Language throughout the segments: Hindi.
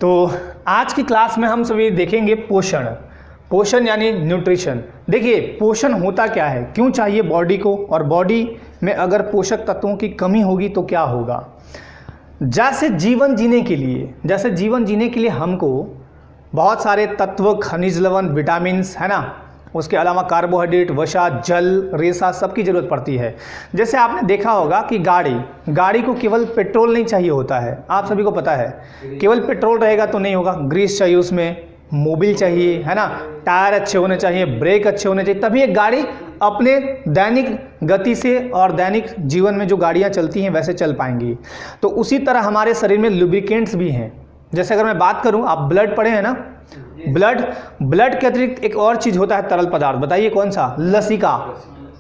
तो आज की क्लास में हम सभी देखेंगे पोषण। पोषण यानी न्यूट्रिशन। देखिए पोषण होता क्या है, क्यों चाहिए बॉडी को, और बॉडी में अगर पोषक तत्वों की कमी होगी तो क्या होगा। जैसे जीवन जीने के लिए हमको बहुत सारे तत्व, खनिज लवण, विटामिन्स, है ना, उसके अलावा कार्बोहाइड्रेट, वसा, जल, रेशा सबकी ज़रूरत पड़ती है। जैसे आपने देखा होगा कि गाड़ी को केवल पेट्रोल नहीं चाहिए होता है, आप सभी को पता है। केवल पेट्रोल रहेगा तो नहीं होगा, ग्रीस चाहिए, उसमें मोबिल चाहिए, है ना, टायर अच्छे होने चाहिए, ब्रेक अच्छे होने चाहिए, तभी एक गाड़ी अपने दैनिक गति से और दैनिक जीवन में जो गाड़ियाँ चलती हैं वैसे चल पाएंगी। तो उसी तरह हमारे शरीर में लुब्रिकेंट्स भी हैं। जैसे अगर मैं बात करूं, आप ब्लड पढ़े हैं ना, ब्लड के अतिरिक्त एक और चीज़ होता है तरल पदार्थ, बताइए कौन सा। लसिका,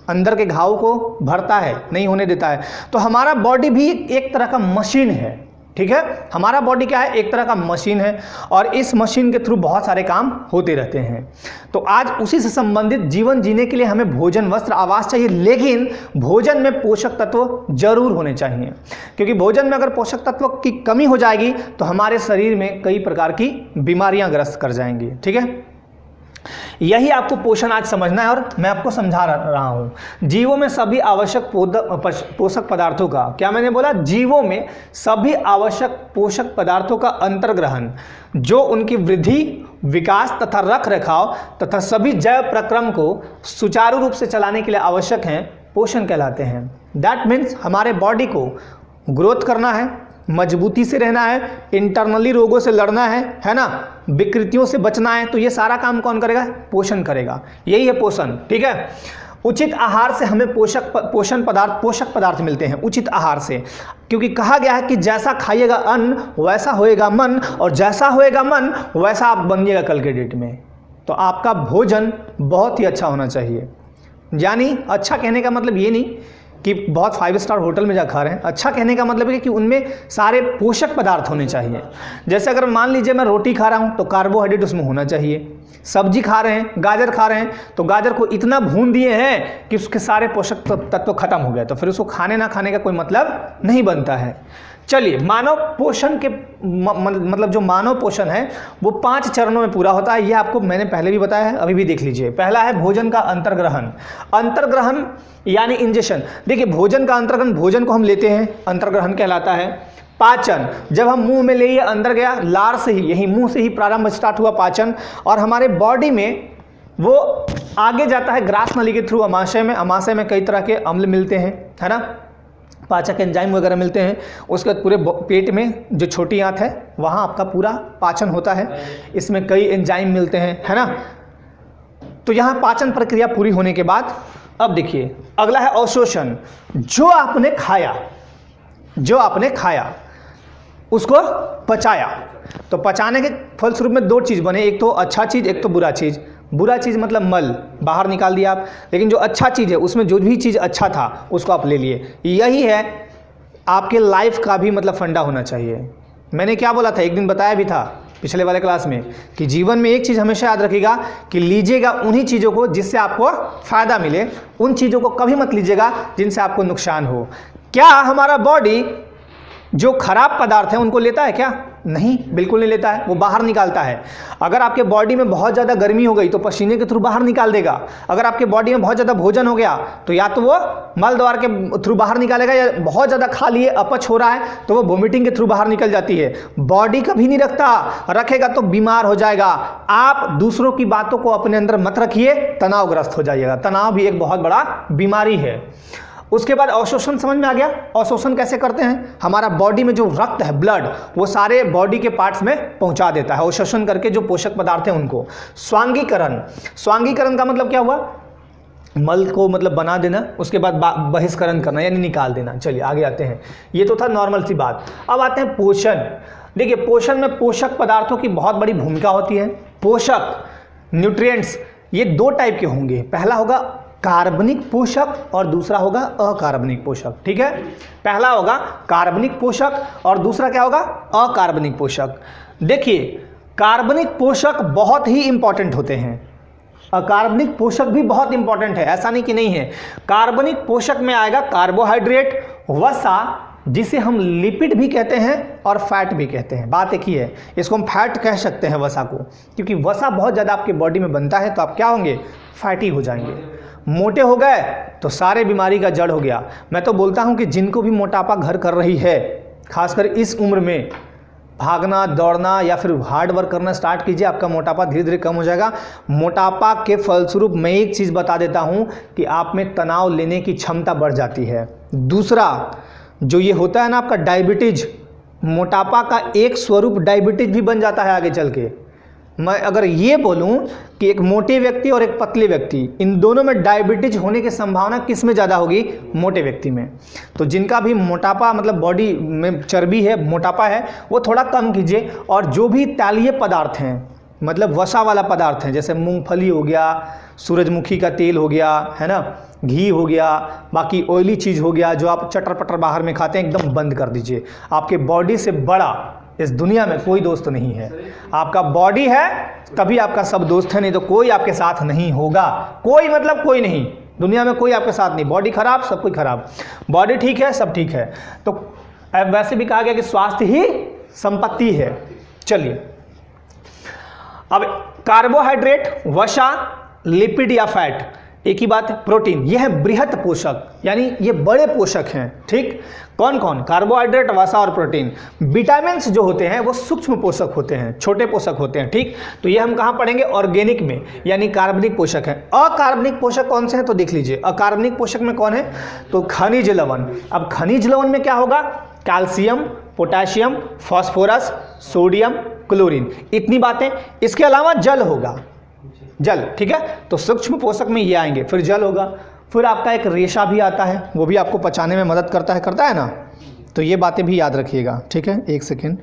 अंदर के घाव को भरता है, नहीं होने देता है। तो हमारा बॉडी भी एक तरह का मशीन है, ठीक है। हमारा बॉडी क्या है, एक तरह का मशीन है, और इस मशीन के थ्रू बहुत सारे काम होते रहते हैं। तो आज उसी से संबंधित जीवन जीने के लिए हमें भोजन, वस्त्र, आवास चाहिए, लेकिन भोजन में पोषक तत्व जरूर होने चाहिए, क्योंकि भोजन में अगर पोषक तत्व की कमी हो जाएगी तो हमारे शरीर में कई प्रकार की बीमारियां ग्रस्त कर जाएंगी, ठीक है। यही आपको पोषण आज समझना है और मैं आपको समझा रहा हूं। जीवों में सभी आवश्यक पोषक पदार्थों का, क्या मैंने बोला, जीवों में सभी आवश्यक पोषक पदार्थों का अंतर्ग्रहण, जो उनकी वृद्धि, विकास तथा रख रखाव तथा सभी जैव प्रक्रम को सुचारू रूप से चलाने के लिए आवश्यक हैं, पोषण कहलाते हैं। दैट मीन्स हमारे बॉडी को ग्रोथ करना है, मजबूती से रहना है, इंटरनली रोगों से लड़ना है ना, विकृतियों से बचना है, तो ये सारा काम कौन करेगा, पोषण करेगा। यही है पोषण, ठीक है। उचित आहार से हमें पोषक पदार्थ मिलते हैं, उचित आहार से, क्योंकि कहा गया है कि जैसा खाइएगा अन्न वैसा होएगा मन, और जैसा होएगा मन वैसा आप बनिएगा कल के डेट में। तो आपका भोजन बहुत ही अच्छा होना चाहिए। यानी अच्छा कहने का मतलब ये नहीं कि बहुत 5 स्टार होटल में जा खा रहे हैं, अच्छा कहने का मतलब है कि उनमें सारे पोषक पदार्थ होने चाहिए। जैसे अगर मान लीजिए मैं रोटी खा रहा हूं तो कार्बोहाइड्रेट उसमें होना चाहिए, सब्जी खा रहे हैं, गाजर खा रहे हैं तो गाजर को इतना भून दिए हैं कि उसके सारे पोषक तत्व खत्म हो गए, तो फिर उसको खाने ना खाने का कोई मतलब नहीं बनता है। चलिए, मानव पोषण के मतलब जो मानव पोषण है वो 5 चरणों में पूरा होता है। यह आपको मैंने पहले भी बताया है, अभी भी देख लीजिए। पहला है भोजन का अंतर्ग्रहण यानी इंजेक्शन। देखिए भोजन का अंतर्ग्रहण, भोजन को हम लेते हैं, अंतर्ग्रहण कहलाता है। पाचन, जब हम मुंह में ले लिए अंदर गया, लार से ही, यही मुंह से ही प्रारंभ स्टार्ट हुआ पाचन, और हमारे बॉडी में वो आगे जाता है ग्रास नली के थ्रू अमाशय में। अमाशय में कई तरह के अम्ल मिलते हैं, है ना, पाचक एंजाइम वगैरह मिलते हैं। उसके बाद पूरे पेट में जो छोटी आंत है वहाँ आपका पूरा पाचन होता है, इसमें कई एंजाइम मिलते हैं, है ना। तो यहाँ पाचन प्रक्रिया पूरी होने के बाद अब देखिए अगला है अवशोषण। जो आपने खाया उसको पचाया, तो पचाने के फलस्वरूप में 2 चीज़ बने, एक तो अच्छा चीज़, एक तो बुरा चीज़। बुरा चीज़ मतलब मल बाहर निकाल दिया आप, लेकिन जो अच्छा चीज़ है उसमें जो भी चीज़ अच्छा था उसको आप ले लिए। यही है आपके लाइफ का भी मतलब फंडा होना चाहिए। मैंने क्या बोला था, एक दिन बताया भी था पिछले वाले क्लास में, कि जीवन में एक चीज़ हमेशा याद रखिएगा कि लीजिएगा उन्हीं चीज़ों को जिससे आपको फ़ायदा मिले, उन चीज़ों को कभी मत लीजिएगा जिनसे आपको नुकसान हो। क्या हमारा बॉडी जो खराब पदार्थ है उनको लेता है क्या? नहीं, बिल्कुल नहीं लेता है, वो बाहर निकालता है। अगर आपके बॉडी में बहुत ज़्यादा गर्मी हो गई तो पसीने के थ्रू बाहर निकाल देगा। अगर आपके बॉडी में बहुत ज़्यादा भोजन हो गया तो या तो वो मल द्वार के थ्रू बाहर निकालेगा, या बहुत ज़्यादा खा लिए, अपच हो रहा है तो वो वोमिटिंग के थ्रू बाहर निकल जाती है। बॉडी कभी नहीं रखेगा तो बीमार हो जाएगा। आप दूसरों की बातों को अपने अंदर मत रखिए, तनावग्रस्त हो जाइएगा। तनाव भी एक बहुत बड़ा बीमारी है। उसके बाद अवशोषण समझ में आ गया। अवशोषण कैसे करते हैं, हमारा बॉडी में जो रक्त है, ब्लड, वो सारे बॉडी के पार्ट्स में पहुंचा देता है अवशोषण करके, जो पोषक पदार्थ हैं उनको। स्वांगीकरण का मतलब क्या हुआ, मल को मतलब बना देना, उसके बाद बहिष्करण करना यानी निकाल देना। चलिए आगे आते हैं, ये तो था नॉर्मल सी बात। अब आते हैं पोषण। देखिए पोषण में पोषक पदार्थों की बहुत बड़ी भूमिका होती है। पोषक, न्यूट्रिएंट्स, ये 2 टाइप के होंगे। पहला होगा कार्बनिक पोषक और दूसरा होगा अकार्बनिक पोषक, ठीक है। पहला होगा कार्बनिक पोषक और दूसरा क्या होगा, अकार्बनिक पोषक। देखिए कार्बनिक पोषक बहुत ही इंपॉर्टेंट होते हैं, अकार्बनिक पोषक भी बहुत इंपॉर्टेंट है, ऐसा नहीं कि नहीं है। कार्बनिक पोषक में आएगा कार्बोहाइड्रेट, वसा, जिसे हम लिपिड भी कहते हैं और फैट भी कहते हैं। बात एक ही है, इसको हम फैट कह सकते हैं वसा को, क्योंकि वसा बहुत ज़्यादा आपकी बॉडी में बनता है तो आप क्या होंगे, फैटी हो जाएंगे। मोटे हो गए तो सारे बीमारी का जड़ हो गया। मैं तो बोलता हूं कि जिनको भी मोटापा घर कर रही है, खासकर इस उम्र में, भागना दौड़ना या फिर हार्ड वर्क करना स्टार्ट कीजिए, आपका मोटापा धीरे धीरे कम हो जाएगा। मोटापा के फलस्वरूप मैं एक चीज़ बता देता हूं कि आप में तनाव लेने की क्षमता बढ़ जाती है। दूसरा जो ये होता है ना आपका डायबिटीज, मोटापा का एक स्वरूप डायबिटीज भी बन जाता है आगे चल के। मैं अगर ये बोलूं कि एक मोटे व्यक्ति और एक पतले व्यक्ति, इन दोनों में डायबिटीज होने की संभावना किस में ज़्यादा होगी, मोटे व्यक्ति में। तो जिनका भी मोटापा मतलब बॉडी में चर्बी है, मोटापा है, वो थोड़ा कम कीजिए। और जो भी तैलीय पदार्थ हैं, मतलब वसा वाला पदार्थ हैं, जैसे मूंगफली हो गया, सूरजमुखी का तेल हो गया, है ना, घी हो गया, बाकी ऑयली चीज़ हो गया, जो आप चटर पटर बाहर में खाते हैं, एकदम बंद कर दीजिए। आपके बॉडी से बड़ा इस दुनिया में कोई दोस्त नहीं है। आपका बॉडी है तभी आपका सब दोस्त है, नहीं तो कोई आपके साथ नहीं होगा। कोई मतलब कोई नहीं, दुनिया में कोई आपके साथ नहीं। बॉडी खराब, सब कुछ खराब। बॉडी ठीक है, सब ठीक है। तो वैसे भी कहा गया कि स्वास्थ्य ही संपत्ति है। चलिए, अब कार्बोहाइड्रेट, वसा, लिपिड या फैट, एक ही बात है। प्रोटीन, यह है बृहत पोषक, यानी ये बड़े पोषक हैं। ठीक, कौन कौन, कार्बोहाइड्रेट, वसा और प्रोटीन। विटामिन्स जो होते हैं वो सूक्ष्म पोषक होते हैं, छोटे पोषक होते हैं। ठीक, तो ये हम कहाँ पढ़ेंगे, ऑर्गेनिक में, यानी कार्बनिक पोषक है। अकार्बनिक पोषक कौन से हैं तो देख लीजिए। अकार्बनिक पोषक में कौन है तो खनिज लवण। अब खनिज लवण में क्या होगा, calcium, potassium, phosphorus, sodium, chlorine, इतनी बातें। इसके अलावा जल होगा, जल। ठीक है, तो सूक्ष्म पोषक में ये आएंगे, फिर जल होगा, फिर आपका एक रेशा भी आता है, वो भी आपको पचाने में मदद करता है ना। तो ये बातें भी याद रखिएगा। ठीक है, एक सेकेंड।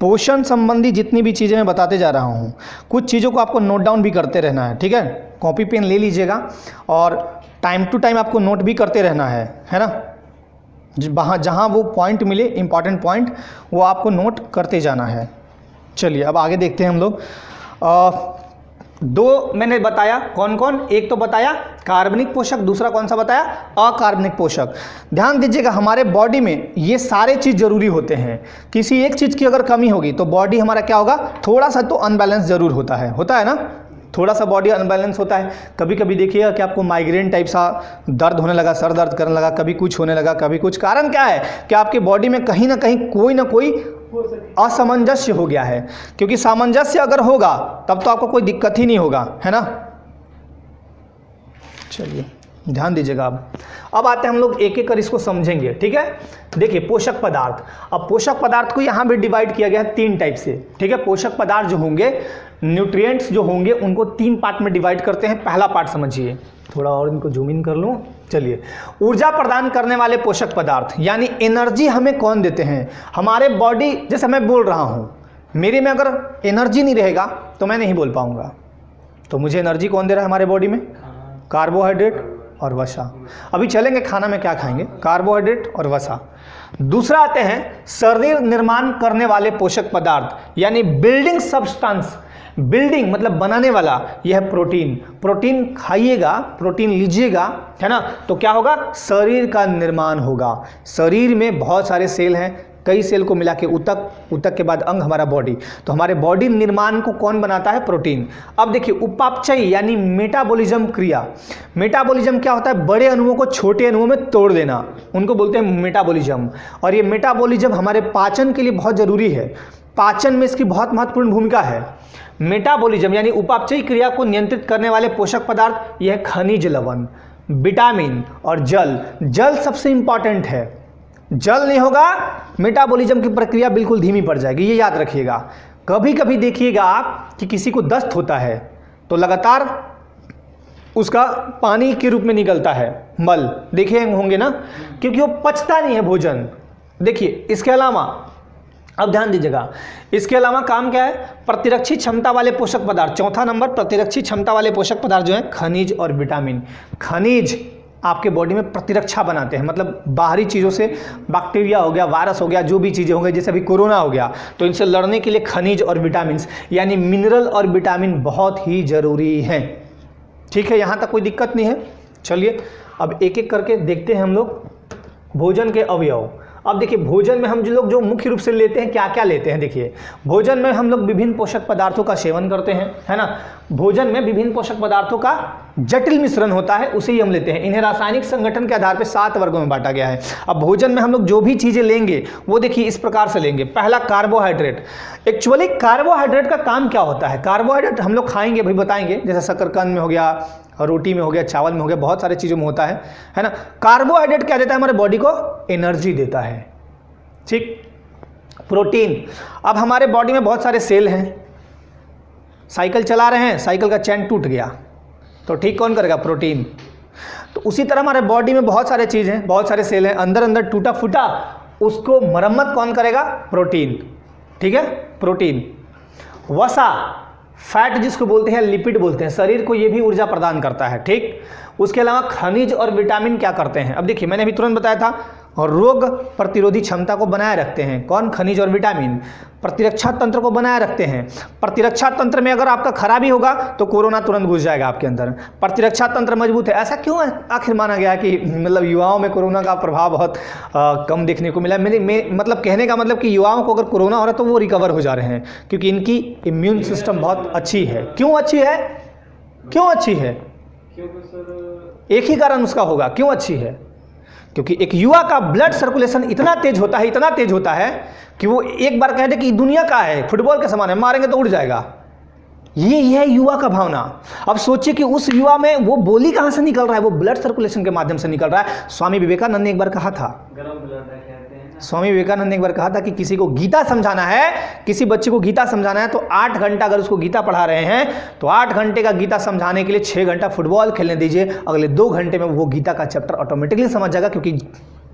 पोषण संबंधी जितनी भी चीज़ें मैं बताते जा रहा हूँ, कुछ चीज़ों को आपको नोट डाउन भी करते रहना है। ठीक है, कॉपी पेन ले लीजिएगा और टाइम टू टाइम आपको नोट भी करते रहना है ना। जहाँ वो पॉइंट मिले, इंपॉर्टेंट पॉइंट, वो आपको नोट करते जाना है। चलिए अब आगे देखते हैं हम लोग। दो मैंने बताया, कौन कौन, एक तो बताया कार्बनिक पोषक, दूसरा कौन सा बताया, अकार्बनिक पोषक। ध्यान दीजिएगा, हमारे बॉडी में ये सारे चीज़ जरूरी होते हैं। किसी एक चीज़ की अगर कमी होगी तो बॉडी हमारा क्या होगा, थोड़ा सा तो अनबैलेंस जरूर होता है ना, थोड़ा सा बॉडी अनबैलेंस होता है। कभी कभी देखिएगा कि आपको माइग्रेन टाइप सा दर्द होने लगा, सर दर्द करने लगा, कभी कुछ होने लगा, कभी कुछ। कारण क्या है कि आपके बॉडी में कहीं ना कहीं कोई ना कोई असामंजस्य हो गया है, क्योंकि सामंजस्य अगर होगा तब तो आपको कोई दिक्कत ही नहीं होगा, है ना। चलिए ध्यान दीजिएगा। अब आते हैं हम लोग एक एक कर इसको समझेंगे। ठीक है, देखिए पोषक पदार्थ। अब पोषक पदार्थ को यहाँ भी डिवाइड किया गया है 3 टाइप से। ठीक है, पोषक पदार्थ जो होंगे, न्यूट्रिएंट्स जो होंगे, उनको 3 पार्ट में डिवाइड करते हैं। पहला पार्ट समझिए, थोड़ा और इनको जूम इन कर लूँ। चलिए, ऊर्जा प्रदान करने वाले पोषक पदार्थ, यानी एनर्जी हमें कौन देते हैं, हमारे बॉडी। जैसे मैं बोल रहा हूँ, मेरे में अगर एनर्जी नहीं रहेगा तो मैं नहीं बोल पाऊँगा। तो मुझे एनर्जी कौन दे रहा है हमारे बॉडी में, कार्बोहाइड्रेट और वसा। अभी चलेंगे खाना में क्या खाएंगे, कार्बोहाइड्रेट और वसा। दूसरा आते हैं शरीर निर्माण करने वाले पोषक पदार्थ, यानी बिल्डिंग सब्सटेंस। बिल्डिंग मतलब बनाने वाला, यह है प्रोटीन। प्रोटीन खाइएगा, प्रोटीन लीजिएगा, है ना, तो क्या होगा, शरीर का निर्माण होगा। शरीर में बहुत सारे सेल हैं, कई सेल को मिला के ऊतक, ऊतक के बाद अंग, हमारा बॉडी। तो हमारे बॉडी निर्माण को कौन बनाता है, प्रोटीन। अब देखिए उपापचय यानी मेटाबॉलिज्म क्रिया। मेटाबॉलिज्म क्या होता है, बड़े अणुओं को छोटे अणुओं में तोड़ देना, उनको बोलते हैं मेटाबॉलिज्म। और ये मेटाबॉलिज्म हमारे पाचन के लिए बहुत जरूरी है, पाचन में इसकी बहुत महत्वपूर्ण भूमिका है। मेटाबॉलिज्म यानी उपापचयी क्रिया को नियंत्रित करने वाले पोषक पदार्थ, यह खनिज लवण, विटामिन और जल। जल सबसे इंपॉर्टेंट है, जल नहीं होगा मेटाबॉलिज्म की प्रक्रिया बिल्कुल धीमी पड़ जाएगी, ये याद रखिएगा। कभी कभी देखिएगा आप कि किसी को दस्त होता है तो लगातार उसका पानी के रूप में निकलता है मल, देखे होंगे ना, क्योंकि वो पचता नहीं है भोजन। देखिए इसके अलावा, अब ध्यान दीजिएगा, इसके अलावा काम क्या है, प्रतिरक्षी क्षमता वाले पोषक पदार्थ। चौथा नंबर, प्रतिरक्षी क्षमता वाले पोषक पदार्थ जो है खनिज और विटामिन। खनिज आपके बॉडी में प्रतिरक्षा बनाते हैं, मतलब बाहरी चीज़ों से, बैक्टीरिया हो गया, वायरस हो गया, जो भी चीज़ें हो गई, जैसे अभी कोरोना हो गया, तो इनसे लड़ने के लिए खनिज और विटामिन यानी मिनरल और विटामिन बहुत ही जरूरी हैं। ठीक है, यहाँ तक कोई दिक्कत नहीं है। चलिए अब एक एक करके देखते हैं हम लोग भोजन के अवयव। अब देखिए भोजन में हम जो मुख्य रूप से लेते हैं क्या क्या लेते हैं। देखिए भोजन में हम लोग विभिन्न पोषक पदार्थों का सेवन करते हैं, है ना। भोजन में विभिन्न पोषक पदार्थों का जटिल मिश्रण होता है, उसे ही हम लेते हैं। इन्हें रासायनिक संगठन के आधार पर 7 वर्गों में बांटा गया है। अब भोजन में हम लोग जो भी चीज़ें लेंगे वो देखिए इस प्रकार से लेंगे। पहला कार्बोहाइड्रेट। एक्चुअली कार्बोहाइड्रेट का काम क्या होता है? कार्बोहाइड्रेट हम लोग खाएंगे भाई, बताएंगे, जैसे शकरकंद में हो गया, रोटी में हो गया, चावल में हो गया, बहुत सारी चीज़ों में होता है ना। कार्बोहाइड्रेट क्या देता है? हमारे बॉडी को एनर्जी देता है, ठीक। प्रोटीन। अब हमारे बॉडी में बहुत सारे सेल हैं, साइकिल चला रहे हैं, साइकिल का चैन टूट गया तो ठीक कौन करेगा? प्रोटीन। तो उसी तरह हमारे बॉडी में बहुत सारे चीज़ हैं, बहुत सारे सेल हैं, अंदर अंदर टूटा फूटा, उसको मरम्मत कौन करेगा? प्रोटीन, ठीक है, प्रोटीन। वसा, फैट जिसको बोलते हैं, लिपिड बोलते हैं, शरीर को ये भी ऊर्जा प्रदान करता है, ठीक। उसके अलावा खनिज और विटामिन क्या करते हैं? अब देखिए मैंने अभी तुरंत बताया था, और रोग प्रतिरोधी क्षमता को बनाए रखते हैं। कौन? खनिज और विटामिन। प्रतिरक्षा तंत्र को बनाए रखते हैं। प्रतिरक्षा तंत्र में अगर आपका खराबी होगा तो कोरोना तुरंत घुस जाएगा आपके अंदर। प्रतिरक्षा तंत्र मजबूत है। ऐसा क्यों आखिर माना गया कि मतलब युवाओं में कोरोना का प्रभाव बहुत कम देखने को मिला? मतलब कहने का मतलब कि युवाओं को अगर कोरोना हो रहा है तो वो रिकवर हो जा रहे हैं, क्योंकि इनकी इम्यून सिस्टम बहुत अच्छी है। क्यों अच्छी है? क्यों अच्छी है? एक ही कारण उसका होगा, क्यों अच्छी है? क्योंकि एक युवा का ब्लड सर्कुलेशन इतना तेज होता है, इतना तेज होता है कि वो एक बार कह दे कि दुनिया का है, फुटबॉल के समान है, मारेंगे तो उड़ जाएगा। ये है युवा का भावना। अब सोचिए कि उस युवा में वो बोली कहाँ से निकल रहा है? वो ब्लड सर्कुलेशन के माध्यम से निकल रहा है। स्वामी विवेकानंद ने एक बार कहा था, स्वामी विवेकानंद ने एक बार कहा था कि किसी को गीता समझाना है, किसी बच्चे को गीता समझाना है तो 8 घंटा अगर उसको गीता पढ़ा रहे हैं तो 8 घंटे का गीता समझाने के लिए 6 घंटा फुटबॉल खेलने दीजिए। अगले 2 घंटे में वो गीता का चैप्टर ऑटोमेटिकली समझ जाएगा, क्योंकि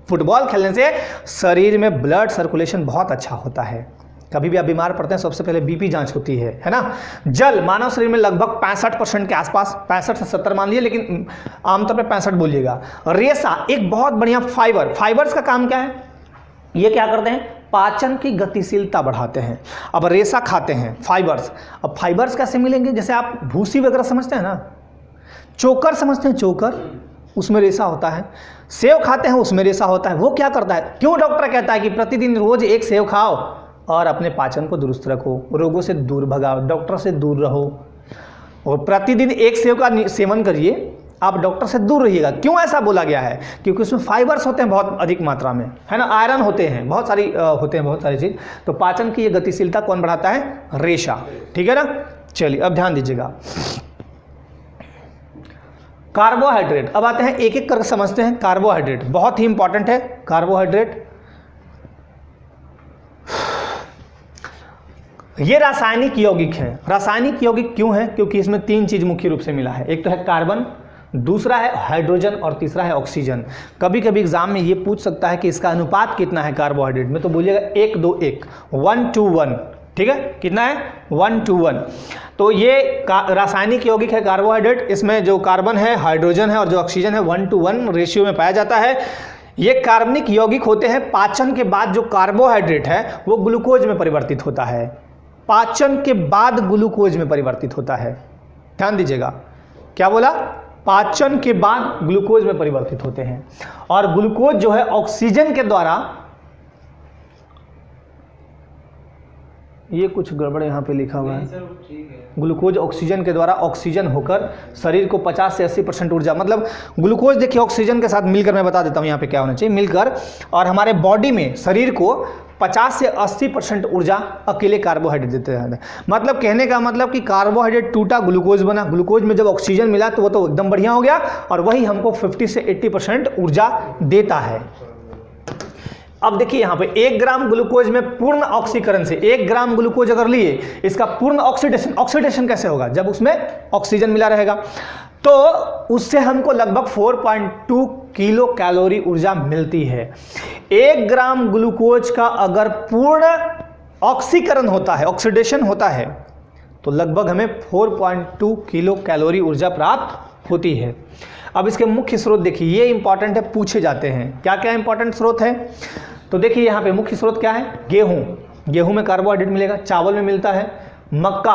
फुटबॉल खेलने से शरीर में ब्लड सर्कुलेशन बहुत अच्छा होता है। कभी भी आप बीमार पड़ते हैं सबसे पहले बीपी जांच होती है ना। जल मानव शरीर में लगभग 65% के आसपास, 65 से 70 मान लीजिए, लेकिन आमतौर पर 65 बोलिएगा। रेशा एक बहुत बढ़िया फाइबर। फाइबर्स का काम क्या है? ये क्या करते हैं? पाचन की गतिशीलता बढ़ाते हैं। अब रेशा खाते हैं, फाइबर्स। अब फाइबर्स कैसे मिलेंगे? जैसे आप भूसी वगैरह समझते हैं ना, चोकर समझते हैं, चोकर, उसमें रेशा होता है। सेव खाते हैं, उसमें रेशा होता है। वो क्या करता है? क्यों डॉक्टर कहता है कि प्रतिदिन रोज 1 सेव खाओ और अपने पाचन को दुरुस्त रखो, रोगों से दूर भगाओ, डॉक्टर से दूर रहो, और प्रतिदिन 1 सेव का सेवन करिए, आप डॉक्टर से दूर रहिएगा। क्यों ऐसा बोला गया है? क्योंकि उसमें फाइबर्स होते हैं बहुत अधिक मात्रा में, है ना, आयरन होते हैं, बहुत सारी होते हैं, बहुत सारी चीज़। तो पाचन की ये गतिशीलता कौन बढ़ाता है? रेशा, ठीक है ना। चलिए अब ध्यान दीजिएगा, कार्बोहाइड्रेट। अब आते हैं एक एक करके समझते हैं। कार्बोहाइड्रेट बहुत ही इंपॉर्टेंट है। कार्बोहाइड्रेट ये रासायनिक यौगिक है। रासायनिक यौगिक क्यों है? क्योंकि इसमें 3 चीज मुख्य रूप से मिला है। एक तो है कार्बन, दूसरा है हाइड्रोजन और तीसरा है ऑक्सीजन। कभी कभी एग्जाम में ये पूछ सकता है कि इसका अनुपात कितना है कार्बोहाइड्रेट में, तो बोलिएगा 1 2 1, 1 to 1, ठीक है। कितना है? 1 to 1। तो ये रासायनिक यौगिक है कार्बोहाइड्रेट। इसमें जो कार्बन है, हाइड्रोजन है और जो ऑक्सीजन है 1 to 1 रेशियो में पाया जाता है। ये कार्बनिक यौगिक होते हैं। पाचन के बाद जो कार्बोहाइड्रेट है वो ग्लूकोज में परिवर्तित होता है। पाचन के बाद ग्लूकोज में परिवर्तित होता है। ध्यान दीजिएगा, क्या बोला? पाचन के बाद ग्लूकोज में परिवर्तित होते हैं। और ग्लूकोज जो है ऑक्सीजन के द्वारा, ये कुछ गड़बड़ यहाँ पे लिखा हुआ है, ग्लूकोज ऑक्सीजन के द्वारा ऑक्सीजन होकर शरीर को 50 से 80% ऊर्जा, मतलब ग्लूकोज देखिए ऑक्सीजन के साथ मिलकर, मैं बता देता हूँ यहाँ पे क्या होना चाहिए, मिलकर, और हमारे बॉडी में शरीर को 50 से 80% ऊर्जा अकेले कार्बोहाइड्रेट देते हैं। मतलब कहने का मतलब कि कार्बोहाइड्रेट टूटा, ग्लूकोज बना, ग्लूकोज में जब ऑक्सीजन मिला तो वो तो एकदम बढ़िया हो गया, और वही हमको 50 से 80% ऊर्जा देता है। अब देखिए यहाँ पे 1 ग्राम ग्लूकोज में पूर्ण ऑक्सीकरण से, 1 ग्राम ग्लूकोज अगर लिए, इसका पूर्ण ऑक्सीडेशन कैसे होगा? जब उसमें ऑक्सीजन मिला रहेगा, तो उससे हमको लगभग 4.2 किलो कैलोरी ऊर्जा मिलती है। 1 ग्राम ग्लूकोज का अगर पूर्ण ऑक्सीकरण होता है, ऑक्सीडेशन होता है, तो लगभग हमें 4.2 किलो कैलोरी ऊर्जा प्राप्त होती है। अब इसके मुख्य स्रोत देखिए, ये इंपॉर्टेंट है, पूछे जाते हैं। क्या क्या इंपॉर्टेंट स्रोत है? तो देखिए यहाँ पे मुख्य स्रोत क्या है? गेहूं, गेहूं में कार्बोहाइड्रेट मिलेगा, चावल में मिलता है, मक्का।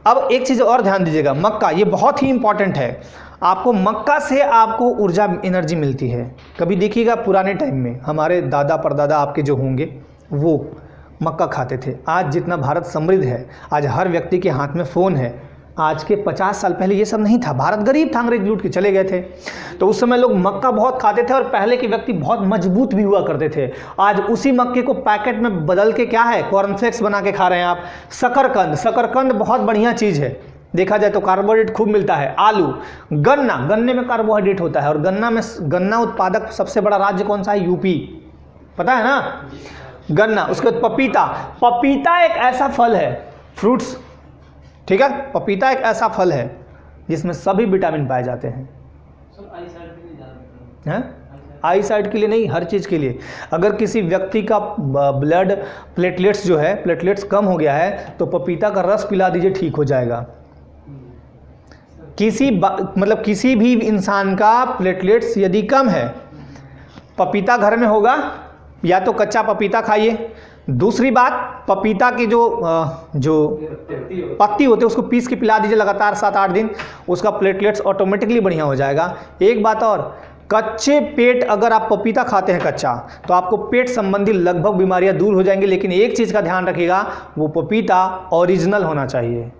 अब एक चीज़ और ध्यान दीजिएगा, मक्का ये बहुत ही इंपॉर्टेंट है। आपको मक्का से आपको ऊर्जा एनर्जी मिलती है। कभी देखिएगा पुराने टाइम में हमारे दादा परदादा आपके जो होंगे वो मक्का खाते थे। आज जितना भारत समृद्ध है, आज हर व्यक्ति के हाथ में फ़ोन है। आज के 50 साल पहले ये सब नहीं था, भारत गरीब था, अंग्रेज लूट के चले गए थे। तो उस समय लोग मक्का बहुत खाते थे और पहले के व्यक्ति बहुत मजबूत भी हुआ करते थे। आज उसी मक्के को पैकेट में बदल के क्या है, कॉर्नफ्लेक्स बना के खा रहे हैं आप। शकरकंद, शकरकंद बहुत बढ़िया चीज़ है, देखा जाए तो कार्बोहाइड्रेट खूब मिलता है। आलू, गन्ना, गन्ने में कार्बोहाइड्रेट होता है। और गन्ना उत्पादक सबसे बड़ा राज्य कौन सा है? यूपी, पता है ना, गन्ना। उसके बाद पपीता, पपीता एक ऐसा फल है, फ्रूट्स, ठीक है, पपीता एक ऐसा फल है जिसमें सभी विटामिन पाए जाते हैं। आई साइट के लिए नहीं, हर चीज़ के लिए। अगर किसी व्यक्ति का ब्लड प्लेटलेट्स जो है, प्लेटलेट्स कम हो गया है तो पपीता का रस पिला दीजिए, ठीक हो जाएगा। किसी भी इंसान का प्लेटलेट्स यदि कम है, पपीता घर में होगा, या तो कच्चा पपीता खाइए। दूसरी बात, पपीता की जो पत्ती होते हैं उसको पीस के पिला दीजिए लगातार 7-8 दिन, उसका प्लेटलेट्स ऑटोमेटिकली बढ़िया हो जाएगा। एक बात और, कच्चे पेट अगर आप पपीता खाते हैं कच्चा, तो आपको पेट संबंधी लगभग बीमारियां दूर हो जाएंगी। लेकिन एक चीज़ का ध्यान रखिएगा, वो पपीता ओरिजिनल होना चाहिए।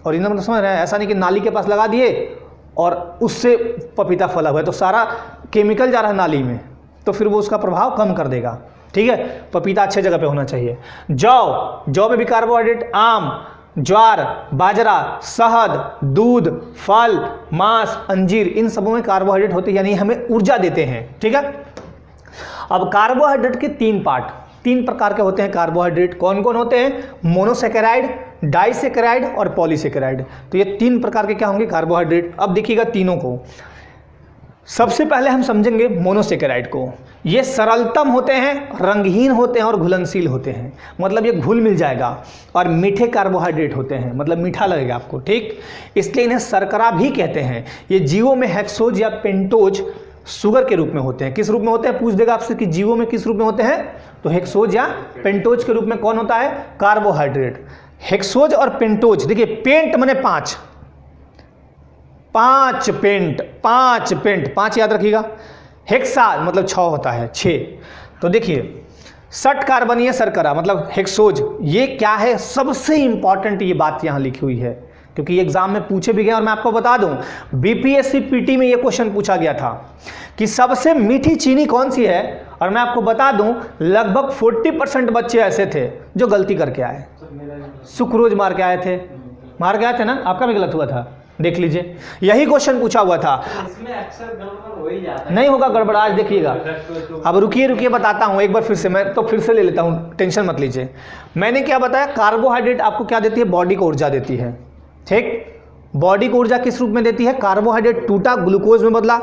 ओरिजिनल मतलब समझ रहे हैं, ऐसा नहीं कि नाली के पास लगा दिए और उससे पपीता फला हुआ है तो सारा केमिकल जा रहा है नाली में, तो फिर वो उसका प्रभाव कम कर देगा। ठीक है, पपीता अच्छे जगह पे होना चाहिए। जौ में भी कार्बोहाइड्रेट, आम, ज्वार, बाजरा, शहद, दूध, फल, मांस, अंजीर, इन सबों में कार्बोहाइड्रेट होते हैं, यानी हमें ऊर्जा देते हैं। ठीक है, अब कार्बोहाइड्रेट के 3 पार्ट, 3 प्रकार के होते हैं कार्बोहाइड्रेट। कौन कौन होते हैं? मोनोसेकेराइड, डाइसेकेराइड और पॉलीसेकेराइड। तो ये 3 प्रकार के क्या होंगे? कार्बोहाइड्रेट। अब देखिएगा तीनों को। सबसे पहले हम समझेंगे मोनोसेकेराइड को। ये सरलतम होते हैं, रंगहीन होते हैं और घुलनशील होते हैं, मतलब ये घुल मिल जाएगा। और मीठे कार्बोहाइड्रेट होते हैं, मतलब मीठा लगेगा आपको। ठीक, इसलिए इन्हें शर्करा भी कहते हैं। ये जीवों में हेक्सोज या पेंटोज शुगर के रूप में होते हैं। किस रूप में होते हैं? पूछ देगा आपसे कि जीवों में किस रूप में होते हैं, तो हेक्सोज या पेंटोज के रूप में कौन होता है? कार्बोहाइड्रेट। हेक्सोज और पेंटोज, देखिए पेंट माने 5 याद रखिएगा। हेक्सा मतलब 6 होता है, 6। तो देखिए षट कार्बनीय शर्करा मतलब हेक्सोज, ये क्या है? सबसे इंपॉर्टेंट ये बात यहाँ लिखी हुई है, क्योंकि एग्जाम में पूछे भी गए। और मैं आपको बता दूं, बीपीएससी पीटी में ये क्वेश्चन पूछा गया था कि सबसे मीठी चीनी कौन सी है। और मैं आपको बता दूं, लगभग 40% बच्चे ऐसे थे जो गलती करके आए, सुक्रोज मार के आए थे ना। आपका भी गलत हुआ था, देख लीजिए, यही क्वेश्चन पूछा हुआ था। इसमें अक्सर गड़बड़ हो ही जाता है। नहीं होगा गड़बड़, आज देखिएगा। अब रुकिए बताता हूँ एक बार फिर से, मैं तो फिर से ले लेता हूँ, टेंशन मत लीजिए। मैंने क्या बताया? कार्बोहाइड्रेट आपको क्या देती है? बॉडी को ऊर्जा देती है। ठीक, बॉडी को ऊर्जा किस रूप में देती है? कार्बोहाइड्रेट टूटा, ग्लूकोज में बदला,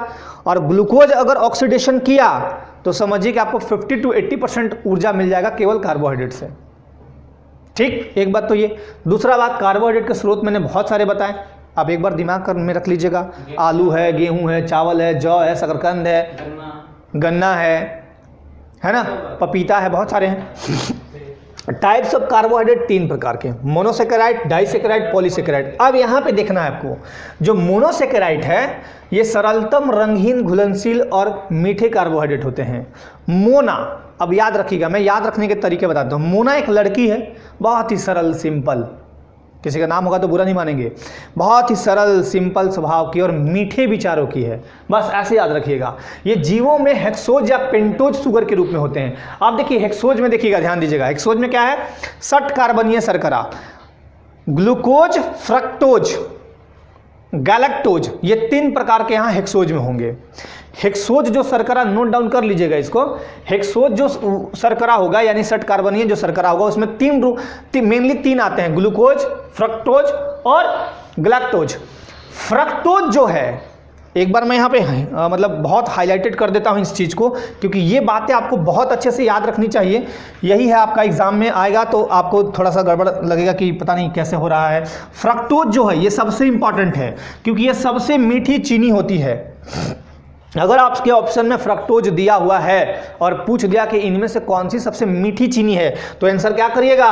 और ग्लूकोज अगर ऑक्सीडेशन किया तो समझिए कि आपको 50 to 80% ऊर्जा मिल जाएगा केवल कार्बोहाइड्रेट से। ठीक, एक बात तो ये। दूसरा बात, कार्बोहाइड्रेट के स्रोत मैंने बहुत सारे बताए, आप एक बार दिमाग में रख लीजिएगा। आलू है, गेहूं है, चावल है, जौ है, शकरकंद है, गन्ना है ना, पपीता है, बहुत सारे हैं। टाइप्स ऑफ कार्बोहाइड्रेट 3 प्रकार के, मोनोसेकेराइड, डाइसेकेराइड, पॉलीसेकेराइड। अब यहाँ पे देखना है आपको, जो मोनोसेकेराइड है ये सरलतम, रंगहीन, घुलनशील और मीठे कार्बोहाइड्रेट होते हैं। मोना, अब याद रखिएगा, मैं याद रखने के तरीके बताता हूँ। मोना एक लड़की है, बहुत ही सरल, सिंपल, किसी का नाम होगा तो बुरा नहीं मानेंगे, बहुत ही सरल सिंपल स्वभाव की और मीठे विचारों की है, बस ऐसे याद रखिएगा। ये जीवों में हेक्सोज या पेंटोज शुगर के रूप में होते हैं। आप देखिए हेक्सोज में, देखिएगा, ध्यान दीजिएगा, हेक्सोज में क्या है? षट कार्बनीय शर्करा, ग्लूकोज, फ्रक्टोज, गैलेक्टोज, ये 3 प्रकार के यहाँ हेक्सोज में होंगे। हेक्सोज जो शर्करा, नोट डाउन कर लीजिएगा इसको, हेक्सोज जो शर्करा होगा यानी षट कार्बनीय जो शर्करा होगा, उसमें मेनली 3 आते हैं, ग्लूकोज, फ्रक्टोज और गैलेक्टोज। फ्रक्टोज जो है, एक बार मैं यहाँ पे मतलब बहुत हाईलाइटेड कर देता हूँ इस चीज़ को, क्योंकि ये बातें आपको बहुत अच्छे से याद रखनी चाहिए। यही है, आपका एग्जाम में आएगा तो आपको थोड़ा सा गड़बड़ लगेगा कि पता नहीं कैसे हो रहा है। फ्रक्टोज जो है ये सबसे इंपॉर्टेंट है, क्योंकि ये सबसे मीठी चीनी होती है। अगर आपके ऑप्शन में फ्रक्टोज दिया हुआ है और पूछ दिया कि इनमें से कौन सी सबसे मीठी चीनी है, तो आंसर क्या करिएगा?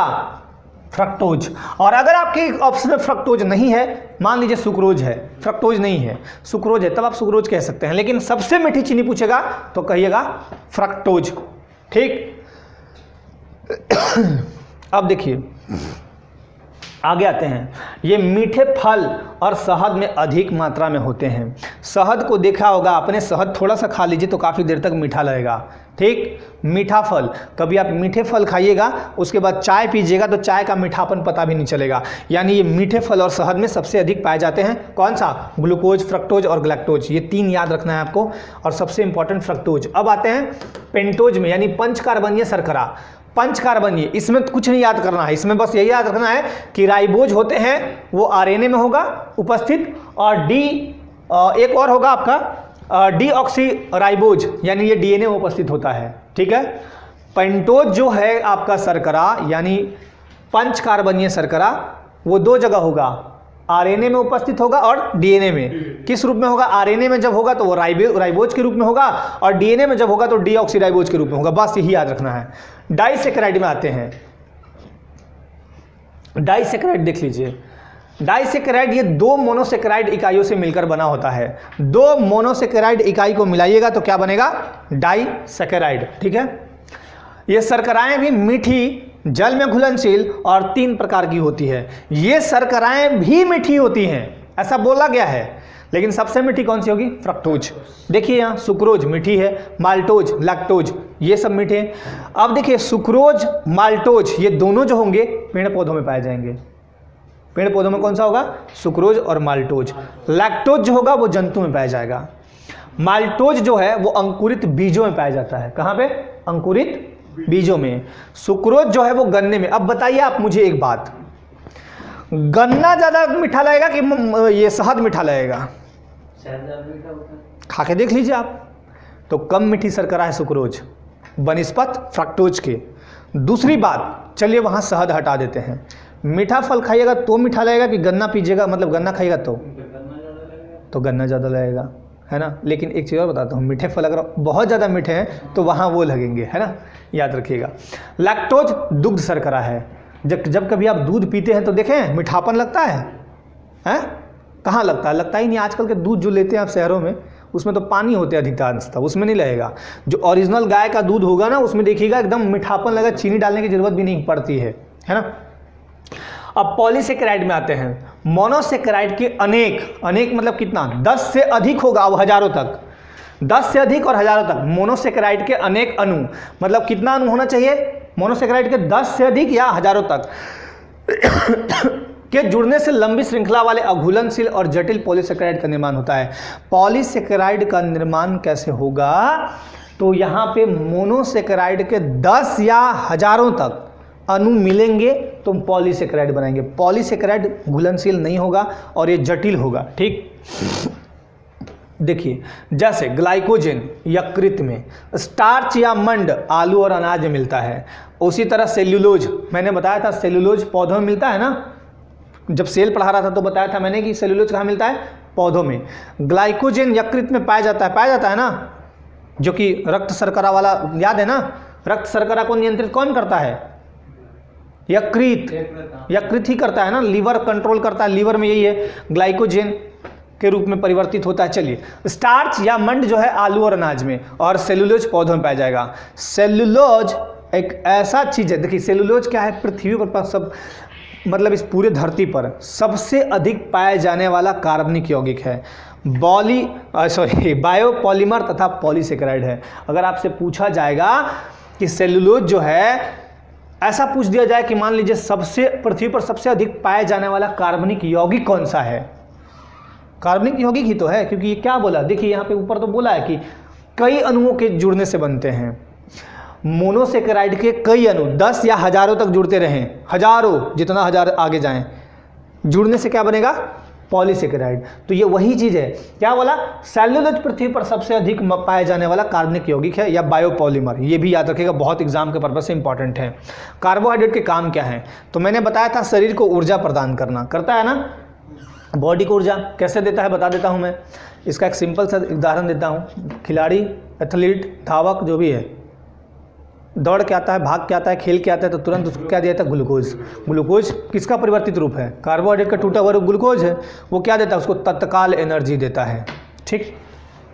फ्रक्टोज। और अगर आपके ऑप्शन में फ्रक्टोज नहीं है, मान लीजिए सुक्रोज है, फ्रक्टोज नहीं है, सुक्रोज है, तब आप सुक्रोज कह सकते हैं, लेकिन सबसे मीठी चीनी पूछेगा तो कहिएगा फ्रक्टोज। ठीक, अब देखिए आगे आते हैं। ये मीठे फल और शहद में अधिक मात्रा में होते हैं। शहद को देखा होगा आपने, शहद थोड़ा सा खा लीजिए तो काफ़ी देर तक मीठा लगेगा। ठीक, मीठा फल, कभी आप मीठे फल खाइएगा उसके बाद चाय पीजिएगा तो चाय का मीठापन पता भी नहीं चलेगा। यानी ये मीठे फल और शहद में सबसे अधिक पाए जाते हैं। कौन सा? ग्लूकोज, फ्रक्टोज और गैलेक्टोज, ये 3 याद रखना है आपको, और सबसे इंपॉर्टेंट फ्रक्टोज। अब आते हैं पेंटोज में, यानी पंचकार्बनीय शर्करा। पंचकार्बनीय, इसमें कुछ नहीं याद करना है, इसमें बस यही याद रखना है कि राइबोज होते हैं वो आरएनए में होगा उपस्थित, और एक और होगा आपका डीऑक्सी राइबोज, यानी ये डीएनए में उपस्थित होता है। ठीक है, पेंटोज जो है आपका शर्करा यानी पंचकार्बनीय शर्करा, वो 2 जगह होगा, आरएनए में उपस्थित होगा और डीएनए में। किस रूप में होगा? आरएनए में जब होगा तो वो राइबोज के रूप में होगा, और डीएनए में जब होगा तो डीऑक्सीराइबोज के रूप में होगा। बस यही याद रखना है। डाइसेकेराइड में आते हैं। डाइसेकेराइड देख लीजिए, डाइसेकेराइड ये 2 मोनोसेकेराइड इकाइयों से मिलकर बना होता है। 2 मोनोसेकेराइड इकाई को मिलाइएगा तो क्या बनेगा? डाइसेकेराइड। ठीक है, ये शर्कराएं भी मीठी, जल में घुलनशील और 3 प्रकार की होती है। ये शर्कराएं भी मीठी होती हैं ऐसा बोला गया है, लेकिन सबसे मीठी कौन सी होगी? फ्रक्टोज। देखिए यहाँ सुक्रोज मीठी है, माल्टोज, लैक्टोज ये सब मीठे हैं। अब देखिए सुक्रोज, माल्टोज ये दोनों जो होंगे पेड़ पौधों में पाए जाएंगे। पेड़ पौधों में कौन सा होगा? सुक्रोज और माल्टोज। लैक्टोज जो होगा वो जंतु में पाया जाएगा। माल्टोज जो है वो अंकुरित बीजों में पाया जाता है। कहाँ पे? अंकुरित बीजों में। सुक्रोज जो है वो गन्ने में। अब बताइए आप मुझे एक बात, गन्ना ज्यादा मीठा लगेगा कि ये शहद मीठा लगेगा? खा के देख लीजिए आप, तो कम मीठी शर्करा है सुक्रोज बनिस्पत फ्रक्टोज के। दूसरी बात, चलिए वहां शहद हटा देते हैं। मीठा फल खाइएगा तो मीठा लगेगा कि गन्ना पीजिएगा, मतलब गन्ना खाइएगा तो गन्ना ज़्यादा लगेगा, है ना। लेकिन एक चीज़ और बताता हूँ, मीठे फल अगर बहुत ज़्यादा मीठे हैं तो वहाँ वो लगेंगे, है ना, याद रखिएगा। लैक्टोज दुग्ध शर्करा है। जब कभी आप दूध पीते हैं तो देखें मीठापन लगता है, हैं? कहाँ लगता है? लगता ही नहीं। आजकल के दूध जो लेते हैं आप शहरों में, उसमें तो पानी होते हैं अधिकांशतः, उसमें नहीं लगेगा। जो ओरिजिनल गाय का दूध होगा ना, उसमें देखिएगा एकदम मीठापन लगा, चीनी डालने की जरूरत भी नहीं पड़ती है ना। अब पॉलीसेकेराइड में आते हैं। मोनोसेकेराइड के अनेक मतलब कितना? 10 से अधिक होगा, अब हजारों तक, 10 से अधिक और हजारों तक। मोनोसेकेराइड के अनेक अणु, मतलब कितना अणु होना चाहिए? मोनोसेकेराइड के 10 से अधिक या हजारों तक के जुड़ने से लंबी श्रृंखला वाले अघुलनशील और जटिल पॉलीसेकेराइड का निर्माण होता है। पॉलीसेकेराइड का निर्माण कैसे होगा? तो यहाँ पे मोनोसेकेराइड के 10 या हजारों तक अणु मिलेंगे तो पॉलीसेकेराइड बनाएंगे। पॉलीसेकेराइड घुलनशील नहीं होगा और ये जटिल होगा। ठीक, देखिए जैसे ग्लाइकोजन यकृत में, स्टार्च या मंड आलू और अनाज में मिलता है। उसी तरह सेल्यूलोज, मैंने बताया था सेल्यूलोज पौधों में मिलता है ना, जब सेल पढ़ा रहा था तो बताया था मैंने कि सेल्यूलोज कहाँ मिलता है? पौधों में। ग्लाइकोजन यकृत में पाया जाता है ना, जो कि रक्त शर्करा वाला, याद है ना, रक्त शर्करा को नियंत्रित कौन करता है? यकृत ही करता है ना, लीवर कंट्रोल करता है। लीवर में यही है, ग्लाइकोजन के रूप में परिवर्तित होता है। चलिए, स्टार्च या मंड जो है आलू और अनाज में, और सेल्यूलोज पौधों में पाया जाएगा। सेल्यूलोज एक ऐसा चीज है, देखिए सेल्यूलोज क्या है? पृथ्वी पर सब, मतलब इस पूरे धरती पर सबसे अधिक पाया जाने वाला कार्बनिक यौगिक है। बायोपॉलीमर तथा पॉलीसेकेराइड है। अगर आपसे पूछा जाएगा कि सेल्यूलोज जो है, ऐसा पूछ दिया जाए कि मान लीजिए सबसे पृथ्वी पर सबसे अधिक पाया जाने वाला कार्बनिक यौगिक कौन सा है? कार्बनिक यौगिक ही तो है, क्योंकि ये क्या बोला, देखिए यहाँ पे ऊपर तो बोला है कि कई अणुओं के जुड़ने से बनते हैं। मोनोसेकेराइड के कई अणु 10 या हजारों तक जुड़ते रहें, हजारों, जितना हजार आगे जाएं, जुड़ने से क्या बनेगा? पॉलीसेकेराइड। तो ये वही चीज है, क्या बोला? सेल्यूलोज पृथ्वी पर सबसे अधिक पाया जाने वाला कार्बनिक यौगिक है या बायोपॉलीमर। ये भी याद रखिएगा, बहुत एग्जाम के पर्पज से इंपॉर्टेंट है। कार्बोहाइड्रेट के काम क्या है? तो मैंने बताया था शरीर को ऊर्जा प्रदान करना, करता है ना, बॉडी को ऊर्जा कैसे देता है बता देता हूं मैं। इसका एक सिंपल सा उदाहरण देता हूं। खिलाड़ी, एथलीट, धावक जो भी है, दौड़ के आता है, भाग के आता है, खेल के आता है, तो तुरंत उसको क्या दिया जाता है? ग्लूकोज। ग्लूकोज किसका परिवर्तित रूप है? कार्बोहाइड्रेट का टूटा हुआ रूप ग्लूकोज है। वो क्या देता है? उसको तत्काल एनर्जी देता है। ठीक,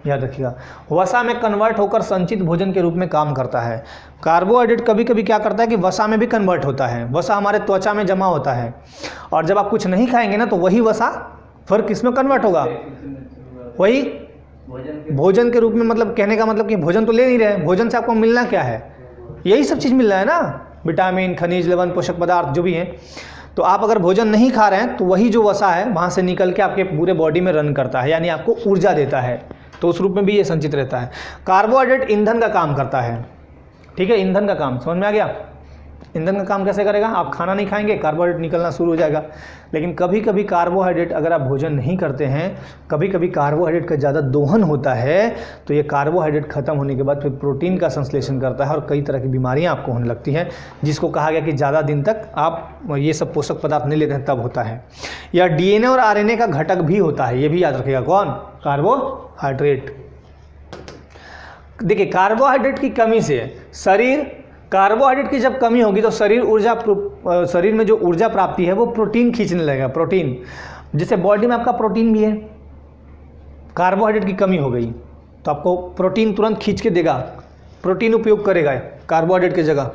याद रखिएगा। वसा में कन्वर्ट होकर संचित भोजन के रूप में काम करता है। कार्बोहाइड्रेट कभी कभी क्या करता है कि वसा में भी कन्वर्ट होता है। वसा हमारे त्वचा में जमा होता है, और जब आप कुछ नहीं खाएंगे ना, तो वही वसा फिर किस में कन्वर्ट होगा? वही भोजन के रूप में। मतलब कहने का मतलब कि भोजन तो ले नहीं रहे, भोजन से आपको मिलना क्या है? यही सब चीज़ मिल रहा है ना, विटामिन, खनिज, लवण, पोषक पदार्थ जो भी हैं। तो आप अगर भोजन नहीं खा रहे हैं तो वही जो वसा है वहाँ से निकल के आपके पूरे बॉडी में रन करता है, यानी आपको ऊर्जा देता है। तो उस रूप में भी ये संचित रहता है। कार्बोहाइड्रेट ईंधन का काम करता है। ठीक है, ईंधन का काम समझ में आ गया? ईंधन का काम कैसे करेगा? आप खाना नहीं खाएंगे, कार्बोहाइड्रेट निकलना शुरू हो जाएगा। लेकिन कभी कभी कार्बोहाइड्रेट अगर आप भोजन नहीं करते हैं, कभी कभी कार्बोहाइड्रेट का ज़्यादा दोहन होता है, तो ये कार्बोहाइड्रेट खत्म होने के बाद फिर प्रोटीन का संश्लेषण करता है और कई तरह की बीमारियां आपको होने लगती हैं, जिसको कहा गया कि ज़्यादा दिन तक आप ये सब पोषक पदार्थ नहीं लेते हैं तब होता है। या डीएनए और आरएनए का घटक भी होता है, ये भी याद रखिएगा। कौन? कार्बोहाइड्रेट। देखिए, कार्बोहाइड्रेट की कमी से कार्बोहाइड्रेट की जब कमी होगी तो शरीर में जो ऊर्जा प्राप्ति है वो प्रोटीन खींचने लगेगा। प्रोटीन, जैसे बॉडी में आपका प्रोटीन भी है, कार्बोहाइड्रेट की कमी हो गई तो आपको प्रोटीन तुरंत खींच के देगा, प्रोटीन उपयोग करेगा कार्बोहाइड्रेट की जगह।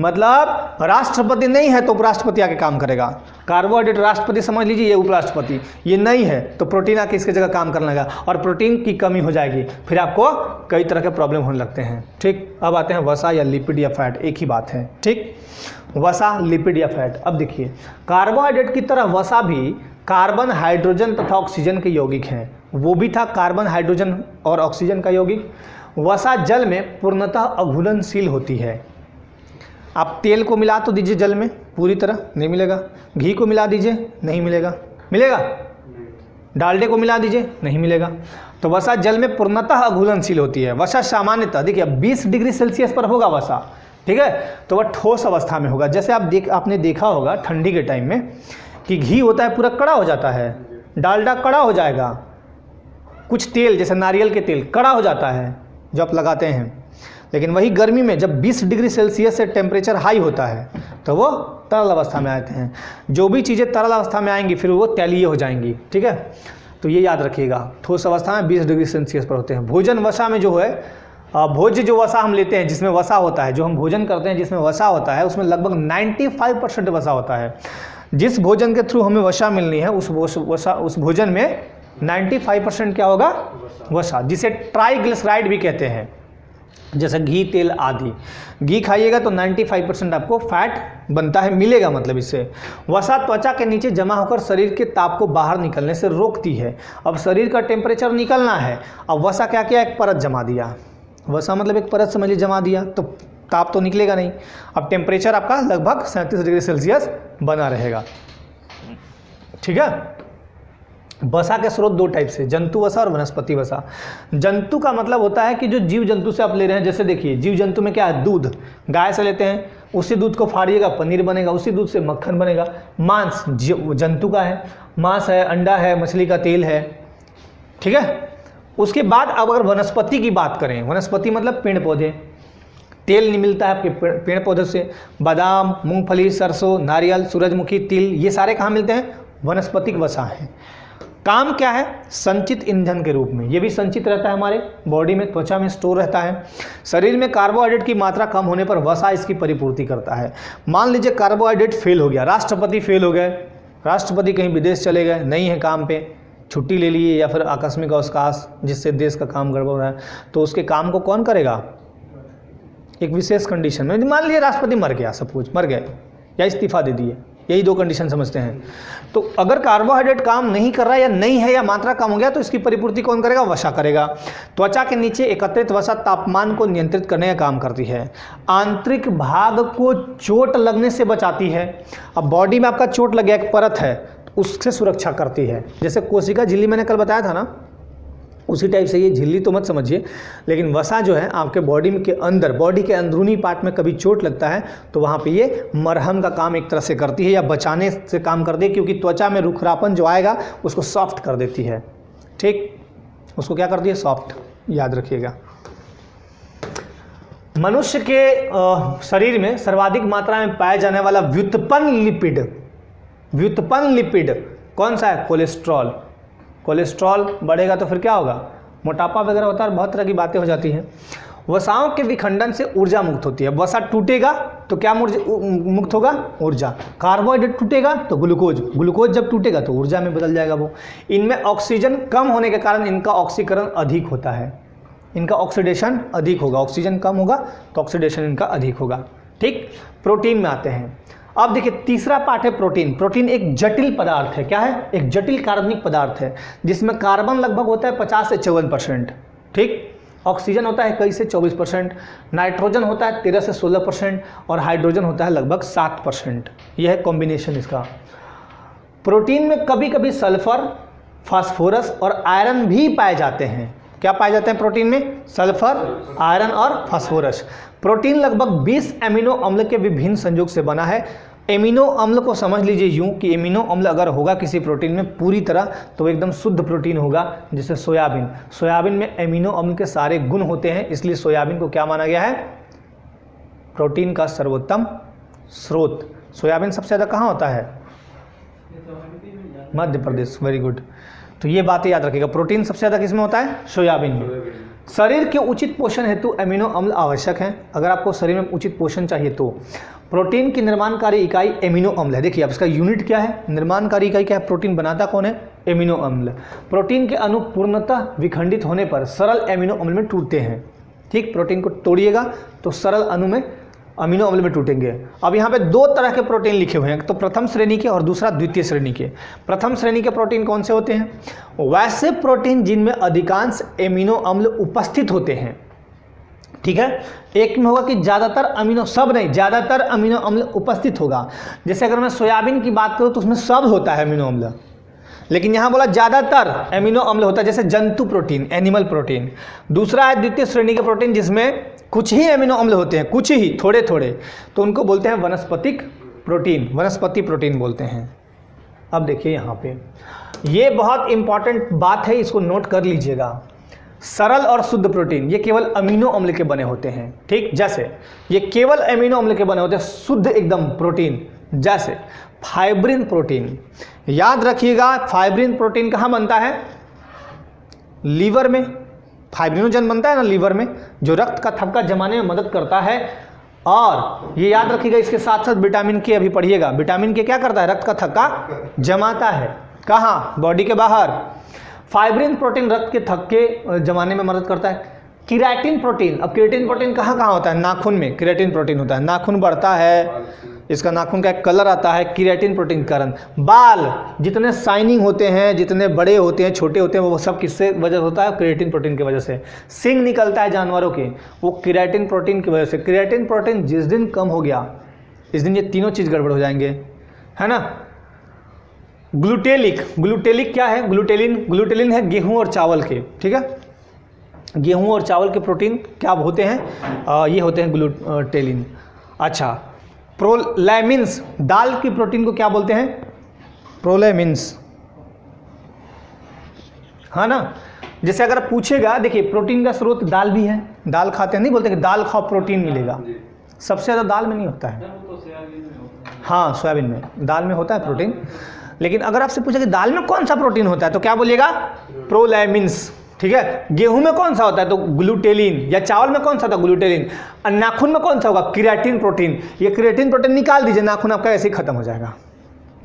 मतलब राष्ट्रपति नहीं है तो उपराष्ट्रपति आके काम करेगा। कार्बोहाइड्रेट राष्ट्रपति समझ लीजिए, ये उपराष्ट्रपति। ये नहीं है तो प्रोटीन आके इसकी जगह काम करने लगा, और प्रोटीन की कमी हो जाएगी, फिर आपको कई तरह के प्रॉब्लम होने लगते हैं। ठीक, अब आते हैं वसा या लिपिड या फैट, एक ही बात है। ठीक, वसा, लिपिड या फैट। अब देखिए, कार्बोहाइड्रेट की तरह वसा भी कार्बन, हाइड्रोजन तथा ऑक्सीजन के यौगिक हैं। वो भी था कार्बन, हाइड्रोजन और ऑक्सीजन का यौगिक। वसा जल में पूर्णतः अघुलनशील होती है। आप तेल को मिला तो दीजिए जल में, पूरी तरह नहीं मिलेगा। घी को मिला दीजिए, नहीं मिलेगा। मिलेगा? डालडे को मिला दीजिए, नहीं मिलेगा। तो वसा जल में पूर्णतः अघुलनशील होती है। वसा सामान्यतः देखिए 20 डिग्री सेल्सियस पर होगा वसा। ठीक है, तो वह ठोस अवस्था में होगा। जैसे आपने देखा होगा ठंडी के टाइम में कि घी होता है पूरा कड़ा हो जाता है, डालडा कड़ा हो जाएगा, कुछ तेल जैसे नारियल के तेल कड़ा हो जाता है जो आप लगाते हैं। लेकिन वही गर्मी में जब 20 डिग्री सेल्सियस से टेम्परेचर हाई होता है तो वो तरल अवस्था में आते हैं। जो भी चीज़ें तरल अवस्था में आएंगी फिर वो तैलीय हो जाएंगी। ठीक है, तो ये याद रखिएगा, ठोस अवस्था में 20 डिग्री सेल्सियस पर होते हैं। भोजन वसा में जो है, भोज्य जो वसा हम लेते हैं जिसमें वसा होता है, जो हम भोजन करते हैं जिसमें वसा होता है, उसमें लगभग 95% वसा होता है। जिस भोजन के थ्रू हमें वसा मिलनी है उस भोजन में 95% क्या होगा? वसा, जिसे ट्राइग्लिसराइड भी कहते हैं, जैसे घी, तेल आदि। घी खाइएगा तो 95% आपको फैट बनता है, मिलेगा। मतलब इससे वसा त्वचा के नीचे जमा होकर शरीर के ताप को बाहर निकलने से रोकती है। अब शरीर का टेम्परेचर निकलना है, अब वसा क्या किया? एक परत जमा दिया। वसा मतलब एक परत समझ लीजिए जमा दिया, तो ताप तो निकलेगा नहीं। अब टेम्परेचर आपका लगभग 37 डिग्री सेल्सियस बना रहेगा। ठीक है, वसा के स्रोत दो टाइप से, जंतु वसा और वनस्पति वसा। जंतु का मतलब होता है कि जो जीव जंतु से आप ले रहे हैं। जैसे देखिए, जीव जंतु में क्या है? दूध, गाय से लेते हैं, उसी दूध को फाड़िएगा पनीर बनेगा, उसी दूध से मक्खन बनेगा। मांस जंतु का है, मांस है, अंडा है, मछली का तेल है। ठीक है, उसके बाद अब अगर वनस्पति की बात करें, वनस्पति मतलब पेड़ पौधे, तेल नहीं मिलता है आपके पेड़ पौधे से। बादाम, मूंगफली, सरसों, नारियल, सूरजमुखी, तिल, ये सारे कहाँ मिलते हैं? वनस्पतिक वसा है। काम क्या है? संचित ईंधन के रूप में। ये भी संचित रहता है हमारे बॉडी में, त्वचा में स्टोर रहता है। शरीर में कार्बोहाइड्रेट की मात्रा कम होने पर वसा इसकी परिपूर्ति करता है। मान लीजिए कार्बोहाइड्रेट फेल हो गया, राष्ट्रपति फेल हो गए, राष्ट्रपति कहीं विदेश चले गए, नहीं है काम पे, छुट्टी ले लिए, या फिर आकस्मिक अवकाश जिससे देश का काम गड़बड़ हो रहा है, तो उसके काम को कौन करेगा? एक विशेष कंडीशन में, मान लीजिए राष्ट्रपति मर गया, सब कुछ मर गए या इस्तीफा दे दिए, यही दो कंडीशन समझते हैं। तो अगर कार्बोहाइड्रेट काम नहीं कर रहा है या नहीं है या मात्रा कम हो गया तो इसकी परिपूर्ति कौन करेगा? वसा करेगा। त्वचा के नीचे एकत्रित वसा तापमान को नियंत्रित करने का काम करती है। आंतरिक भाग को चोट लगने से बचाती है। अब बॉडी में आपका चोट लग गया, एक परत है, तो उससे सुरक्षा करती है। जैसे कोशिका झिल्ली मैंने कल बताया था ना, उसी टाइप से ये झिल्ली तो मत समझिए, लेकिन वसा जो है आपके बॉडी के अंदर, बॉडी के अंदरूनी पार्ट में कभी चोट लगता है तो वहाँ पे ये मरहम का काम एक तरह से करती है, या बचाने से काम करती है, क्योंकि त्वचा में रुखरापन जो आएगा उसको सॉफ्ट कर देती है। ठीक, उसको क्या करती है? सॉफ्ट, याद रखिएगा। मनुष्य के शरीर में सर्वाधिक मात्रा में पाया जाने वाला व्युत्पन्न लिपिड कौन सा है? कोलेस्ट्रॉल। कोलेस्ट्रॉल बढ़ेगा तो फिर क्या होगा? मोटापा वगैरह होता है, बहुत तरह की बातें हो जाती हैं। वसाओं के विखंडन से ऊर्जा मुक्त होती है। वसा टूटेगा तो क्या मुक्त होगा? ऊर्जा। कार्बोहाइड्रेट टूटेगा तो ग्लूकोज, ग्लूकोज जब टूटेगा तो ऊर्जा में बदल जाएगा वो। इनमें ऑक्सीजन कम होने के कारण इनका ऑक्सीकरण अधिक होता है, इनका ऑक्सीडेशन अधिक होगा। ऑक्सीजन कम होगा तो ऑक्सीडेशन इनका अधिक होगा। ठीक, प्रोटीन में आते हैं। अब देखिए तीसरा पार्ट है प्रोटीन। प्रोटीन एक जटिल पदार्थ है। क्या है? एक जटिल कार्बनिक पदार्थ है जिसमें कार्बन लगभग होता है 50 से 54%। ठीक, ऑक्सीजन होता है 21 से 24%, नाइट्रोजन होता है 13 से 16% और हाइड्रोजन होता है लगभग 7%। यह है कॉम्बिनेशन इसका। प्रोटीन में कभी कभी सल्फर, फास्फोरस और आयरन भी पाए जाते हैं। क्या पाए जाते हैं प्रोटीन में? सल्फर, आयरन और फास्फोरस। प्रोटीन लगभग 20 एमिनो अम्ल के विभिन्न संयोग से बना है। एमिनो अम्ल को समझ लीजिए यूं कि एमिनो अम्ल अगर होगा किसी प्रोटीन में पूरी तरह तो एकदम शुद्ध प्रोटीन होगा। जैसे सोयाबीन, सोयाबीन में एमिनो अम्ल के सारे गुण होते हैं, इसलिए सोयाबीन को क्या माना गया है? प्रोटीन का सर्वोत्तम स्रोत। सोयाबीन सबसे ज़्यादा कहाँ होता है? मध्य प्रदेश। Very good. तो ये बात याद रखिएगा, प्रोटीन सबसे ज़्यादा किस में होता है? सोयाबीन में। शरीर के उचित पोषण हेतु एमिनो अम्ल आवश्यक हैं। अगर आपको शरीर में उचित पोषण चाहिए तो प्रोटीन की निर्माणकारी इकाई एमिनो अम्ल है। देखिए अब इसका यूनिट क्या है? निर्माणकारी इकाई क्या है? प्रोटीन बनाता कौन है? एमिनो अम्ल। प्रोटीन के अणु पूर्णतः विखंडित होने पर सरल एमिनो अम्ल में टूटते हैं। ठीक, प्रोटीन को तोड़िएगा तो सरल अणु में अमीनो अम्ल में टूटेंगे। अब यहाँ पे दो तरह के प्रोटीन लिखे हुए हैं, तो प्रथम श्रेणी के और दूसरा द्वितीय श्रेणी के। प्रथम श्रेणी के प्रोटीन कौन से होते हैं? वैसे प्रोटीन जिनमें अधिकांश एमिनो अम्ल उपस्थित होते हैं। ठीक है, एक में होगा कि ज़्यादातर अमीनो, सब नहीं, ज़्यादातर अमीनो अम्ल उपस्थित होगा। जैसे अगर मैं सोयाबीन की बात करूँ तो उसमें सब होता है अमीनो अम्ल, लेकिन यहाँ बोला ज़्यादातर एमिनो अम्ल होता है, जैसे जंतु प्रोटीन, एनिमल प्रोटीन। दूसरा है द्वितीय श्रेणी के प्रोटीन जिसमें कुछ ही एमिनो अम्ल होते हैं, कुछ ही, थोड़े थोड़े, तो उनको बोलते हैं वनस्पतिक प्रोटीन, वनस्पति प्रोटीन बोलते हैं। अब देखिए यहाँ पे ये बहुत इंपॉर्टेंट बात है, इसको नोट कर लीजिएगा। सरल और शुद्ध प्रोटीन ये केवल अमीनो अम्ल के बने होते हैं। ठीक, जैसे ये केवल अमीनो अम्ल के बने होते हैं, शुद्ध एकदम प्रोटीन। जैसे फाइब्रिन प्रोटीन, याद रखिएगा फाइब्रिन प्रोटीन कहाँ बनता है? लीवर में। फाइब्रिनोजन बनता है ना लीवर में, जो रक्त का थक्का जमाने में मदद करता है। और ये याद रखिएगा, इसके साथ साथ विटामिन के अभी पढ़िएगा। विटामिन के क्या करता है? रक्त का थक्का जमाता है। कहाँ? बॉडी के बाहर। फाइब्रिन प्रोटीन रक्त के थक्के जमाने में मदद करता है। केराटिन प्रोटीन, अब केराटिन प्रोटीन कहाँ कहाँ होता है? नाखून में केराटिन प्रोटीन होता है। नाखून बढ़ता है, इसका नाखून का एक कलर आता है, केराटिन प्रोटीन के कारण। बाल जितने शाइनिंग होते हैं, जितने बड़े होते हैं, छोटे होते हैं, वो सब किससे वजह होता है? केराटिन प्रोटीन की वजह से। सींग निकलता है जानवरों के, वो केराटिन प्रोटीन की वजह से। केराटिन प्रोटीन जिस दिन कम हो गया, इस दिन ये तीनों चीज़ गड़बड़ हो जाएंगे, है ना। ग्लूटेलिक, ग्लूटेलिक क्या है? ग्लूटेलिन है गेहूँ और चावल के। ठीक है, गेहूं और चावल के प्रोटीन क्या होते हैं? ये होते हैं ग्लूटेलिन। अच्छा, प्रोलैमिन्स, दाल की प्रोटीन को क्या बोलते हैं? प्रोलैमिन्स, हाँ ना। जैसे अगर पूछेगा, देखिए प्रोटीन का स्रोत दाल भी है, दाल खाते हैं, नहीं बोलते कि दाल खाओ प्रोटीन मिलेगा। सबसे ज़्यादा दाल में नहीं होता है, हाँ सोयाबीन में, दाल में होता है प्रोटीन। लेकिन अगर आपसे पूछे कि दाल में कौन सा प्रोटीन होता है तो क्या बोलिएगा? प्रोलैमिन्स। ठीक है, गेहूं में कौन सा होता है तो ग्लूटेलिन, या चावल में कौन सा होता है? ग्लूटेलिन। और नाखून में कौन सा होगा? Keratin protein. ये केराटिन प्रोटीन निकाल दीजिए, नाखून आपका ऐसे ही खत्म हो जाएगा,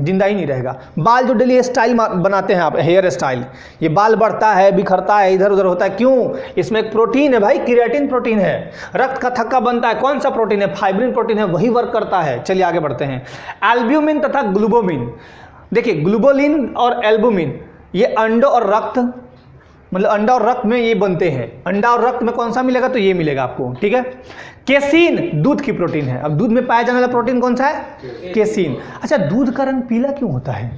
जिंदा ही नहीं रहेगा। बाल जो डेली स्टाइल बनाते हैं आप, हेयर स्टाइल, ये बाल बढ़ता है, बिखरता है, इधर उधर होता है, क्यों? इसमें एक प्रोटीन है भाई, केराटिन प्रोटीन है। रक्त का थक्का बनता है, कौन सा प्रोटीन है? फाइब्रिन प्रोटीन है, वही वर्क करता है। चलिए आगे बढ़ते हैं। एल्ब्यूमिन तथा ग्लूबोमिन, देखिए ग्लूबोलिन और एल्बुमिन ये अंडों और रक्त, मतलब अंडा और रक्त में ये बनते हैं। अंडा और रक्त में कौन सा मिलेगा? तो ये मिलेगा आपको। ठीक है, केसीन दूध की प्रोटीन है। अब दूध में पाया जाने वाला प्रोटीन कौन सा है? केसीन। अच्छा, दूध का रंग पीला क्यों होता है?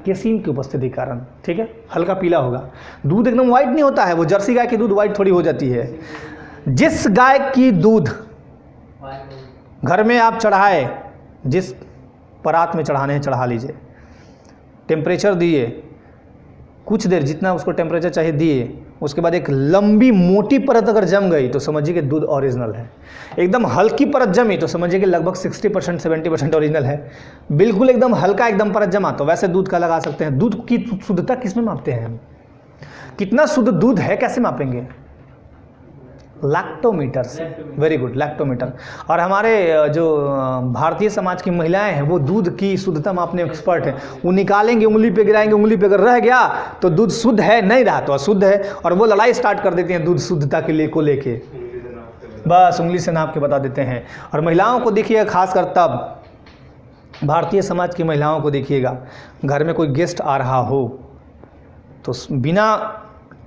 केसीन की उपस्थिति के कारण। ठीक है, हल्का पीला होगा। दूध एकदम व्हाइट नहीं होता है, वो जर्सी गाय की दूध व्हाइट थोड़ी हो जाती है। जिस गाय की दूध घर में आप चढ़ाए, जिस परात में चढ़ाने हैं चढ़ा लीजिए, टेम्परेचर दिए, कुछ देर जितना उसको टेम्परेचर चाहिए दिए, उसके बाद एक लंबी मोटी परत अगर जम गई तो समझिए कि दूध ओरिजिनल है। एकदम हल्की परत जमी तो समझिए कि लगभग 60% 70% ओरिजिनल है। बिल्कुल एकदम हल्का एकदम परत जमा तो वैसे दूध का लगा सकते हैं। दूध की शुद्धता किस में मापते हैं हम? कितना शुद्ध दूध है कैसे मापेंगे? लैक्टोमीटर से। Very good, lactometer. और हमारे जो भारतीय समाज की महिलाएं हैं वो दूध की शुद्धता मापने एक्सपर्ट हैं। वो निकालेंगे, उंगली पे गिराएंगे, उंगली पे अगर रह गया तो दूध शुद्ध है, नहीं रहा तो अशुद्ध है, और वो लड़ाई स्टार्ट कर देती हैं दूध शुद्धता के लिए को लेके। बस उंगली से नाप के बता देते हैं। और महिलाओं को देखिएगा, खासकर तब भारतीय समाज की महिलाओं को देखिएगा, घर में कोई गेस्ट आ रहा हो तो बिना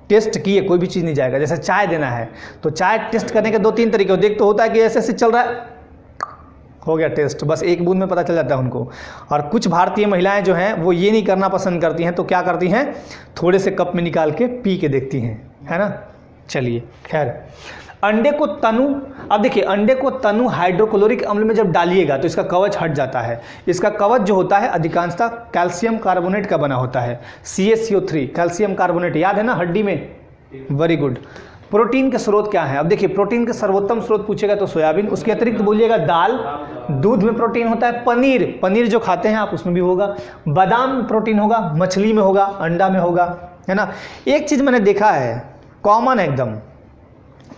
टेस्ट किए कोई भी चीज़ नहीं जाएगा। जैसे चाय देना है तो चाय टेस्ट करने के 2-3 तरीके होते हैं। एक तो होता है कि ऐसे ऐसे चल रहा है, हो गया टेस्ट, बस एक बूंद में पता चल जाता है उनको। और कुछ भारतीय महिलाएं जो हैं वो ये नहीं करना पसंद करती हैं, तो क्या करती हैं, थोड़े से कप में निकाल के पी के देखती हैं, है ना। चलिए खैर, अंडे को तनु, अब देखिए अंडे को तनु हाइड्रोक्लोरिक अम्ल में जब डालिएगा तो इसका कवच हट जाता है। इसका कवच जो होता है अधिकांशतः कैल्शियम कार्बोनेट का बना होता है, CaCO3 कैल्शियम कार्बोनेट, याद है ना हड्डी में। Very good. प्रोटीन के स्रोत क्या है? अब देखिए प्रोटीन के सर्वोत्तम स्रोत पूछेगा तो सोयाबीन, उसके अतिरिक्त बोलिएगा दाल, दूध में प्रोटीन होता है, पनीर जो खाते हैं आप उसमें भी होगा, बादाम में प्रोटीन होगा, मछली में होगा, अंडा में होगा, है ना। एक चीज़ मैंने देखा है कॉमन एकदम,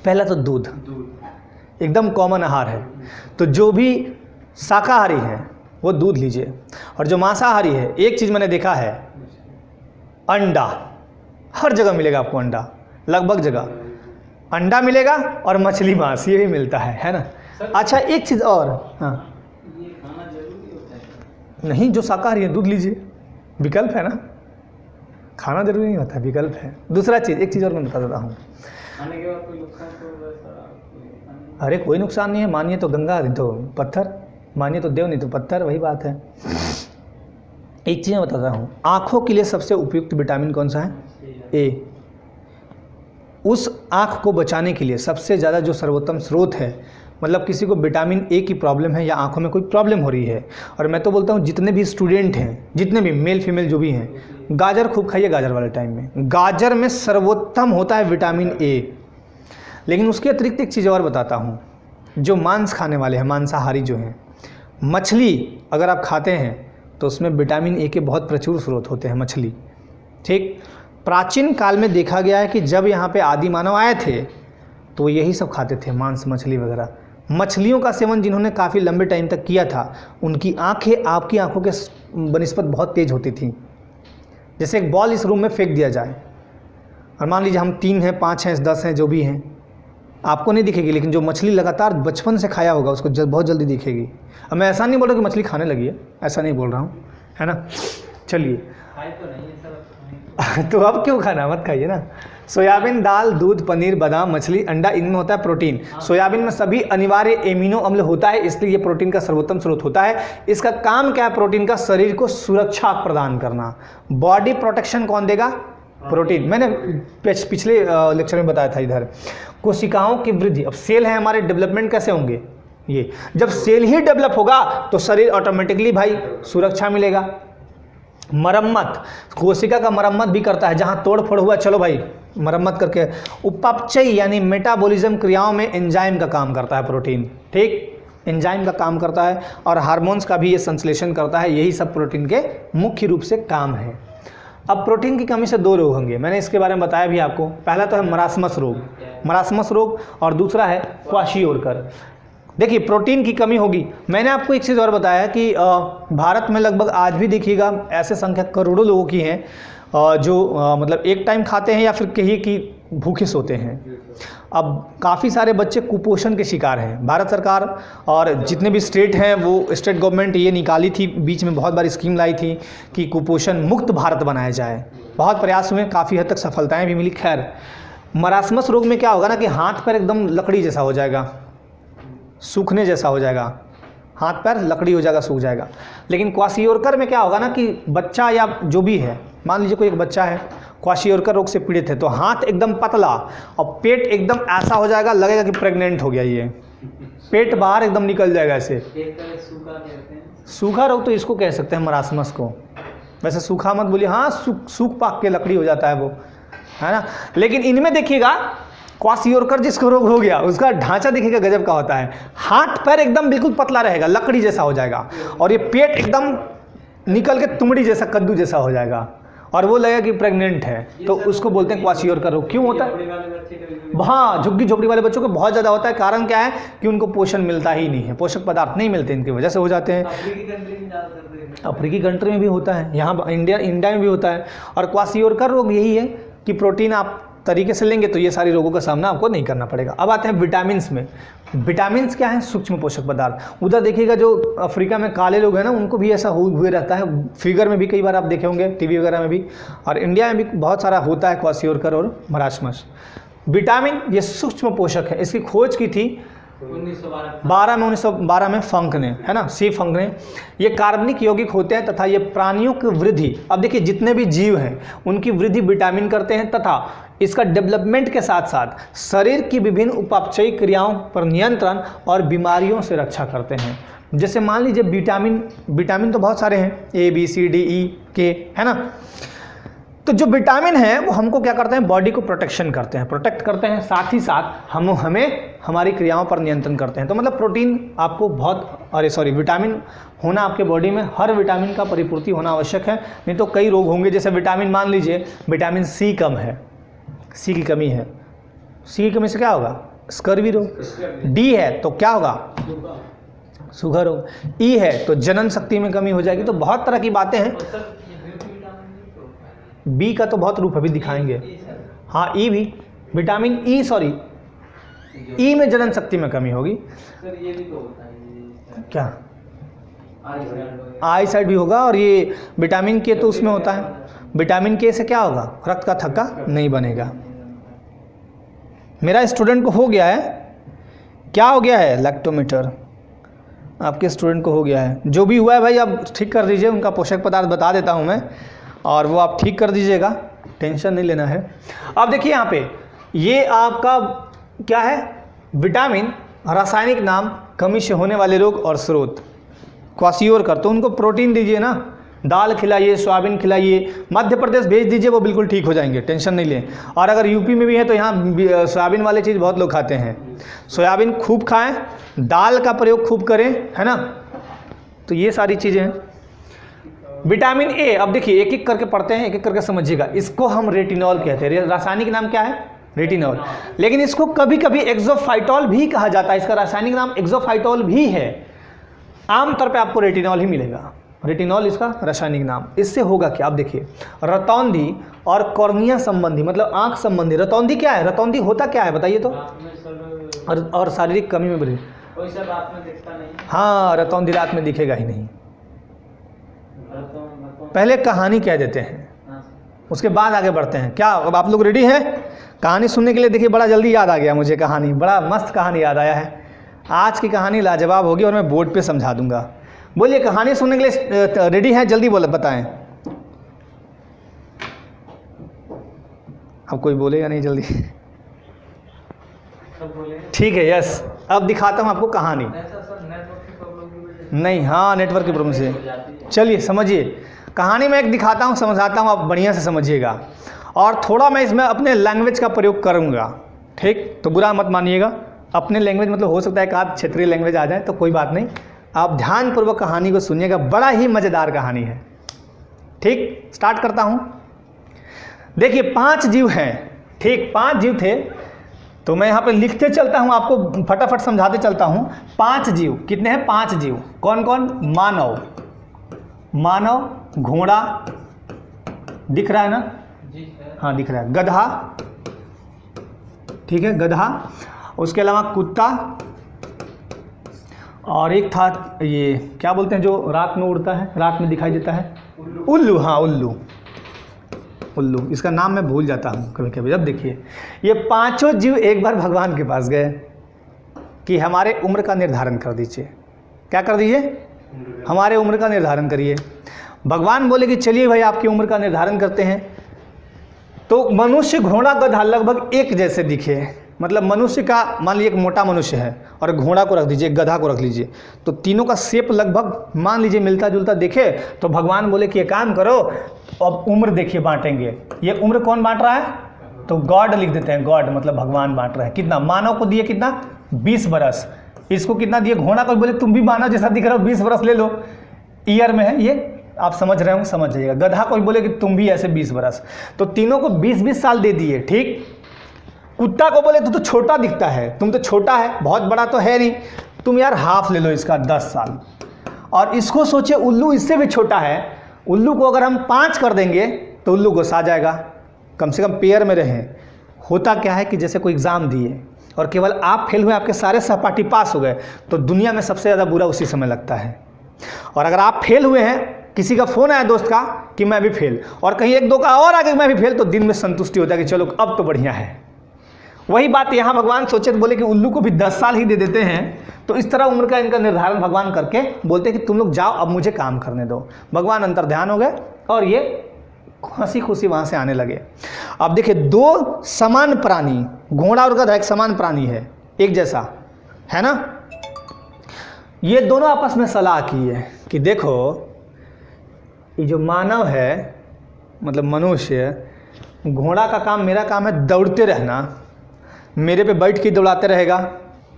पहला तो दूध एकदम कॉमन आहार है, तो जो भी शाकाहारी है वो दूध लीजिए, और जो मांसाहारी है एक चीज़ मैंने देखा है, अंडा। हर जगह मिलेगा आपको अंडा, लगभग जगह अंडा मिलेगा, और मछली मांस ये भी मिलता है ना। अच्छा एक चीज़ और, हाँ ये खाना जरूरी होता है? नहीं, जो शाकाहारी है दूध लीजिए, विकल्प है ना, खाना जरूरी नहीं होता, विकल्प है। दूसरा चीज़, एक चीज़ और मैं बता देता हूँ, खाने के बाद कोई नुकसान तो वैसा? अरे कोई नुकसान नहीं है, मानिए तो गंगा नहीं तो पत्थर, मानिए तो देव नहीं तो पत्थर, वही बात है। एक चीज़ मैं बताता हूँ, आँखों के लिए सबसे उपयुक्त विटामिन कौन सा है? ए। उस आँख को बचाने के लिए सबसे ज़्यादा जो सर्वोत्तम स्रोत है, मतलब किसी को विटामिन ए की प्रॉब्लम है या आँखों में कोई प्रॉब्लम हो रही है, और मैं तो बोलता हूँ जितने भी स्टूडेंट हैं, जितने भी मेल फीमेल जो भी हैं, गाजर खूब खाइए। गाजर वाले टाइम में गाजर में सर्वोत्तम होता है विटामिन ए। लेकिन उसके अतिरिक्त एक चीज़ और बताता हूँ, जो मांस खाने वाले हैं, मांसाहारी जो हैं, मछली अगर आप खाते हैं तो उसमें विटामिन ए के बहुत प्रचुर स्रोत होते हैं, मछली। ठीक, प्राचीन काल में देखा गया है कि जब यहाँ पे आदि मानव आए थे तो यही सब खाते थे, मांस मछली वगैरह। मछलियों का सेवन जिन्होंने काफ़ी लंबे टाइम तक किया था, उनकी आंखें आपकी आंखों के बनिस्बत बहुत तेज़ होती थी। जैसे एक बॉल इस रूम में फेंक दिया जाए, और मान लीजिए हम 3 हैं, 5 हैं, 10 हैं, जो भी हैं, आपको नहीं दिखेगी, लेकिन जो मछली लगातार बचपन से खाया होगा उसको बहुत जल्दी दिखेगी। अब मैं ऐसा नहीं बोल रहा कि मछली खाने लगी है, ऐसा नहीं बोल रहा हूँ, है ना। चलिए खाए तो नहीं है सर। तो अब क्यों खाना, मत खाइए ना। सोयाबीन, दाल, दूध, पनीर, बादाम, मछली, अंडा, इनमें होता है प्रोटीन। सोयाबीन में सभी अनिवार्य एमिनो अम्ल होता है, इसलिए ये प्रोटीन का सर्वोत्तम स्रोत होता है। इसका काम क्या है प्रोटीन का? शरीर को सुरक्षा प्रदान करना। बॉडी प्रोटेक्शन कौन देगा? प्रोटीन। मैंने पिछले लेक्चर में बताया था इधर, कोशिकाओं की वृद्धि। अब सेल है हमारे, डेवलपमेंट कैसे होंगे? ये जब सेल ही डेवलप होगा तो शरीर ऑटोमेटिकली भाई सुरक्षा मिलेगा। मरम्मत, कोशिका का मरम्मत भी करता है, जहाँ तोड़ फोड़ हुआ चलो भाई मरम्मत करके। उपापचय यानी मेटाबॉलिज्म क्रियाओं में एंजाइम का काम करता है प्रोटीन। ठीक, एंजाइम का काम करता है, और हार्मोन्स का भी ये संश्लेषण करता है। यही सब प्रोटीन के मुख्य रूप से काम है। अब प्रोटीन की कमी से 2 रोग होंगे, मैंने इसके बारे में बताया भी आपको। पहला तो है मरासमस रोग, और दूसरा है क्वाशियोरकर। देखिए प्रोटीन की कमी होगी। मैंने आपको एक चीज़ और बताया कि भारत में लगभग आज भी देखिएगा ऐसे संख्या करोड़ों लोगों की हैं जो मतलब एक टाइम खाते हैं या फिर कहीं की भूखे सोते हैं। अब काफ़ी सारे बच्चे कुपोषण के शिकार हैं। भारत सरकार और जितने भी स्टेट हैं, वो स्टेट गवर्नमेंट ये निकाली थी, बीच में बहुत बार स्कीम लाई थी कि कुपोषण मुक्त भारत बनाया जाए। बहुत प्रयास हुए, काफ़ी हद तक सफलताएँ भी मिली। खैर, मरासमस रोग में क्या होगा ना कि हाथ पैर एकदम लकड़ी जैसा हो जाएगा, सूखने जैसा हो जाएगा, हाथ पैर लकड़ी हो जाएगा, सूख जाएगा। लेकिन क्वाशियोरकर में क्या होगा ना कि बच्चा या जो भी है, मान लीजिए कोई एक बच्चा है क्वाशियोरकर रोग से पीड़ित है, तो हाथ एकदम पतला और पेट एकदम ऐसा हो जाएगा, लगेगा कि प्रेग्नेंट हो गया। ये पेट बाहर एकदम निकल जाएगा ऐसे। एक तरह सूखा कहते हैं। सूखा रोग तो इसको कह सकते हैं, मरासमस को, वैसे सूखा मत बोलिए, हाँ सूख पाक के लकड़ी हो जाता है वो, है ना। लेकिन इनमें देखिएगा क्वासियोरकर जिसको रोग हो गया उसका ढांचा देखिएगा गजब का होता है, हाथ पैर एकदम बिल्कुल पतला रहेगा, लकड़ी जैसा हो जाएगा, और ये पेट एकदम निकल के तुमड़ी जैसा, कद्दू जैसा हो जाएगा, और वो लगेगा कि प्रेग्नेंट है, तो उसको बोलते हैं क्वासियोरकर रोग। क्यों होता है? हाँ, झुग्गी झोपड़ी वाले बच्चों को बहुत ज़्यादा होता है। कारण क्या है कि उनको पोषण मिलता ही नहीं है, पोषक पदार्थ नहीं मिलते, इनकी वजह से हो जाते हैं। अफ्रीकी कंट्री में भी होता है, यहाँ इंडिया में भी होता है। और क्वासियोरकर रोग यही है कि प्रोटीन आप तरीके से लेंगे तो ये सारी रोगों का सामना आपको नहीं करना पड़ेगा। अब आते हैं विटामिन्स में। विटामिन्स क्या है? सूक्ष्म पोषक पदार्थ। उधर देखिएगा जो अफ्रीका में काले लोग हैं ना, उनको भी ऐसा हुए रहता है, फिगर में भी कई बार आप देखे होंगे, टीवी वगैरह में भी, और इंडिया में भी बहुत सारा होता है क्वासियोरकर और मरासमस। विटामिन ये सूक्ष्म पोषक है, इसकी खोज की थी 1912 में फंक ने, है ना, सी फंक ने। ये कार्बनिक यौगिक होते हैं तथा ये प्राणियों की वृद्धि, अब देखिए जितने भी जीव हैं उनकी वृद्धि विटामिन करते हैं तथा इसका डेवलपमेंट के साथ साथ शरीर की विभिन्न उपापचयी क्रियाओं पर नियंत्रण और बीमारियों से रक्षा करते हैं। जैसे मान लीजिए विटामिन तो बहुत सारे हैं, A B C D E K, है ना। तो जो विटामिन है वो हमको क्या करते हैं? बॉडी को प्रोटेक्ट करते हैं, साथ ही साथ हमें हमारी क्रियाओं पर नियंत्रण करते हैं। तो मतलब प्रोटीन आपको विटामिन होना आपके बॉडी में, हर विटामिन का परिपूर्ति होना आवश्यक है, नहीं तो कई रोग होंगे। जैसे विटामिन, मान लीजिए विटामिन सी कम है, सी की कमी है, सी की कमी से क्या होगा? स्कर्वी रोग। डी है तो क्या होगा? शुगर रोग। ई है तो जनन शक्ति में कमी हो जाएगी। तो बहुत तरह की बातें हैं। बी का तो बहुत रूप अभी दिखाएंगे। हाँ, ई भी, विटामिन ई, ई में जनन शक्ति में कमी होगी। ये भी तो होता है क्या? आई साइड भी होगा, और ये विटामिन के तो उसमें होता है। विटामिन के से क्या होगा? रक्त का थक्का नहीं बनेगा। मेरा स्टूडेंट को हो गया है, क्या हो गया है? लैक्टोमीटर आपके स्टूडेंट को हो गया है। जो भी हुआ है भाई आप ठीक कर दीजिए, उनका पोषक पदार्थ बता देता हूँ मैं, और वो आप ठीक कर दीजिएगा, टेंशन नहीं लेना है। अब देखिए यहाँ पे ये आपका क्या है? विटामिन, रासायनिक नाम, कमी से होने वाले रोग और स्रोत। क्वासियोरकर, तो उनको प्रोटीन दीजिए ना, दाल खिलाइए, सोयाबीन खिलाइए, मध्य प्रदेश भेज दीजिए, वो बिल्कुल ठीक हो जाएंगे, टेंशन नहीं लें। और अगर यूपी में भी है तो यहाँ सोयाबीन वाली चीज़ बहुत लोग खाते हैं, सोयाबीन खूब खाएं, दाल का प्रयोग खूब करें, है ना। तो ये सारी चीज़ें हैं। विटामिन ए, अब देखिए एक एक करके पढ़ते हैं, एक एक करके समझिएगा। इसको हम रेटिनॉल कहते हैं, रासायनिक नाम क्या है? रेटिनॉल। लेकिन इसको कभी कभी एक्सोफाइटॉल भी कहा जाता है, इसका रासायनिक नाम एक्सोफाइटॉल भी है। आमतौर पे आपको रेटिनॉल ही मिलेगा, रेटिनॉल इसका रासायनिक नाम। इससे होगा क्या? आप देखिए, रतौंधी और कॉर्निया संबंधी, मतलब आंख संबंधी। रतौंधी क्या है? रतौंधी होता क्या है बताइए तो? और शारीरिक कमी में वृद्धि। रात में दिखता नहीं। हाँ, रतौंधी रात में दिखेगा ही नहीं। पहले कहानी कह देते हैं, उसके बाद आगे बढ़ते हैं। क्या अब आप लोग रेडी हैं कहानी सुनने के लिए? देखिए बड़ा जल्दी याद आ गया मुझे कहानी, बड़ा मस्त कहानी याद आया है। आज की कहानी लाजवाब होगी और मैं बोर्ड पे समझा दूंगा। बोलिए, कहानी सुनने के लिए रेडी हैं? जल्दी बोले, बताएं। अब कोई बोलेगा नहीं जल्दी? ठीक है, यस। अब दिखाता हूँ आपको कहानी। नहीं, हाँ, नेटवर्क की प्रॉब्लम से। चलिए समझिए, कहानी में एक दिखाता हूँ, समझाता हूँ, आप बढ़िया से समझिएगा। और थोड़ा मैं इसमें अपने लैंग्वेज का प्रयोग करूँगा, ठीक? तो बुरा मत मानिएगा। अपने लैंग्वेज मतलब हो सकता है कि आप क्षेत्रीय लैंग्वेज आ जाए तो कोई बात नहीं, आप ध्यानपूर्वक कहानी को सुनिएगा, बड़ा ही मज़ेदार कहानी है, ठीक? स्टार्ट करता हूँ। देखिए 5 जीव हैं, ठीक? 5 जीव थे, तो मैं यहाँ पे लिखते चलता हूँ, आपको फटाफट समझाते चलता हूँ। 5 जीव, कितने हैं? 5 जीव। कौन कौन? मानव, घोड़ा दिख रहा है ना? हाँ दिख रहा है। गधा, ठीक है, गधा। उसके अलावा कुत्ता, और एक था ये क्या बोलते हैं जो रात में उड़ता है, रात में दिखाई देता है? उल्लू। हाँ, उल्लू। इसका नाम मैं भूल जाता हूँ कभी कभी। अब देखिए, ये 5 जीव एक बार भगवान के पास गए कि हमारे उम्र का निर्धारण कर दीजिए। क्या कर दीजिए? हमारे उम्र का निर्धारण करिए। भगवान बोले कि चलिए भाई, आपकी उम्र का निर्धारण करते हैं। तो मनुष्य, घोड़ा, गधा लगभग एक जैसे दिखे, मतलब मनुष्य का मान लीजिए एक मोटा मनुष्य है और घोड़ा को रख दीजिए, एक गधा को रख लीजिए, तो तीनों का शेप लगभग मान लीजिए मिलता जुलता देखे, तो भगवान बोले कि ये काम करो, अब उम्र देखिए बांटेंगे। ये उम्र कौन बांट रहा है? तो गॉड लिख देते हैं, गॉड मतलब भगवान बांट रहे हैं। कितना? मानव को दिए कितना? 20 बरस। इसको कितना दिए? घोड़ा को बोले तुम भी मानव जैसा दिख रहा हो, 20 बरस ले लो, ईयर में है ये, आप समझ रहे हो, समझ जाइएगा। गधा को बोले कि तुम भी ऐसे 20 बरस, तो तीनों को 20-20 साल दे दिए, ठीक। कुत्ता को बोले तो छोटा दिखता है, तुम तो छोटा है, बहुत बड़ा तो है नहीं, तुम यार हाफ ले लो इसका 10 साल। और इसको सोचे उल्लू इससे भी छोटा है, उल्लू को अगर हम 5 कर देंगे तो उल्लू घुसा जाएगा, कम से कम पेयर में रहें। होता क्या है कि जैसे कोई एग्ज़ाम दिए और केवल आप फेल हुए, आपके सारे सहपाठी पास हो गए, तो दुनिया में सबसे ज़्यादा बुरा उसी समय लगता है। और अगर आप फेल हुए हैं, किसी का फ़ोन आया दोस्त का कि मैं भी फेल, और कहीं 1-2 का और आगे मैं भी फेल, तो दिन में संतुष्टि होता है कि चलो अब तो बढ़िया है। वही बात यहाँ भगवान सोचे तो बोले कि उल्लू को भी 10 साल ही दे देते हैं। तो इस तरह उम्र का इनका निर्धारण भगवान करके बोलते हैं कि तुम लोग जाओ, अब मुझे काम करने दो। भगवान अंतर्ध्यान हो गए और ये हंसी खुशी वहाँ से आने लगे। अब देखिए, 2 समान प्राणी, घोड़ा और गधा एक समान प्राणी है, एक जैसा है ना। ये दोनों आपस में सलाह की है कि देखो, ये जो मानव है मतलब मनुष्य, घोड़ा का काम, मेरा काम है दौड़ते रहना, मेरे पे बैठ के दौड़ाते रहेगा,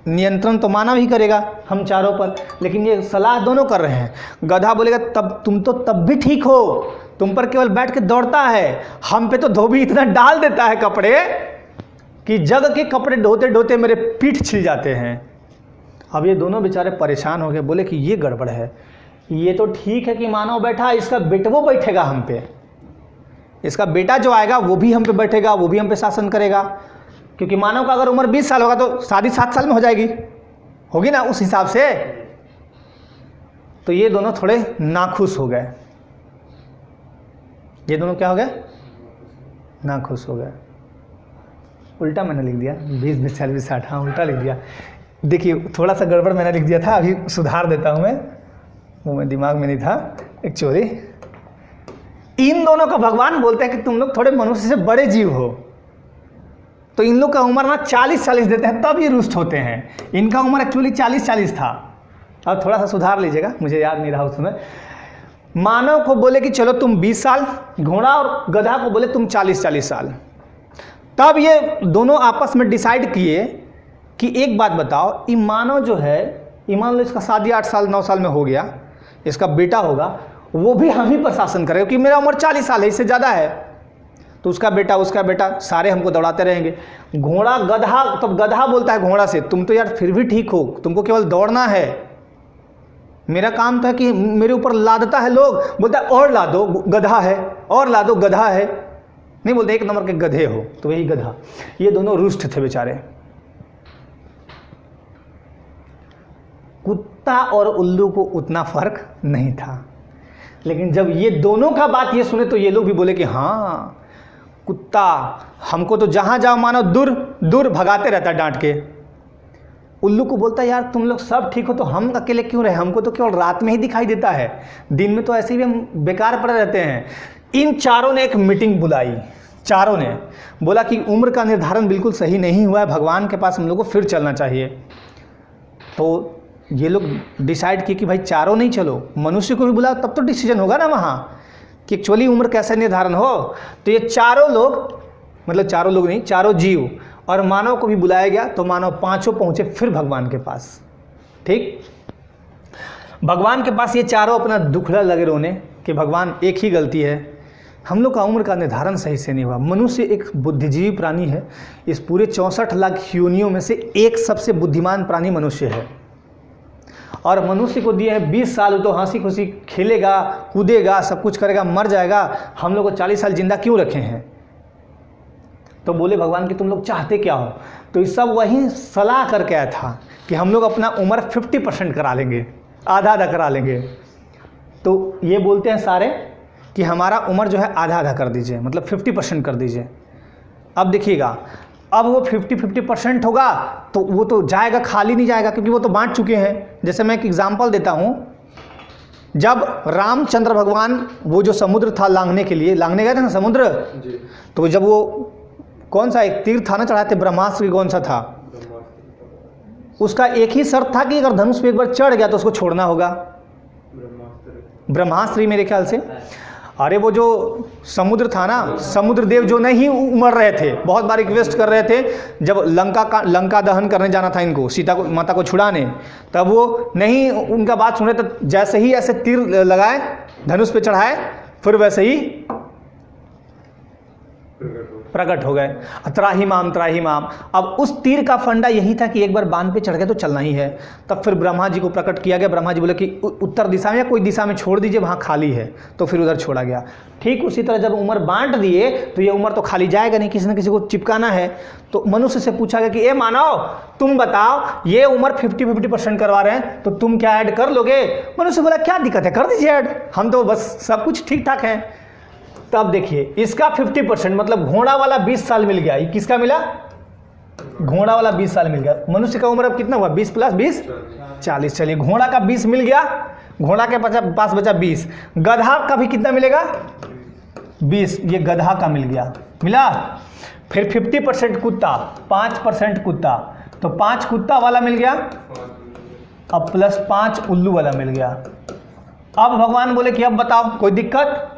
नियंत्रण तो मानव ही करेगा हम चारों पर। लेकिन ये सलाह दोनों कर रहे हैं। गधा बोलेगा तब तुम तो तब भी ठीक हो, तुम पर केवल बैठ के दौड़ता है, हम पे तो धोबी इतना डाल देता है कपड़े कि जग के कपड़े ढोते ढोते मेरे पीठ छिल जाते हैं। अब ये दोनों बेचारे परेशान हो गए, बोले कि ये गड़बड़ है, ये तो ठीक है कि मानव बैठा, इसका बेटवो बैठेगा हम पे, इसका बेटा जो आएगा वो भी हम पे बैठेगा, वो भी हम पे शासन करेगा। क्योंकि मानव का अगर उम्र 20 साल होगा तो शादी 7 साल में हो जाएगी, होगी ना उस हिसाब से। तो ये दोनों थोड़े नाखुश हो गए। ये दोनों क्या हो गए? नाखुश हो गए। उल्टा मैंने लिख दिया, 20, 20, 40, 60, हाँ उल्टा लिख दिया। देखिए थोड़ा सा गड़बड़ मैंने लिख दिया था, अभी सुधार देता हूँ मैं, वो मेरे दिमाग में नहीं था एक्चुअली। इन दोनों का भगवान बोलते हैं कि तुम लोग थोड़े मनुष्य से बड़े जीव हो, तो इन लोग का उम्र ना 40-40 देते हैं, तब ये रुष्ट होते हैं। इनका उम्र एक्चुअली 40-40 था। अब थोड़ा सा सुधार लीजिएगा, मुझे याद नहीं रहा उस समय। मानव को बोले कि चलो तुम 20 साल, घोड़ा और गधा को बोले तुम 40-40 साल। तब ये दोनों आपस में डिसाइड किए कि एक बात बताओ, ये मानव जो है, मान लो इसका शादी 8 साल 9 साल में हो गया, इसका बेटा होगा, वो भी हम ही पर शासन करेगा, क्योंकि मेरा उम्र 40 साल है, इससे ज़्यादा है, तो उसका बेटा सारे हमको दौड़ाते रहेंगे। घोड़ा गधा, तब गधा बोलता है घोड़ा से, तुम तो यार फिर भी ठीक हो, तुमको केवल दौड़ना है, मेरा काम तो है कि मेरे ऊपर लादता है लोग। बोलता है और ला दो, गधा है, और ला दो, गधा है, नहीं बोलते एक नंबर के गधे हो, तो वही गधा। ये दोनों रुष्ट थे बेचारे। कुत्ता और उल्लू को उतना फर्क नहीं था, लेकिन जब ये दोनों का बात ये सुने तो ये लोग भी बोले कि हाँ, कुत्ता हमको तो जहाँ जाओ मानो दूर दूर भगाते रहता है डांट के। उल्लू को बोलता है यार तुम लोग सब ठीक हो तो हम अकेले क्यों रहे, हमको तो केवल रात में ही दिखाई देता है, दिन में तो ऐसे भी हम बेकार पड़े रहते हैं। इन चारों ने एक मीटिंग बुलाई, चारों ने बोला कि उम्र का निर्धारण बिल्कुल सही नहीं हुआ है, भगवान के पास हम लोग को फिर चलना चाहिए। तो ये लोग डिसाइड किए कि भाई चारों नहीं चलो, मनुष्य को भी बुलाओ, तब तो डिसीजन होगा ना वहाँ कि एक्चुअली उम्र कैसे निर्धारण हो। तो ये चारों लोग, मतलब चारों लोग नहीं, चारों जीव और मानव को भी बुलाया गया। तो मानव 5 पहुँचे फिर भगवान के पास। ठीक, भगवान के पास ये चारों अपना दुखड़ा लगे रोने कि भगवान एक ही गलती है, हम लोग का उम्र का निर्धारण सही से नहीं हुआ। मनुष्य एक बुद्धिजीवी प्राणी है, इस पूरे 64 लाख योनियों में से एक सबसे बुद्धिमान प्राणी मनुष्य है, और मनुष्य को दिए हैं 20 साल, तो हंसी खुशी खेलेगा, कूदेगा, सब कुछ करेगा, मर जाएगा, हम लोग को 40 साल जिंदा क्यों रखे हैं। तो बोले भगवान कि तुम लोग चाहते क्या हो। तो ये सब वही सलाह करके आया था कि हम लोग अपना उम्र 50% करा लेंगे, आधा आधा करा लेंगे। तो ये बोलते हैं सारे कि हमारा उम्र जो है आधा आधा कर दीजिए, मतलब 50% कर दीजिए। अब देखिएगा, अब वो 50% होगा तो वो तो जाएगा, खाली नहीं जाएगा, क्योंकि वो तो बांट चुके हैं। जैसे मैं एक एग्जांपल देता हूँ, जब रामचंद्र भगवान वो जो समुद्र था लांघने के लिए, लांघने गए थे ना समुद्र, तो जब वो कौन सा एक तीर था ना चढ़ाते, ब्रह्मास्त्र कौन सा था? उसका एक ही शर्त था कि अगर धनुष पे एक बार चढ़ गया तो उसको छोड़ना होगा। ब्रह्मास्त्र मेरे ख्याल से। अरे वो जो समुद्र था ना, समुद्र देव जो नहीं उमड़ रहे थे, बहुत बार रिक्वेस्ट कर रहे थे, जब लंका दहन करने जाना था इनको, सीता को, माता को छुड़ाने, तब वो नहीं उनका बात सुन रहे, तो जैसे ही ऐसे तीर लगाए, धनुष पे चढ़ाए, फिर वैसे ही प्रकट हो गए। त्राही माम। अब उस तीर का फंडा यही था कि एक बार बांध पे चढ़ गए तो चलना ही है। तब फिर ब्रह्मा जी को प्रकट किया गया। ब्रह्मा जी बोले कि उत्तर दिशा में या कोई दिशा में छोड़ दीजिए, वहाँ खाली है, तो फिर उधर छोड़ा गया। ठीक उसी तरह जब उम्र बांट दिए तो ये उम्र तो खाली जाएगा नहीं, किसी न किसी को चिपकाना है। तो मनुष्य से पूछा गया कि ये मानव, तुम बताओ, ये उम्र 50% करवा रहे हैं, तो तुम क्या ऐड कर लोगे? मनुष्य बोला क्या दिक्कत है, कर दीजिए ऐड, हम तो बस सब कुछ ठीक ठाक है। तब देखिए इसका 50% मतलब घोड़ा वाला 20 साल मिल गया। ये किसका मिला? घोड़ा वाला 20 साल मिल गया। मनुष्य का उम्र अब कितना हुआ? 20 + 20 40। चलिए घोड़ा का 20 मिल गया, घोड़ा के पास बचा 20। गधा का भी कितना मिलेगा? 20। ये गधा का मिल गया, मिला। फिर 50% कुत्ता, 5% कुत्ता, तो 5 कुत्ता वाला मिल गया, अब +5 उल्लू वाला मिल गया। अब भगवान बोले कि अब बताओ कोई दिक्कत?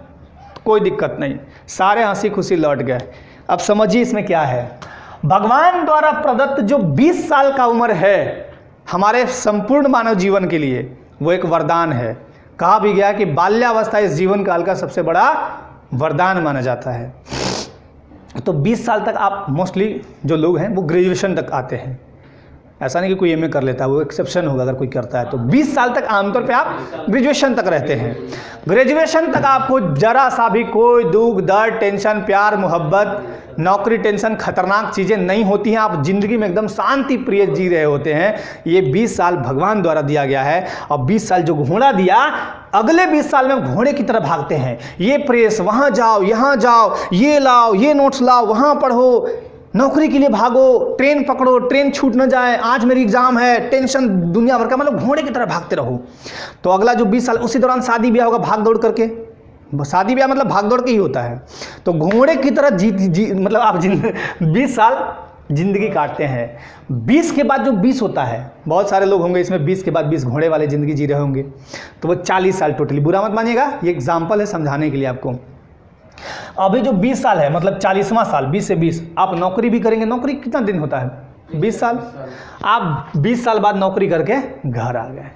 कोई दिक्कत नहीं, सारे हंसी खुशी लौट गए। अब समझिए इसमें क्या है। भगवान द्वारा प्रदत्त जो 20 साल का उम्र है हमारे संपूर्ण मानव जीवन के लिए, वो एक वरदान है। कहा भी गया कि बाल्यावस्था इस जीवन काल का सबसे बड़ा वरदान माना जाता है। तो 20 साल तक आप मोस्टली जो लोग हैं वो ग्रेजुएशन तक आते हैं। ऐसा नहीं कि कोई एमए कर लेता है, वो एक्सेप्शन होगा अगर कोई करता है। तो 20 साल तक आमतौर पे आप ग्रेजुएशन तक रहते हैं। ग्रेजुएशन तक आपको जरा सा भी कोई दुख दर्द, टेंशन, प्यार, मोहब्बत, नौकरी टेंशन, खतरनाक चीज़ें नहीं होती हैं। आप जिंदगी में एकदम शांति प्रिय जी रहे होते हैं। ये 20 साल भगवान द्वारा दिया गया है। और 20 साल जो घोड़ा दिया, अगले 20 साल में घोड़े की तरह भागते हैं। ये प्रेस, वहाँ जाओ, यहाँ जाओ, ये लाओ, ये नोट्स लाओ, वहाँ पढ़ो, नौकरी के लिए भागो, ट्रेन पकड़ो, ट्रेन छूट न जाए, आज मेरी एग्जाम है, टेंशन दुनिया भर का, मतलब घोड़े की तरह भागते रहो। तो अगला जो 20 साल, उसी दौरान शादी ब्याह होगा भाग दौड़ करके। शादी ब्याह मतलब भाग दौड़ के ही होता है। तो घोड़े की तरह मतलब आप 20 साल जिंदगी काटते हैं। 20 के बाद जो 20 होता है, बहुत सारे लोग होंगे इसमें 20 के बाद 20 घोड़े वाले ज़िंदगी जी रहे होंगे, तो वो 40 साल टोटली। बुरा मत मानिएगा, ये एग्जाम्पल है समझाने के लिए आपको। अभी जो 20 साल है मतलब 40वां साल, 20 से 20 आप नौकरी भी करेंगे। नौकरी कितना दिन होता है? 20 साल। आप 20 साल बाद नौकरी करके घर आ गए,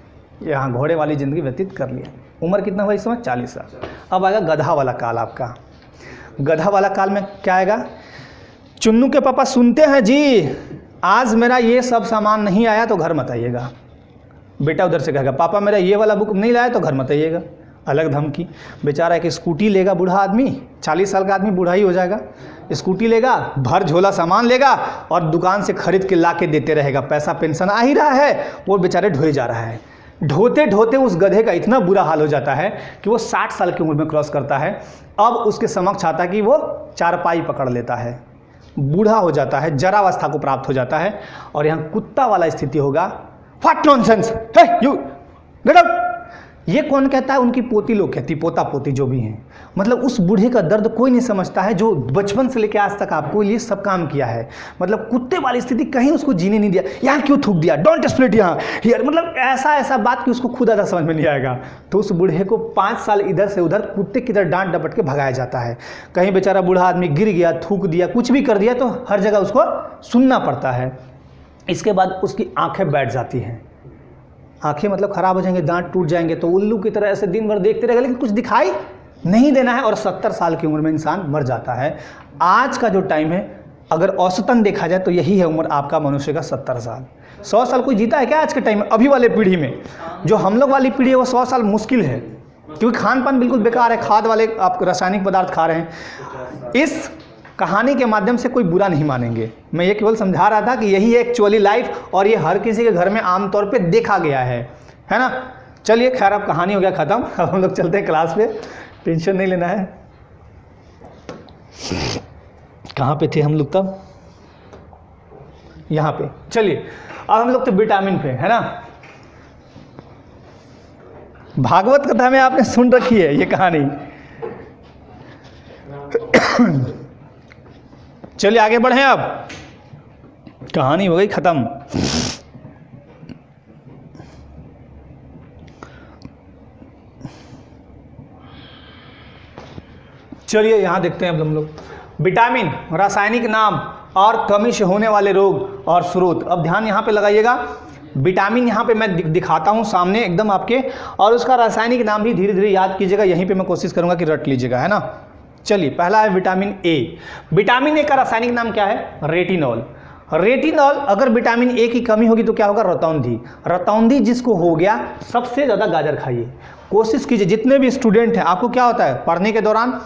यहाँ घोड़े वाली ज़िंदगी व्यतीत कर लिया। उम्र कितना हुआ इस समय? 40 साल। अब आएगा गधा वाला काल आपका। गधा वाला काल में क्या आएगा? चुन्नू के पापा सुनते हैं जी, आज मेरा ये सब सामान नहीं आया तो घर मत आइएगा। बेटा उधर से कहेगा पापा मेरा ये वाला बुक नहीं लाया तो घर मत आइएगा। अलग धमकी। बेचारा एक स्कूटी लेगा बूढ़ा आदमी, 40 साल का आदमी बूढ़ा ही हो जाएगा, स्कूटी लेगा, भर झोला सामान लेगा और दुकान से खरीद के ला के देते रहेगा। पैसा पेंशन आ ही रहा है, वो बेचारे ढोए जा रहा है। ढोते ढोते उस गधे का इतना बुरा हाल हो जाता है कि वो 60 साल की उम्र में क्रॉस करता है। अब उसके समक्ष आता है कि वो चारपाई पकड़ लेता है, बूढ़ा हो जाता है, जरावस्था को प्राप्त हो जाता है। और यहाँ कुत्ता वाला स्थिति होगा। What nonsense, hey you get out. ये कौन कहता है? उनकी पोती लोग कहती, पोता पोती जो भी हैं। मतलब उस बूढ़े का दर्द कोई नहीं समझता है जो बचपन से लेकर आज तक आपको ये सब काम किया है। मतलब कुत्ते वाली स्थिति कहीं उसको जीने नहीं दिया। यहाँ क्यों थूक दिया, डोंट स्प्लिट यहाँ हियर, मतलब ऐसा बात कि उसको खुद आधा समझ में नहीं आएगा। तो उस बूढ़े को 5 साल इधर से उधर कुत्ते की तरह डांट डपट के भगाया जाता है। कहीं बेचारा बूढ़ा आदमी गिर गया, थूक दिया, कुछ भी कर दिया तो हर जगह उसको सुनना पड़ता है। इसके बाद उसकी आंखें बैठ जाती हैं। आंखें मतलब खराब हो जाएंगे, दांत टूट जाएंगे, तो उल्लू की तरह ऐसे दिन भर देखते रहेगा लेकिन कुछ दिखाई नहीं देना है। और 70 साल की उम्र में इंसान मर जाता है। आज का जो टाइम है अगर औसतन देखा जाए तो यही है उम्र आपका मनुष्य का, 70 साल। 100 साल कोई जीता है क्या आज के टाइम में? अभी वाले पीढ़ी में जो हम लोग वाली पीढ़ी है वो 100 साल मुश्किल है, क्योंकि खान पान बिल्कुल बेकार है, खाद वाले आप रासायनिक पदार्थ खा रहे हैं। इस कहानी के माध्यम से कोई बुरा नहीं मानेंगे, मैं ये केवल समझा रहा था कि यही है एक्चुअली लाइफ, और ये हर किसी के घर में आमतौर पे देखा गया है ना। चलिए खैर, अब कहानी हो गया ख़त्म। अब हम लोग चलते हैं क्लास पे, टेंशन नहीं लेना है। कहाँ पे थे हम लोग तब? यहाँ पे। चलिए अब हम लोग तो विटामिन पे, है ना। भागवत कथा में आपने सुन रखी है ये कहानी। चलिए आगे बढ़ें, अब कहानी हो गई खत्म। चलिए यहाँ देखते हैं अब हम लोग विटामिन, रासायनिक नाम और कमी से होने वाले रोग और स्रोत। अब ध्यान यहाँ पे लगाइएगा, विटामिन यहाँ पे मैं दिखाता हूँ सामने एकदम आपके, और उसका रासायनिक नाम भी धीरे धीरे याद कीजिएगा, यहीं पे मैं कोशिश करूँगा कि रट लीजिएगा, है ना। चलिए पहला है विटामिन ए। विटामिन ए का रासायनिक नाम क्या है? रेटिनॉल। रेटिनॉल, अगर विटामिन ए की कमी होगी तो क्या होगा? रतौंधी। रतौंधी जिसको हो गया, सबसे ज़्यादा गाजर खाइए। कोशिश कीजिए, जितने भी स्टूडेंट हैं, आपको क्या होता है पढ़ने के दौरान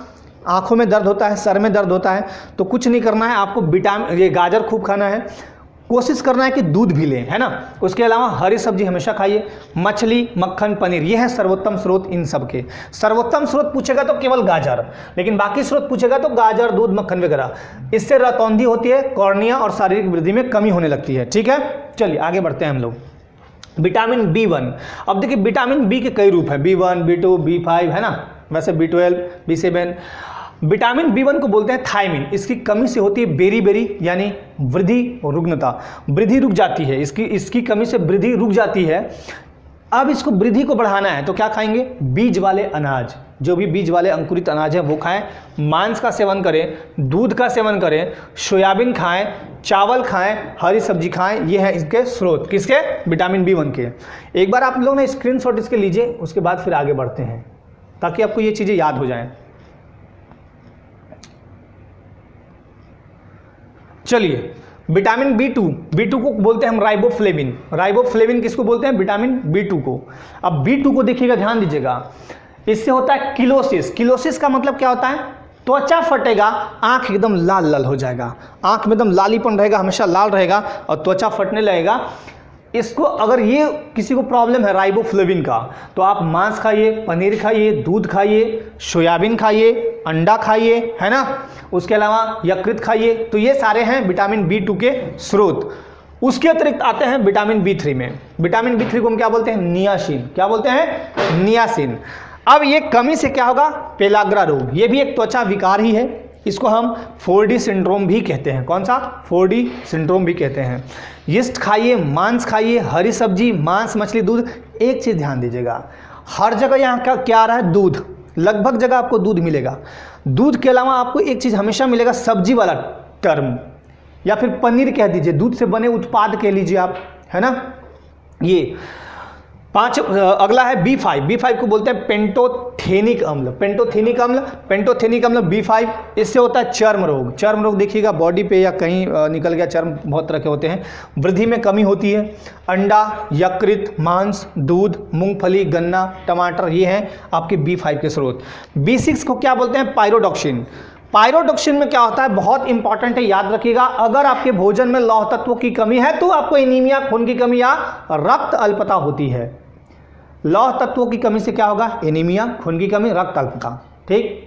आंखों में दर्द होता है, सर में दर्द होता है, तो कुछ नहीं करना है आपको, ये गाजर खूब खाना है। कोशिश करना है कि दूध भी लें, है ना। उसके अलावा हरी सब्जी हमेशा खाइए, मछली, मक्खन, पनीर, ये है सर्वोत्तम स्रोत इन सब के। सर्वोत्तम स्रोत पूछेगा तो केवल गाजर, लेकिन बाकी स्रोत पूछेगा तो गाजर, दूध, मक्खन वगैरह। इससे रतौंधी होती है, कॉर्निया और शारीरिक वृद्धि में कमी होने लगती है। ठीक है, चलिए आगे बढ़ते हैं हम लोग। Vitamin B1। अब देखिए विटामिन बी के कई रूप है, B1, B2, B5, है ना, वैसे B12, B7। विटामिन B1 को बोलते हैं थायमिन। इसकी कमी से होती है बेरी यानी वृद्धि और रुग्णता, वृद्धि रुक जाती है, इसकी कमी से वृद्धि रुक जाती है। अब इसको वृद्धि को बढ़ाना है तो क्या खाएंगे? बीज वाले अनाज, जो भी बीज वाले अंकुरित अनाज है वो खाएं, मांस का सेवन करें, दूध का सेवन करें, सोयाबीन खाएं, चावल खाएं, हरी सब्जी खाएं। ये है इसके स्रोत, किसके? विटामिन B1 के। एक बार आप लोग ने स्क्रीनशॉट इसके लीजिए, उसके बाद फिर आगे बढ़ते हैं ताकि आपको ये चीज़ें याद हो जाएं। चलिए विटामिन B2 को बोलते हैं हम राइबोफ्लेविन। राइबोफ्लेविन किसको बोलते हैं? विटामिन B2 को। अब B2 को देखिएगा, ध्यान दीजिएगा, इससे होता है किलोसिस। किलोसिस का मतलब क्या होता है? त्वचा फटेगा, आंख एकदम लाल लाल हो जाएगा, आंख में एकदम लालीपन रहेगा, हमेशा लाल रहेगा और त्वचा फटने लगेगा। इसको अगर ये किसी को प्रॉब्लम है राइबोफ्लेविन का, तो आप मांस खाइए, पनीर खाइए, दूध खाइए, सोयाबीन खाइए, अंडा खाइए, है ना, उसके अलावा यकृत खाइए। तो ये सारे हैं विटामिन B2 के स्रोत। उसके अतिरिक्त आते हैं विटामिन B3 में। विटामिन B3 को हम क्या बोलते हैं? नियासिन। क्या बोलते हैं? नियासिन। अब ये कमी से क्या होगा? पेलाग्रा रोग। ये भी एक त्वचा विकार ही है, इसको हम 4D सिंड्रोम भी कहते हैं। कौन सा? 4D सिंड्रोम भी कहते हैं। यीस्ट खाइए, मांस खाइए, हरी सब्जी, मांस, मछली, दूध। एक चीज़ ध्यान दीजिएगा, हर जगह यहाँ का क्या आ रहा है? दूध। लगभग जगह आपको दूध मिलेगा। दूध के अलावा आपको एक चीज़ हमेशा मिलेगा, सब्जी वाला टर्म, या फिर पनीर कह दीजिए, दूध से बने उत्पाद कह लीजिए आप, है ना। ये अगला है B5 को बोलते हैं पेंटोथेनिक अम्ल। पेंटोथेनिक अम्ल B5, इससे होता है चर्म रोग। चर्म रोग देखिएगा बॉडी पे या कहीं निकल गया चर्म, बहुत तरह के होते हैं। वृद्धि में कमी होती है। अंडा, यकृत, मांस, दूध, मूंगफली, गन्ना, टमाटर, ये हैं आपके B5 के स्रोत। B6 को क्या बोलते हैं? पायरोडॉक्सिन। पायरोडॉक्सिन में क्या होता है? बहुत इंपॉर्टेंट है, याद रखिएगा। अगर आपके भोजन में लौह तत्वों की कमी है तो आपको एनीमिया, खून की कमी या रक्त अल्पता होती है। लौह तत्वों की कमी से क्या होगा? एनीमिया, खून की कमी, रक्त अल्पता। ठीक,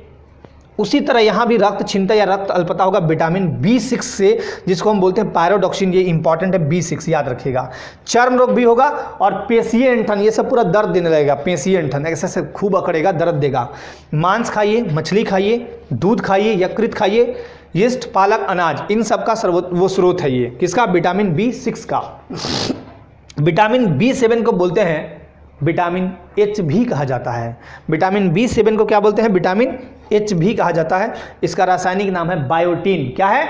उसी तरह यहाँ भी रक्त क्षीणता या रक्त अल्पता होगा विटामिन B6 से, जिसको हम बोलते हैं पायरोडॉक्सिन। ये इंपॉर्टेंट है, B6 याद रखिएगा। चर्म रोग भी होगा और पेशीय ऐंठन, ये सब पूरा दर्द देने लगेगा। पेशीय ऐंठन ऐसे खूब अकड़ेगा, दर्द देगा। मांस खाइए, मछली खाइए, दूध खाइए, यकृत खाइए, यीस्ट, पालक, अनाज, इन सब का वो स्रोत है। ये किसका? विटामिन B6 का। विटामिन B7 को बोलते हैं विटामिन H भी कहा जाता है। विटामिन B7 को क्या बोलते हैं? विटामिन H भी कहा जाता है। इसका रासायनिक नाम है बायोटीन। क्या है?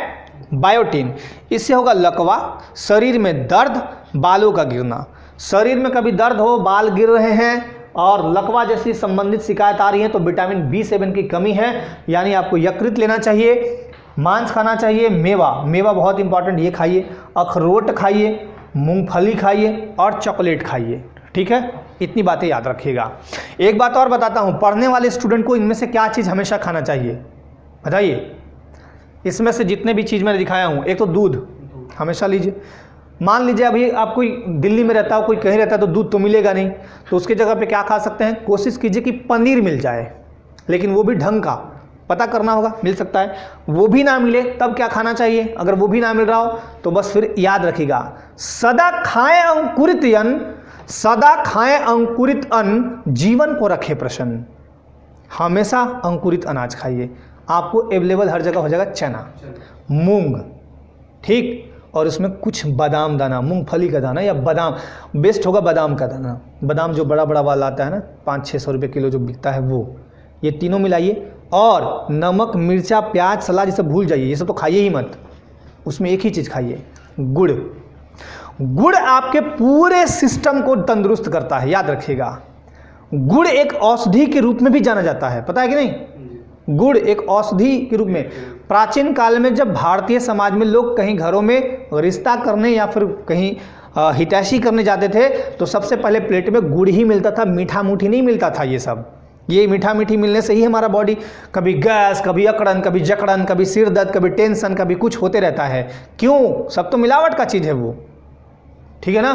बायोटीन। इससे होगा लकवा, शरीर में दर्द, बालों का गिरना। शरीर में कभी दर्द हो, बाल गिर रहे हैं और लकवा जैसी संबंधित शिकायत आ रही है तो विटामिन B7 की कमी है। यानी आपको यकृत लेना चाहिए, मांस खाना चाहिए, मेवा बहुत इंपॉर्टेंट, ये खाइए, अखरोट खाइए, मूंगफली खाइए और चॉकलेट खाइए। ठीक है, इतनी बातें याद रखिएगा। एक बात और बताता हूँ, पढ़ने वाले स्टूडेंट को इनमें से क्या चीज़ हमेशा खाना चाहिए? बताइए। इसमें से जितने भी चीज़ मैंने दिखाया हूँ, एक तो दूध हमेशा लीजिए। मान लीजिए अभी आप कोई दिल्ली में रहता हो, कोई कहीं रहता है, तो दूध तो मिलेगा नहीं, तो उसके जगह पे क्या खा सकते हैं? कोशिश कीजिए कि पनीर मिल जाए, लेकिन वो भी ढंग का, पता करना होगा, मिल सकता है। वो भी ना मिले तब क्या खाना चाहिए? अगर वो भी ना मिल रहा हो तो बस फिर याद रखिएगा, सदा खाएं अंकुरित अन्न, जीवन को रखे प्रसन्न। हमेशा अंकुरित अनाज खाइए। आपको अवेलेबल हर जगह हो जाएगा चना, मूंग, ठीक, और उसमें कुछ बादाम दाना, मूंगफली का दाना या बादाम, बेस्ट होगा बादाम का दाना, बादाम जो बड़ा बड़ा वाला आता है ना 500-600 रुपये किलो जो बिकता है वो, ये तीनों मिलाइए। और नमक, मिर्चा, प्याज, सलाद ये सब भूल जाइए, ये सब तो खाइए ही मत, उसमें एक ही चीज़ खाइए, गुड़। गुड़ आपके पूरे सिस्टम को तंदुरुस्त करता है, याद रखिएगा। गुड़ एक औषधि के रूप में भी जाना जाता है, पता है कि नहीं? गुड़ एक औषधि के रूप में, प्राचीन काल में जब भारतीय समाज में लोग कहीं घरों में रिश्ता करने या फिर कहीं हितैषी करने जाते थे तो सबसे पहले प्लेट में गुड़ ही मिलता था, मीठा मूठी नहीं मिलता था। ये मीठा मीठी मिलने से ही हमारा बॉडी कभी गैस, कभी अकड़न, कभी जकड़न, कभी सिर दर्द, कभी टेंशन, कभी कुछ होते रहता है। क्यों? सब तो मिलावट का चीज़ है वो, ठीक है ना?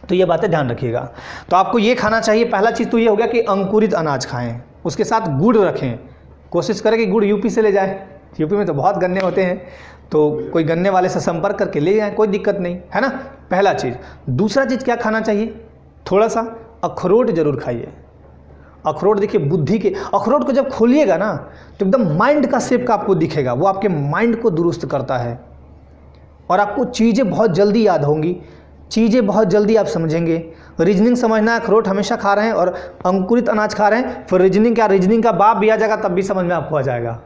तो ये बातें ध्यान रखिएगा। तो आपको ये खाना चाहिए। पहला चीज़ तो ये हो गया कि अंकुरित अनाज खाएं, उसके साथ गुड़ रखें, कोशिश करें कि गुड़ यूपी से ले जाएं, यूपी में तो बहुत गन्ने होते हैं, तो कोई गन्ने वाले से संपर्क करके ले जाएं, कोई दिक्कत नहीं है ना, पहला चीज़। दूसरा चीज़ क्या खाना चाहिए? थोड़ा सा अखरोट जरूर खाइए। अखरोट देखिए बुद्धि के, अखरोट को जब खोलिएगा ना तो एकदम माइंड का शेप का आपको दिखेगा, वो आपके माइंड को दुरुस्त करता है और आपको चीज़ें बहुत जल्दी याद होंगी, चीज़ें बहुत जल्दी आप समझेंगे। रीजनिंग समझना है, अखरोट हमेशा खा रहे हैं और अंकुरित अनाज खा रहे हैं, फिर रीजनिंग का बाप भी आ जाएगा तब भी समझ में आपको आ जाएगा।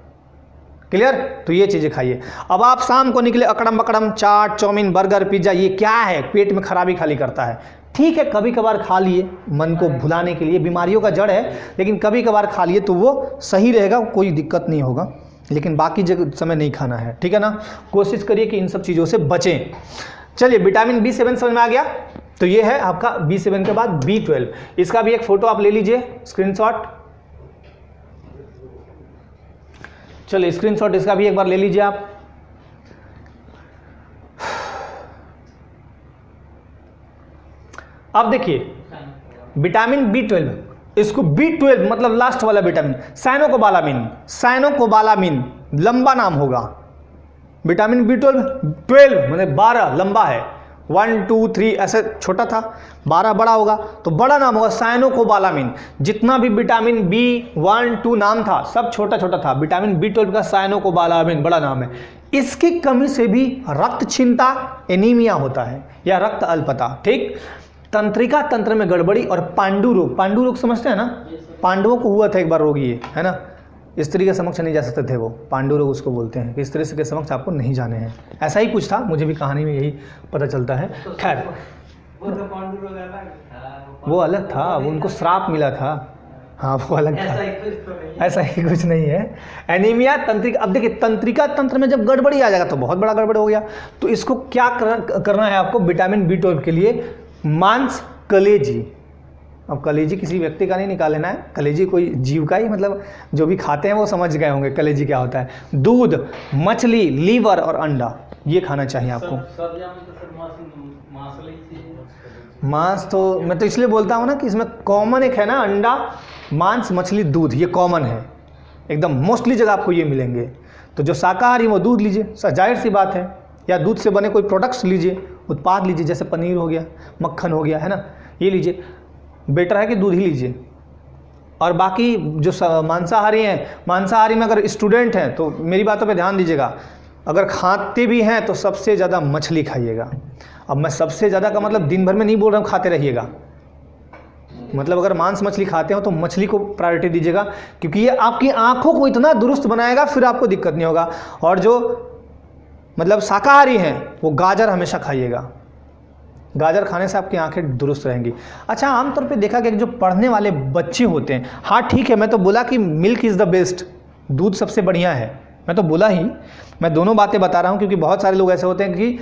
क्लियर? तो ये चीज़ें खाइए। अब आप शाम को निकले अकड़म बकड़म चाट, चाउमीन, बर्गर, पिज्ज़ा, ये क्या है? पेट में खराबी खाली करता है। ठीक है, कभी कभार खा लिए मन को भुलाने के लिए, बीमारियों का जड़ है, लेकिन कभी कभार खा लिए तो वो सही रहेगा, कोई दिक्कत नहीं होगा, लेकिन बाकी जगह समय नहीं खाना है, ठीक है ना? कोशिश करिए कि इन सब चीज़ों से बचें। चलिए, विटामिन B7 समझ में आ गया। तो ये है आपका B7 के बाद B12। इसका भी एक फ़ोटो आप ले लीजिए, स्क्रीनशॉट। चलिए, स्क्रीनशॉट इसका भी एक बार ले लीजिए आप। अब देखिए विटामिन B12, इसको B12 मतलब लास्ट वाला विटामिन, साइनोकोबालामिन लंबा नाम होगा। विटामिन B12 मतलब 12 लंबा है, 1 2 3 ऐसे छोटा था, 12 बड़ा होगा, तो बड़ा नाम होगा साइनोकोबालामिन। जितना भी विटामिन B1 2 नाम था सब छोटा छोटा था, विटामिन B12 का साइनोकोबालामिन बड़ा नाम है। इसकी कमी से भी रक्त क्षीणता, एनीमिया होता है या रक्त अल्पता, ठीक। तंत्रिका तंत्र में गड़बड़ी और पांडु रोग समझते हैं ना? पांडवों को हुआ था एक बार रोग, ये है ना, स्त्री के समक्ष नहीं जा सकते थे वो, पांडु रोग उसको बोलते हैं कि स्त्री के समक्ष आपको नहीं जाने हैं, ऐसा ही कुछ था, मुझे भी कहानी में यही पता चलता है। खैर वो अलग था, वो उनको श्राप मिला था, हाँ वो अलग था, ऐसा ही कुछ नहीं है। एनीमिया, तंत्रिका, अब देखिए तंत्रिका तंत्र में जब गड़बड़ी आ जाएगा तो बहुत बड़ा गड़बड़ हो गया। तो इसको क्या करना है आपको विटामिन B12 के लिए? मांस, कलेजी, अब कलेजी किसी व्यक्ति का नहीं निकाल लेना है, कलेजी कोई जीव का ही, मतलब जो भी खाते हैं वो समझ गए होंगे कलेजी क्या होता है। दूध, मछली, लीवर और अंडा, ये खाना चाहिए आपको। मांस तो मैं तो इसलिए बोलता हूँ ना कि इसमें कॉमन एक है ना, अंडा, मांस, मछली, दूध, ये कॉमन है एकदम, मोस्टली जगह आपको ये मिलेंगे। तो जो शाकाहारी वो दूध लीजिए, जाहिर सी बात है, या दूध से बने कोई प्रोडक्ट्स लीजिए, उत्पाद लीजिए, जैसे पनीर हो गया, मक्खन हो गया, है ना, ये लीजिए, बेटर है कि दूध ही लीजिए। और बाकी जो मांसाहारी हैं, मांसाहारी में अगर स्टूडेंट हैं तो मेरी बातों पे ध्यान दीजिएगा, अगर खाते भी हैं तो सबसे ज़्यादा मछली खाइएगा। अब मैं सबसे ज़्यादा का मतलब दिन भर में नहीं बोल रहा हूँ खाते रहिएगा, मतलब अगर मांस मछली खाते हो तो मछली को प्रायोरिटी दीजिएगा, क्योंकि ये आपकी आँखों को इतना दुरुस्त बनाएगा, फिर आपको दिक्कत नहीं होगा। और जो मतलब शाकाहारी हैं वो गाजर हमेशा खाइएगा, गाजर खाने से आपकी आंखें दुरुस्त रहेंगी। अच्छा, आमतौर पे देखा गया कि जो पढ़ने वाले बच्चे होते हैं, हाँ ठीक है, मैं तो बोला कि मिल्क इज़ द बेस्ट, दूध सबसे बढ़िया है, मैं तो बोला ही, मैं दोनों बातें बता रहा हूँ, क्योंकि बहुत सारे लोग ऐसे होते हैं कि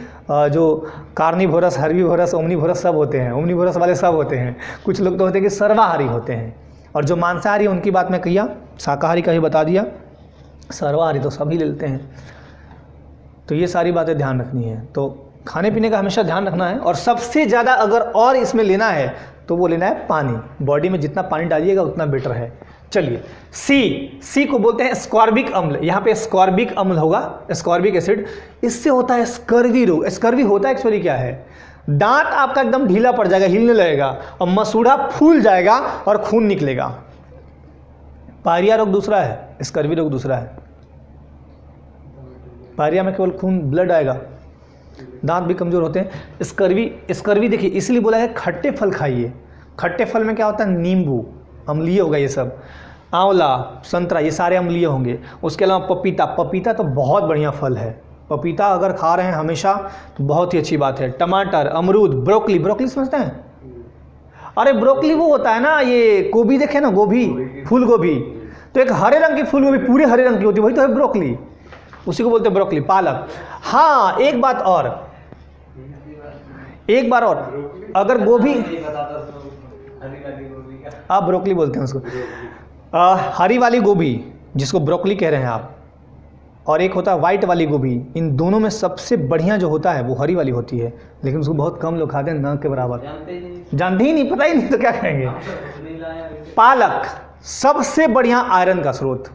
जो कार्निवोरस, हर्बीवोरस, ओमनीवोरस सब होते हैं, ओमनीवोरस वाले सब होते हैं, कुछ लोग तो होते हैं कि सर्वाहारी होते हैं, और जो मांसाहारी उनकी बात मैं किया, शाकाहारी का ही बता दिया, सर्वाहारी तो सभी लेते हैं। तो ये सारी बातें ध्यान रखनी है, तो खाने पीने का हमेशा ध्यान रखना है। और सबसे ज़्यादा अगर और इसमें लेना है तो वो लेना है पानी, बॉडी में जितना पानी डालिएगा उतना बेटर है। चलिए, सी को बोलते हैं स्कॉर्बिक अम्ल, यहाँ पे स्कॉर्बिक अम्ल होगा, स्कॉर्बिक एसिड, इससे होता है स्कर्वी रोग। स्कर्वी होता है एक्चुअली क्या है? दांत आपका एकदम ढीला पड़ जाएगा, हिलने लगेगा, और मसूड़ा फूल जाएगा और खून निकलेगा। पायरिया रोग दूसरा है, स्कर्वी रोग दूसरा है। पायरिया में केवल खून ब्लड आएगा, दांत भी कमज़ोर होते हैं। स्कर्वी देखिए इसलिए बोला है खट्टे फल खाइए। खट्टे फल में क्या होता है, नींबू अम्लीय होगा, ये सब आंवला संतरा ये सारे अम्लीय होंगे। उसके अलावा पपीता तो बहुत बढ़िया फल है, पपीता अगर खा रहे हैं हमेशा तो बहुत ही अच्छी बात है। टमाटर, अमरूद, ब्रोकली समझते हैं? अरे ब्रोकली वो होता है ना, ये गोभी देखे ना, गोभी फूल गोभी, तो एक हरे रंग की फूल गोभी पूरे हरे रंग की होती है, वही तो है ब्रोकली, उसी को बोलते हैं ब्रोकली, पालक। हाँ एक बात और, अगर गोभी, आप ब्रोकली बोलते हैं उसको, हरी वाली गोभी जिसको ब्रोकली कह रहे हैं आप, और एक होता है वाइट वाली गोभी, इन दोनों में सबसे बढ़िया जो होता है वो हरी वाली होती है, लेकिन उसको बहुत कम लोग खाते हैं, न के बराबर। जानते ही नहीं, पता ही नहीं तो क्या कहेंगे। पालक सबसे बढ़िया आयरन का स्रोत।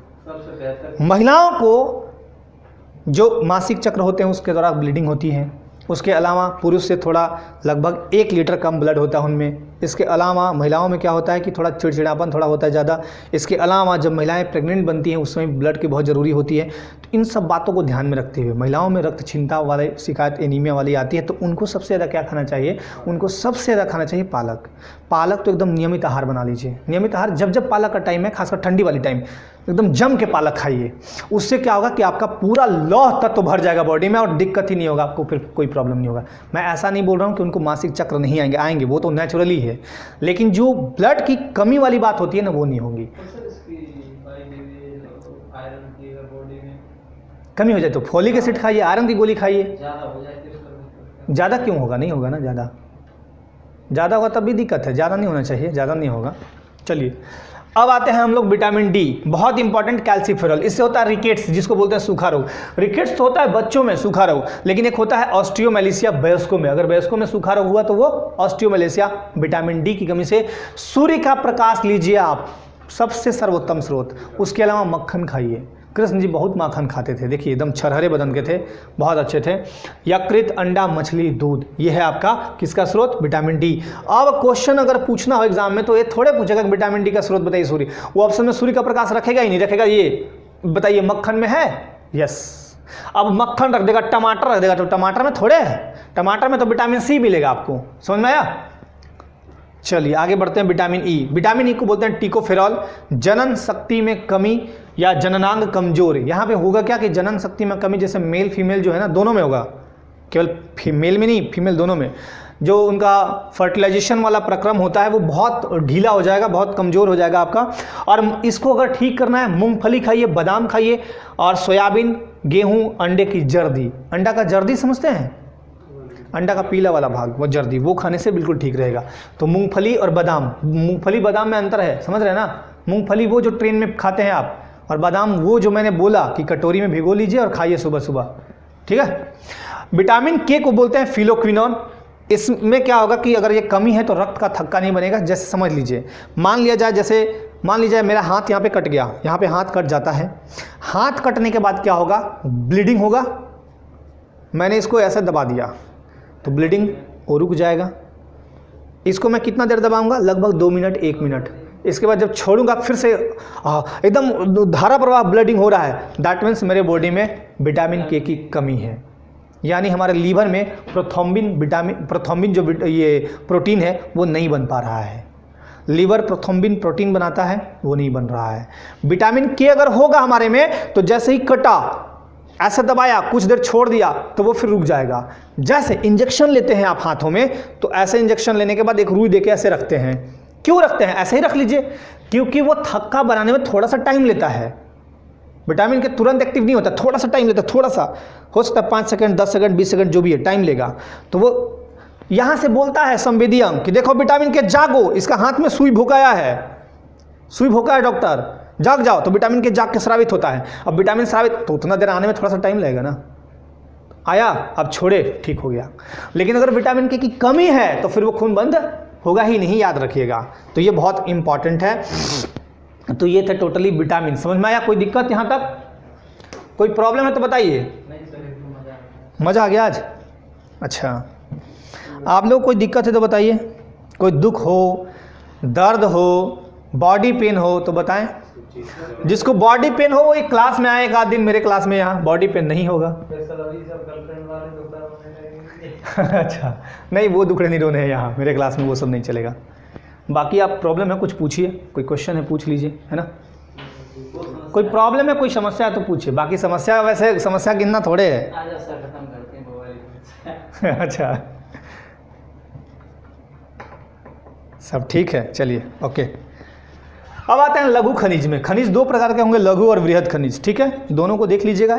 महिलाओं को जो मासिक चक्र होते हैं उसके दौरान ब्लीडिंग होती है, उसके अलावा पुरुष से थोड़ा लगभग 1 लीटर कम ब्लड होता है उनमें। इसके अलावा महिलाओं में क्या होता है कि थोड़ा चिड़चिड़ापन थोड़ा होता है ज़्यादा। इसके अलावा जब महिलाएं प्रेग्नेंट बनती हैं उस समय ब्लड की बहुत ज़रूरी होती है। तो इन सब बातों को ध्यान में रखते हुए महिलाओं में रक्तहीनता वाले शिकायत, एनीमिया वाली आती है, तो उनको सबसे ज़्यादा क्या खाना चाहिए, उनको सबसे ज़्यादा खाना चाहिए पालक। पालक तो एकदम नियमित आहार बना लीजिए। नियमित आहार जब पालक का टाइम है, खासकर ठंडी वाली टाइम, एकदम जम के पालक खाइए। उससे क्या होगा कि आपका पूरा लौह तत्व भर जाएगा बॉडी में और दिक्कत ही नहीं होगा आपको, फिर कोई प्रॉब्लम नहीं होगा। मैं ऐसा नहीं बोल रहा हूँ कि उनको मासिक चक्र नहीं आएंगे, वो तो नेचुरली है, लेकिन जो ब्लड की कमी वाली बात होती है ना, वो नहीं होगी। कमी हो जाए तो फोलिक एसिड खाइए, आयरन की गोली खाइए। ज़्यादा क्यों होगा, नहीं होगा ना, ज़्यादा होगा तब भी दिक्कत है, ज़्यादा नहीं होना चाहिए, ज़्यादा नहीं होगा। चलिए अब आते हैं हम लोग विटामिन डी, बहुत इंपॉर्टेंट, कैल्सीफेरॉल। इससे होता है रिकेट्स, जिसको बोलते हैं सूखा रोग। रिकेट्स तो होता है बच्चों में सूखा रोग, लेकिन एक होता है ऑस्टियोमेलेसिया वयस्कों में। अगर वयस्कों में सूखा रोग हुआ तो वो ऑस्टियोमेलेसिया, विटामिन डी की कमी से। सूर्य का प्रकाश लीजिए आप, सबसे सर्वोत्तम स्रोत। उसके अलावा मक्खन खाइए। कृष्ण जी बहुत माखन खाते थे, देखिए एकदम छरहरे बदन के थे, बहुत अच्छे थे। यकृत, अंडा, मछली, दूध, ये है आपका किसका स्रोत, विटामिन डी। अब क्वेश्चन अगर पूछना हो एग्जाम में तो ये थोड़े पूछेगा कि विटामिन डी का स्रोत बताइए सूर्य, वो ऑप्शन में सूर्य का प्रकाश रखेगा ही नहीं, रखेगा ये बताइए मक्खन में है, यस। अब मक्खन रख देगा, टमाटर रख देगा, तो टमाटर में थोड़े है, टमाटर में तो विटामिन सी मिलेगा आपको, समझ में आया। चलिए आगे बढ़ते हैं। विटामिन ई, विटामिन ई को बोलते हैं टिकोफेरॉल। जनन शक्ति में कमी या जननांग कमजोर, यहाँ पे होगा क्या कि जनन शक्ति में कमी, जैसे मेल फीमेल जो है ना, दोनों में होगा, केवल फीमेल में नहीं, फीमेल दोनों में, जो उनका फर्टिलाइजेशन वाला प्रक्रम होता है वो बहुत ढीला हो जाएगा, बहुत कमज़ोर हो जाएगा आपका। और इसको अगर ठीक करना है, मूंगफली खाइए, बादाम खाइए, और सोयाबीन, गेहूँ, अंडे की जर्दी। अंडा का जर्दी समझते हैं, अंडा का पीला वाला भाग, वो जर्दी, वो खाने से बिल्कुल ठीक रहेगा। तो मूंगफली और बादाम, मूंगफली बादाम में अंतर है, समझ रहे हैं ना। मूंगफली वो जो ट्रेन में खाते हैं आप, और बादाम वो जो मैंने बोला कि कटोरी में भिगो लीजिए और खाइए सुबह सुबह, ठीक है। विटामिन के को बोलते हैं फिलोक्विनोन। इसमें क्या होगा कि अगर ये कमी है तो रक्त का थक्का नहीं बनेगा। जैसे समझ लीजिए, मान लीजिए मेरा हाथ यहाँ पे कट गया, यहाँ पे हाथ कट जाता है, हाथ कटने के बाद क्या होगा, ब्लीडिंग होगा। मैंने इसको ऐसे दबा दिया तो ब्लीडिंग वो रुक जाएगा। इसको मैं कितना देर दबाऊंगा, लगभग 2 मिनट 1 मिनट। इसके बाद जब छोड़ूंगा फिर से एकदम धारा प्रवाह ब्लीडिंग हो रहा है, दैट मीन्स मेरे बॉडी में विटामिन के की कमी है। यानी हमारे लीवर में प्रोथ्रोम्बिन जो ये प्रोटीन है वो नहीं बन पा रहा है। लीवर प्रोथ्रोम्बिन प्रोटीन बनाता है, वो नहीं बन रहा है। विटामिन के अगर होगा हमारे में तो जैसे ही कटा, ऐसे दबाया, कुछ देर छोड़ दिया तो वो फिर रुक जाएगा। जैसे इंजेक्शन लेते हैं आप हाथों में, तो ऐसे इंजेक्शन लेने के बाद एक रुई देके ऐसे रखते हैं। क्यों रखते हैं, ऐसे ही रख लीजिए, क्योंकि वो थक्का बनाने में थोड़ा सा टाइम लेता है। विटामिन के तुरंत एक्टिव नहीं होता, थोड़ा सा टाइम लेता है, थोड़ा सा हो सकता है 5 सेकंड 10 सेकंड 20 सेकंड जो भी है, टाइम लेगा। तो वो यहाँ से बोलता है संवेदी अंग कि देखो विटामिन के जागो, इसका हाथ में सुई भोंकाया है, सुई भोंका है डॉक्टर, जाग जाओ। तो विटामिन के जाग के स्रावित होता है। अब विटामिन स्रावित तो उतना देर आने में थोड़ा सा टाइम लगेगा ना, आया, अब छोड़े, ठीक हो गया। लेकिन अगर विटामिन के की कमी है तो फिर वो खून बंद होगा ही नहीं, याद रखिएगा। तो ये बहुत इंपॉर्टेंट है। तो ये थे टोटली विटामिन, समझ में आया। कोई दिक्कत यहाँ तक, कोई प्रॉब्लम है तो बताइए। मज़ा आ गया आज, अच्छा। आप लोग कोई दिक्कत है तो बताइए, कोई दुख हो, दर्द हो, बॉडी पेन हो तो बताएं। जिसको बॉडी पेन हो वो एक क्लास में आए, एक आध दिन मेरे क्लास में, यहाँ बॉडी पेन नहीं होगा। अच्छा, नहीं वो दुखड़े नहीं रोने हैं यहाँ मेरे क्लास में, वो सब नहीं चलेगा। बाकी आप प्रॉब्लम है कुछ पूछिए, कोई क्वेश्चन है पूछ लीजिए, है ना। कोई प्रॉब्लम है, कोई समस्या है तो पूछिए, बाकी समस्या वैसे समस्या गिनना थोड़े है। अच्छा, सब ठीक है, चलिए ओके। अब आते हैं लघु खनिज में। खनिज दो प्रकार के होंगे, लघु और वृहद खनिज, ठीक है, दोनों को देख लीजिएगा,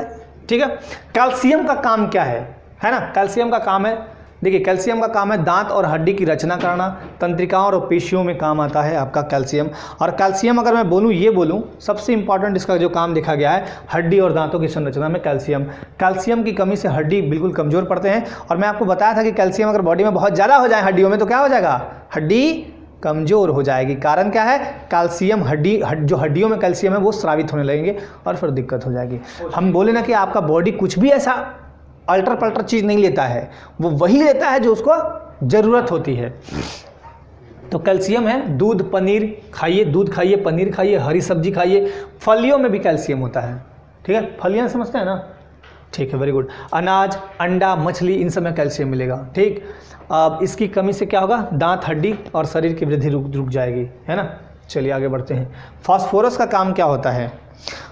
ठीक है। कैल्शियम का काम क्या है ना। कैल्शियम का काम है, देखिए कैल्शियम का काम है दांत और हड्डी की रचना करना, तंत्रिकाओं और पेशियों में काम आता है आपका कैल्शियम। और कैल्शियम अगर मैं बोलूँ, ये बोलूँ, सबसे इंपॉर्टेंट इसका जो काम देखा गया है हड्डी और दांतों की संरचना में कैल्शियम। कैल्शियम की कमी से हड्डी बिल्कुल कमज़ोर पड़ते हैं। और मैं आपको बताया था कि कैल्शियम अगर बॉडी में बहुत ज़्यादा हो जाए हड्डियों में तो क्या हो जाएगा, हड्डी कमज़ोर हो जाएगी। कारण क्या है, कैल्शियम जो हड्डियों में कैल्शियम है वो स्रावित होने लगेंगे और फिर दिक्कत हो जाएगी। हम बोले ना कि आपका बॉडी कुछ भी ऐसा अल्टर पल्टर चीज़ नहीं लेता है, वो वही लेता है जो उसको ज़रूरत होती है। तो कैल्शियम है, दूध पनीर खाइए, दूध खाइए, पनीर खाइए, हरी सब्जी खाइए, फलियों में भी कैल्शियम होता है, ठीक है, फलियाँ समझते हैं ना, ठीक है, वेरी गुड। अनाज, अंडा, मछली, इन सब में कैल्शियम मिलेगा, ठीक। अब इसकी कमी से क्या होगा, दांत, हड्डी और शरीर की वृद्धि रुक जाएगी, है ना। चलिए आगे बढ़ते हैं। फास्फोरस का काम क्या होता है।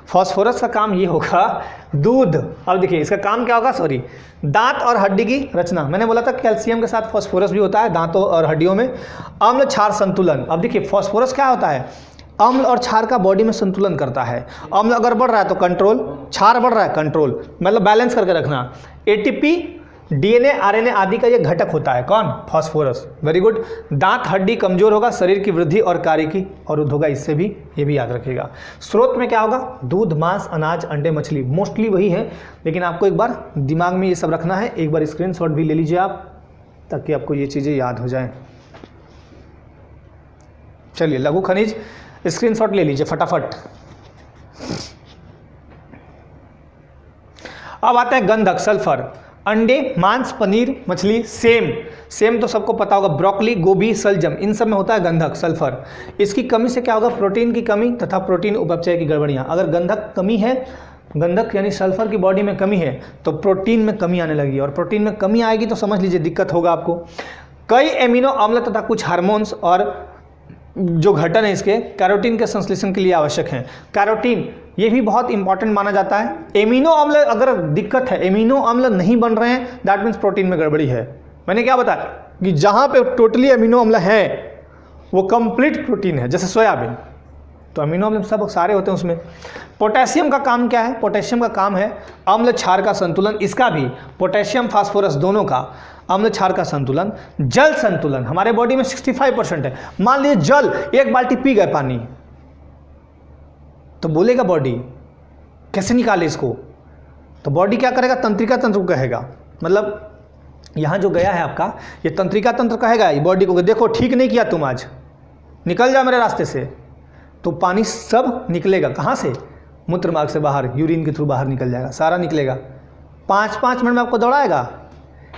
फास्फोरस का काम ये होगा, दूध, अब देखिए इसका काम क्या होगा, सॉरी, दांत और हड्डी की रचना। मैंने बोला था कैल्शियम के साथ फास्फोरस भी होता है दांतों और हड्डियों में। अम्ल क्षार संतुलन, अब देखिए फास्फोरस क्या होता है, अम्ल और क्षार का बॉडी में संतुलन करता है। अम्ल अगर बढ़ रहा है तो कंट्रोल, क्षार बढ़ रहा है कंट्रोल, मतलब बैलेंस करके रखना। एटीपी, डीएनए, आरएनए आदि का ये घटक होता है, कौन, फास्फोरस, वेरी गुड। दांत हड्डी कमजोर होगा, शरीर की वृद्धि और कार्य की अवरुद्ध होगा, इससे भी ये भी याद रखिएगा। स्रोत में क्या होगा, दूध, मांस, अनाज, अंडे, मछली, मोस्टली वही है, लेकिन आपको एक बार दिमाग में ये सब रखना है। एक बार स्क्रीनशॉट भी ले लीजिए आप, ताकि आपको ये चीज़ें याद हो जाएं। चलिए लघु खनिज स्क्रीनशॉट ले लीजिए फटाफट। अब आता है गंधक, सल्फर। अंडे, मांस, पनीर, मछली, सेम तो सबको पता होगा, ब्रोकली, गोभी, सलजम, इन सब में होता है गंधक, सल्फर। इसकी कमी से क्या होगा, प्रोटीन की कमी तथा प्रोटीन उपचय की गड़बड़ियाँ। अगर गंधक कमी है, गंधक यानी सल्फर की बॉडी में कमी है तो प्रोटीन में कमी आने लगी, और प्रोटीन में कमी आएगी तो समझ लीजिए दिक्कत होगा आपको। कई एमिनो अम्ल तथा कुछ हार्मोन्स और जो घटन है इसके कैरोटीन के संश्लेषण के लिए आवश्यक हैं। कैरोटीन ये भी बहुत इंपॉर्टेंट माना जाता है। एमिनो अम्ल अगर दिक्कत है, एमिनो अम्ल नहीं बन रहे हैं, दैट मीन्स प्रोटीन में गड़बड़ी है। मैंने क्या बताया कि जहाँ पे टोटली अमीनो अम्ल है वो कंप्लीट प्रोटीन है, जैसे सोयाबीन, तो अमीनो अम्ल सब सारे होते हैं उसमें। पोटेशियम का काम क्या है, पोटेशियम का काम है अम्ल क्षार का संतुलन। इसका भी पोटेशियम फास्फोरस दोनों का अम्ल क्षार का संतुलन। जल संतुलन हमारे बॉडी में 65% है। मान लीजिए जल, एक बाल्टी पी गए पानी, तो बोलेगा बॉडी कैसे निकाले इसको, तो बॉडी क्या करेगा, तंत्रिका तंत्र कहेगा, मतलब यहाँ जो गया है आपका ये तंत्रिका तंत्र कहेगा ये बॉडी को, देखो ठीक नहीं किया तुम, आज निकल जाओ मेरे रास्ते से, तो पानी सब निकलेगा कहाँ से, मूत्र मार्ग से बाहर, यूरिन के थ्रू बाहर निकल जाएगा, सारा निकलेगा। 5-5 मिनट में आपको दौड़ाएगा।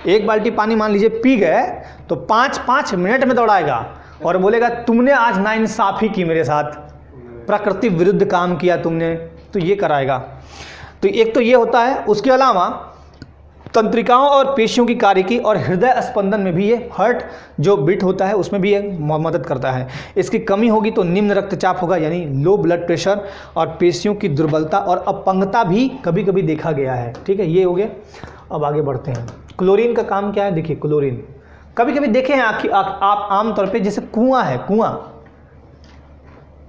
एक बाल्टी पानी मान लीजिए पी गए तो 5-5 मिनट में दौड़ाएगा और बोलेगा तुमने आज नाइंसाफ़ी की मेरे साथ, प्रकृति विरुद्ध काम किया तुमने, तो ये कराएगा। तो एक तो ये होता है। उसके अलावा तंत्रिकाओं और पेशियों की कार्यकी और हृदय स्पंदन में भी ये हार्ट जो बीट होता है उसमें भी ये मदद करता है। इसकी कमी होगी तो निम्न रक्तचाप होगा, यानी लो ब्लड प्रेशर, और पेशियों की दुर्बलता और अपंगता भी कभी कभी देखा गया है। ठीक है, ये हो गया। अब आगे बढ़ते हैं। क्लोरीन का काम क्या है, देखिए क्लोरीन कभी कभी देखे हैं आप आमतौर पर, जैसे कुआं है, कुआं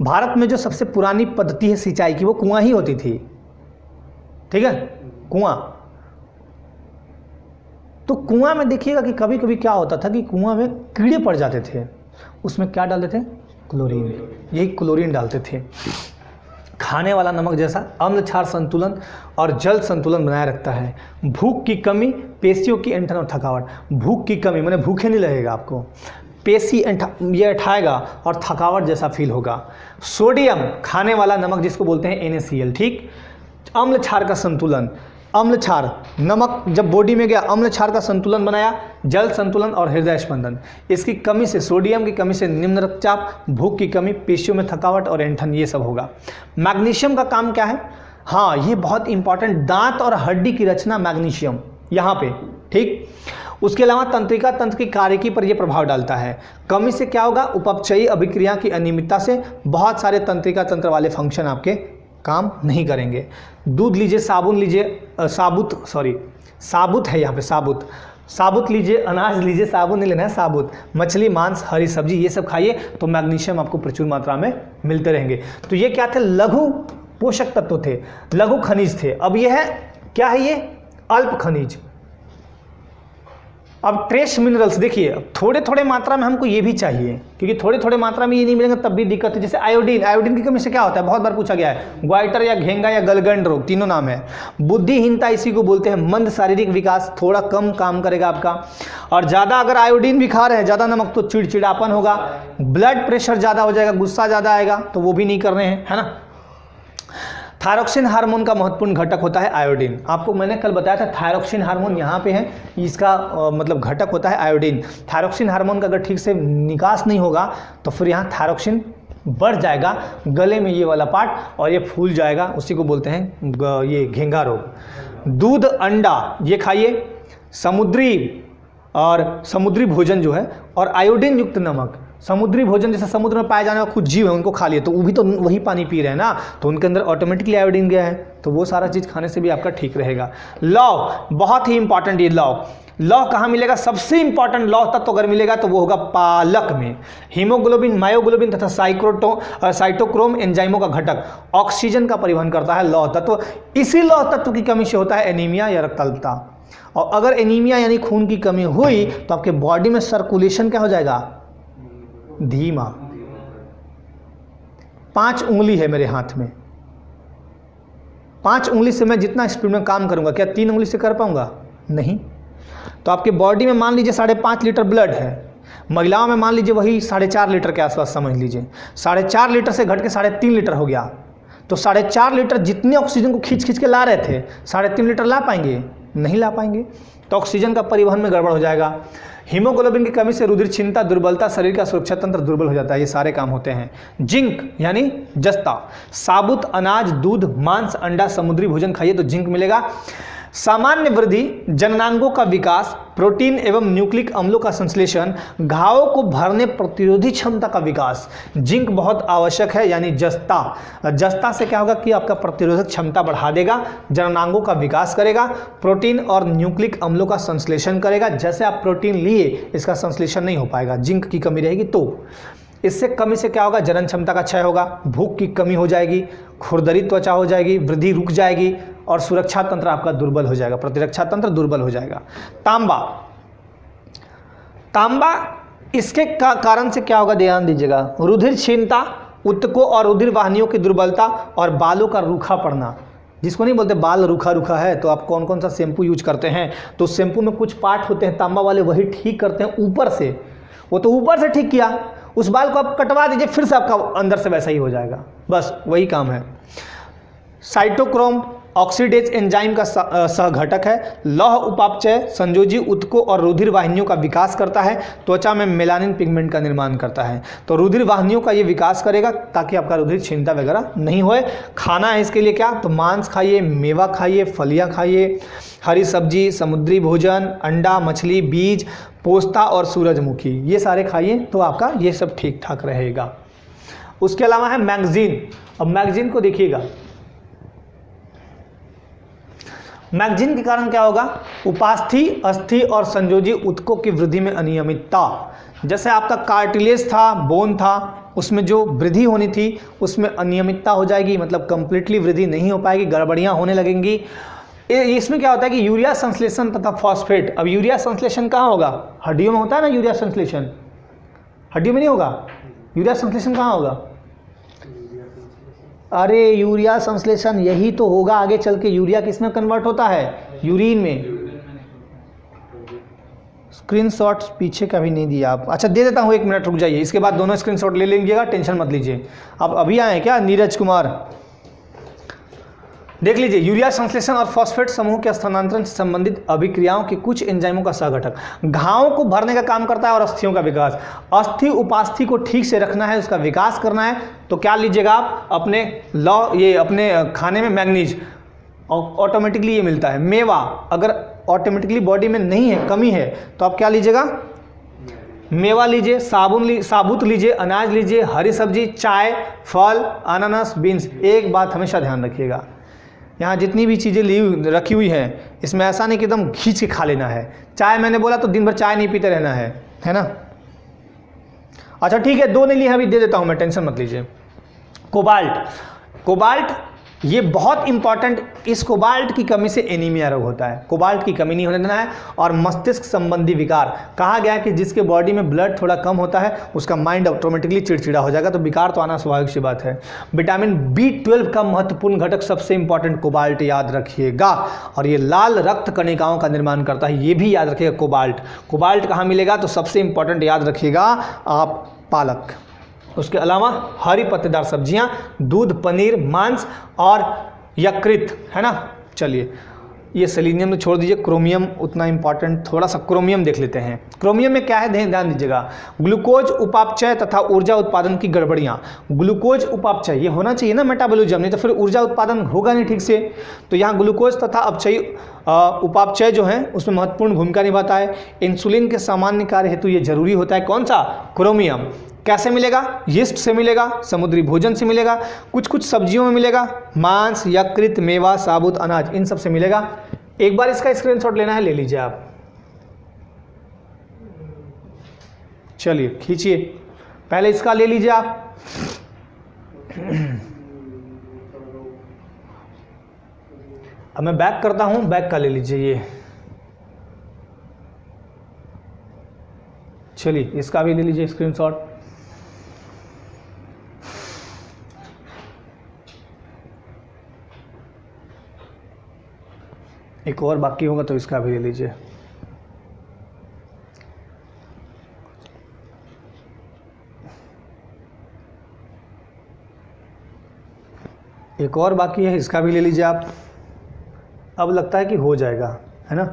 भारत में जो सबसे पुरानी पद्धति है सिंचाई की वो कुआं ही होती थी। ठीक है, कुआं, तो कुआं में देखिएगा कि कभी कभी क्या होता था कि कुआं में कीड़े पड़ जाते थे, उसमें क्या डालते थे, क्लोरीन, यही क्लोरीन डालते थे। खाने वाला नमक जैसा अम्ल क्षार संतुलन और जल संतुलन बनाए रखता है। भूख की कमी, पेशियों की ऐंठन और थकावट। भूख की कमी माने भूखे नहीं लगेगा आपको, पेशी ये उठाएगा और थकावट जैसा फील होगा। सोडियम खाने वाला नमक जिसको बोलते हैं NaCl, ठीक। अम्ल क्षार का संतुलन, अम्ल क्षार, नमक जब बॉडी में गया अम्ल क्षार का संतुलन बनाया, जल संतुलन और हृदय स्पंदन। इसकी कमी से, सोडियम की कमी से निम्न रक्तचाप, भूख की कमी, पेशियों में थकावट और ऐंठन, ये सब होगा। मैग्नीशियम का काम क्या है? हाँ, ये बहुत इंपॉर्टेंट, दांत और हड्डी की रचना मैग्नीशियम यहाँ पे, ठीक। उसके अलावा तंत्रिका तंत्र की कार्यकी पर यह प्रभाव डालता है। कमी से क्या होगा? उपचयी अभिक्रिया की अनियमितता से बहुत सारे तंत्रिका तंत्र वाले फंक्शन आपके काम नहीं करेंगे। दूध लीजिए, साबुन लीजिए, साबुत है यहाँ पे, साबुत लीजिए, अनाज लीजिए, साबुन नहीं लेना है, साबुत, मछली, मांस, हरी सब्जी, ये सब खाइए तो मैग्नीशियम आपको प्रचुर मात्रा में मिलते रहेंगे। तो ये क्या थे? लघु पोषक तत्व थे, लघु खनिज थे। अब ये है क्या है? ये अल्प खनिज। अब ट्रेस मिनरल्स देखिए, थोड़े थोड़े मात्रा में हमको ये भी चाहिए, क्योंकि थोड़े थोड़े मात्रा में ये नहीं मिलेंगे तब भी दिक्कत है। जैसे आयोडीन, आयोडीन की कमी से क्या होता है? बहुत बार पूछा गया है, ग्वाइटर या घेंगा या गलगंड रोग, तीनों नाम है। बुद्धिहीनता इसी को बोलते हैं, मंद शारीरिक विकास, थोड़ा कम काम करेगा आपका। और ज़्यादा अगर आयोडीन भी खा रहे हैं, ज़्यादा नमक, तो चिड़चिड़ापन होगा, ब्लड प्रेशर ज़्यादा हो जाएगा, गुस्सा ज़्यादा आएगा, तो वो भी नहीं कर रहे हैं, है ना। थायरॉक्सिन हार्मोन का महत्वपूर्ण घटक होता है आयोडीन। आपको मैंने कल बताया था थायरॉक्सिन हार्मोन यहाँ पे है, इसका मतलब घटक होता है आयोडीन। थायरॉक्सिन हार्मोन का अगर ठीक से निकास नहीं होगा तो फिर यहाँ थायरॉक्सिन बढ़ जाएगा गले में, ये वाला पार्ट, और ये फूल जाएगा, उसी को बोलते हैं ये घेंगा रोग। दूध, अंडा ये खाइए, समुद्री भोजन जो है, और आयोडीन युक्त नमक। समुद्री भोजन जैसे समुद्र में पाए जाने वाले कुछ जीव है, उनको खा लिए, तो वो भी तो वही पानी पी रहे हैं ना, तो उनके अंदर ऑटोमेटिकली आयोडीन गया है, तो वो सारा चीज़ खाने से भी आपका ठीक रहेगा। लौह, बहुत ही इंपॉर्टेंट ये लौह कहाँ मिलेगा? सबसे इंपॉर्टेंट लौह तत्व अगर मिलेगा तो वो होगा पालक में। हीमोग्लोबिन, मायोग्लोबिन तथा साइटोक्रोम एंजाइमों का घटक, ऑक्सीजन का परिवहन करता है लौह तत्व। इसी लौह तत्व की कमी से होता है एनीमिया या रक्ताल्पता। और अगर एनीमिया यानी खून की कमी हुई तो आपके बॉडी में सर्कुलेशन क्या हो जाएगा? धीमा। 5 उंगली है मेरे हाथ में, 5 उंगली से मैं जितना स्पीड में काम करूंगा, क्या 3 उंगली से कर पाऊंगा? नहीं। तो आपके बॉडी में मान लीजिए 5.5 लीटर ब्लड है, महिलाओं में मान लीजिए वही 4.5 लीटर के आसपास समझ लीजिए, 4.5 लीटर से घट के 3.5 लीटर हो गया, तो 4.5 लीटर जितने ऑक्सीजन को खींच के ला रहे थे 3.5 लीटर ला पाएंगे? नहीं ला पाएंगे, तो ऑक्सीजन का परिवहन में गड़बड़ हो जाएगा। हीमोग्लोबिन की कमी से रुधिर क्षीणता, दुर्बलता, शरीर का सुरक्षा तंत्र दुर्बल हो जाता है, ये सारे काम होते हैं। जिंक यानी जस्ता, साबुत अनाज, दूध, मांस, अंडा, समुद्री भोजन खाइए तो जिंक मिलेगा। सामान्य वृद्धि, जननांगों का विकास, प्रोटीन एवं न्यूक्लिक अम्लों का संश्लेषण, घावों को भरने प्रतिरोधी क्षमता का विकास, जिंक बहुत आवश्यक है। यानी जस्ता से क्या होगा कि आपका प्रतिरोधक क्षमता बढ़ा देगा, जननांगों का विकास करेगा, प्रोटीन और न्यूक्लिक अम्लों का संश्लेषण करेगा। जैसे आप प्रोटीन लिए, इसका संश्लेषण नहीं हो पाएगा, जिंक की कमी रहेगी, तो इससे कमी से क्या होगा? जनन क्षमता का क्षय होगा, भूख की कमी हो जाएगी, खुरदरी त्वचा हो जाएगी, वृद्धि रुक जाएगी, और सुरक्षा तंत्र आपका दुर्बल हो जाएगा, प्रतिरक्षा तंत्र दुर्बल हो जाएगा। तांबा इसके कारण से क्या होगा? ध्यान दीजिएगा, रुधिर क्षीणता, ऊतकों और रुधिर वाहिनियों की दुर्बलता, और बालों का रूखा पड़ना। जिसको नहीं बोलते बाल रूखा है, तो आप कौन कौन सा शैम्पू यूज करते हैं? तो शैम्पू में कुछ पार्ट होते हैं तांबा वाले, वही ठीक करते हैं ऊपर से। वो तो ऊपर से ठीक किया, उस बाल को आप कटवा दीजिए, फिर से आपका अंदर से वैसा ही हो जाएगा, बस वही काम है। साइटोक्रोम ऑक्सीडेज एंजाइम का सहघटक है। लौह उपापचय संयोजी ऊतकों और रुधिर वाहिनियों का विकास करता है, त्वचा में मेलानिन पिगमेंट का निर्माण करता है। तो रुधिर वाहिनियों का ये विकास करेगा ताकि आपका रुधिर क्षीणता वगैरह नहीं होए। खाना है इसके लिए क्या? तो मांस खाइए, मेवा खाइए, फलियाँ खाइए, हरी सब्जी, समुद्री भोजन, अंडा, मछली, बीज, पोस्ता और सूरजमुखी, ये सारे खाइए तो आपका ये सब ठीक ठाक रहेगा। उसके अलावा है मैगजीन। अब मैगजीन को देखिएगा, मैगजीन के कारण क्या होगा? उपास्थि, अस्थि और संयोजी ऊतकों की वृद्धि में अनियमितता। जैसे आपका कार्टिलेज था, बोन था, उसमें जो वृद्धि होनी थी उसमें अनियमितता हो जाएगी, मतलब कंप्लीटली वृद्धि नहीं हो पाएगी, गड़बड़ियाँ होने लगेंगी। इसमें क्या होता है कि यूरिया संश्लेषण तथा फॉस्फेट। अब यूरिया संश्लेषण कहाँ होगा? हड्डियों में होता है ना यूरिया संश्लेषण, हड्डियों में नहीं होगा। यूरिया संश्लेषण कहाँ होगा? अरे यूरिया संश्लेषण यही तो होगा आगे चल के। यूरिया किसमें कन्वर्ट होता है? यूरिन में। स्क्रीनशॉट पीछे का भी नहीं दिया आप। अच्छा दे देता हूँ, 1 मिनट रुक जाइए, इसके बाद दोनों स्क्रीनशॉट ले लीजिएगा, टेंशन मत लीजिए। आप अभी आए क्या? नीरज कुमार, देख लीजिए, यूरिया संश्लेषण और फॉस्फेट समूह के स्थानांतरण से संबंधित अभिक्रियाओं के कुछ एंजाइमों का सहघटक घावों को भरने का काम करता है और अस्थियों का विकास। अस्थि उपास्थि को ठीक से रखना है, उसका विकास करना है, तो क्या लीजिएगा आप अपने ये अपने खाने में मैग्नीज ऑटोमेटिकली ये मिलता है। मेवा अगर ऑटोमेटिकली बॉडी में नहीं है, कमी है, तो आप क्या लीजिएगा, मेवा लीजिए, साबुत लीजिए, अनाज लीजिए, हरी सब्जी, चाय, फल, अनानास, बीन्स। एक बात हमेशा ध्यान रखिएगा, यहाँ जितनी भी चीज़ें रखी हुई हैं, इसमें ऐसा नहीं कि एकदम खींच के खा लेना है। चाय मैंने बोला तो दिन भर चाय नहीं पीते रहना है ना। अच्छा ठीक है, 2 नहीं लिए अभी दे देता हूँ मैं, टेंशन मत लीजिए। कोबाल्ट ये बहुत इंपॉर्टेंट, इस कोबाल्ट की कमी से एनीमिया रोग होता है। कोबाल्ट की कमी नहीं होने देना है। और मस्तिष्क संबंधी विकार, कहा गया है कि जिसके बॉडी में ब्लड थोड़ा कम होता है उसका माइंड ऑटोमेटिकली चिड़चिड़ा हो जाएगा, तो विकार तो आना स्वाभाविक सी बात है। विटामिन B12 का महत्वपूर्ण घटक सबसे इंपॉर्टेंट कोबाल्ट, याद रखिएगा। और ये लाल रक्त कणिकाओं का निर्माण करता है, ये भी याद रखिएगा। कोबाल्ट कहाँ मिलेगा, तो सबसे इंपॉर्टेंट याद रखिएगा आप, पालक। उसके अलावा हरी पत्तेदार सब्जियां, दूध, पनीर, मांस और यकृत, है ना। चलिए, ये सेलेनियम तो छोड़ दीजिए, क्रोमियम उतना इंपॉर्टेंट, थोड़ा सा क्रोमियम देख लेते हैं। क्रोमियम में क्या है, ध्यान दीजिएगा, ग्लूकोज उपापचय तथा ऊर्जा उत्पादन की गड़बड़ियाँ। ग्लूकोज उपापचय ये होना चाहिए ना मेटाबॉलिज्म, नहीं तो फिर ऊर्जा उत्पादन होगा नहीं ठीक से। तो यहाँ ग्लूकोज तथा अपचयी उपापचय जो है उसमें महत्वपूर्ण भूमिका निभाता है। इंसुलिन के सामान्य कार्य हेतु ये जरूरी होता है। कौन सा, क्रोमियम। कैसे मिलेगा, यीस्ट से मिलेगा, समुद्री भोजन से मिलेगा, कुछ सब्जियों में मिलेगा, मांस, यकृत, मेवा, साबुत अनाज, इन सब से मिलेगा। एक बार इसका स्क्रीनशॉट लेना है, ले लीजिए आप। चलिए खींचिए, पहले इसका ले लीजिए आप। अब मैं बैक करता हूं, बैक का ले लीजिए ये। चलिए इसका भी ले लीजिए स्क्रीनशॉट। एक और बाकी होगा तो इसका भी ले लीजिए। एक और बाकी है, इसका भी ले लीजिए आप। अब लगता है कि हो जाएगा, है ना,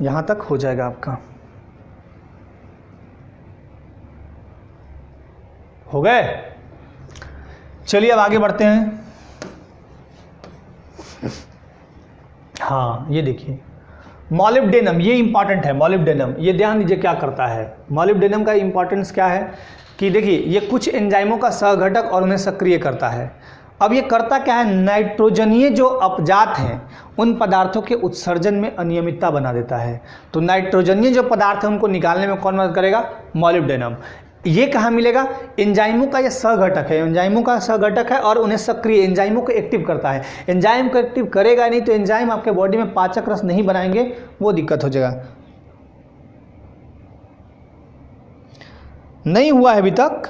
यहाँ तक हो जाएगा आपका। हो गए। चलिए अब आगे बढ़ते हैं। हाँ ये देखिए, मॉलिब्डेनम, ये इंपॉर्टेंट है। मॉलिब्डेनम, ये ध्यान दीजिए क्या करता है। मॉलिब्डेनम का इंपॉर्टेंस क्या है कि देखिए, ये कुछ एंजाइमों का सहघटक और उन्हें सक्रिय करता है। अब ये करता क्या है, नाइट्रोजनीय जो अपजात हैं उन पदार्थों के उत्सर्जन में अनियमितता बना देता है। तो नाइट्रोजनीय जो पदार्थ हैं उनको निकालने में कौन मदद करेगा, मॉलिब्डेनम। ये कहाँ मिलेगा, एंजाइमों का ये सहघटक है, एंजाइमों का सहघटक है और उन्हें सक्रिय, एंजाइमों को एक्टिव करता है। एंजाइम को एक्टिव करेगा नहीं तो एंजाइम आपके बॉडी में पाचक रस नहीं बनाएंगे, वो दिक्कत हो जाएगा। नहीं हुआ है अभी तक,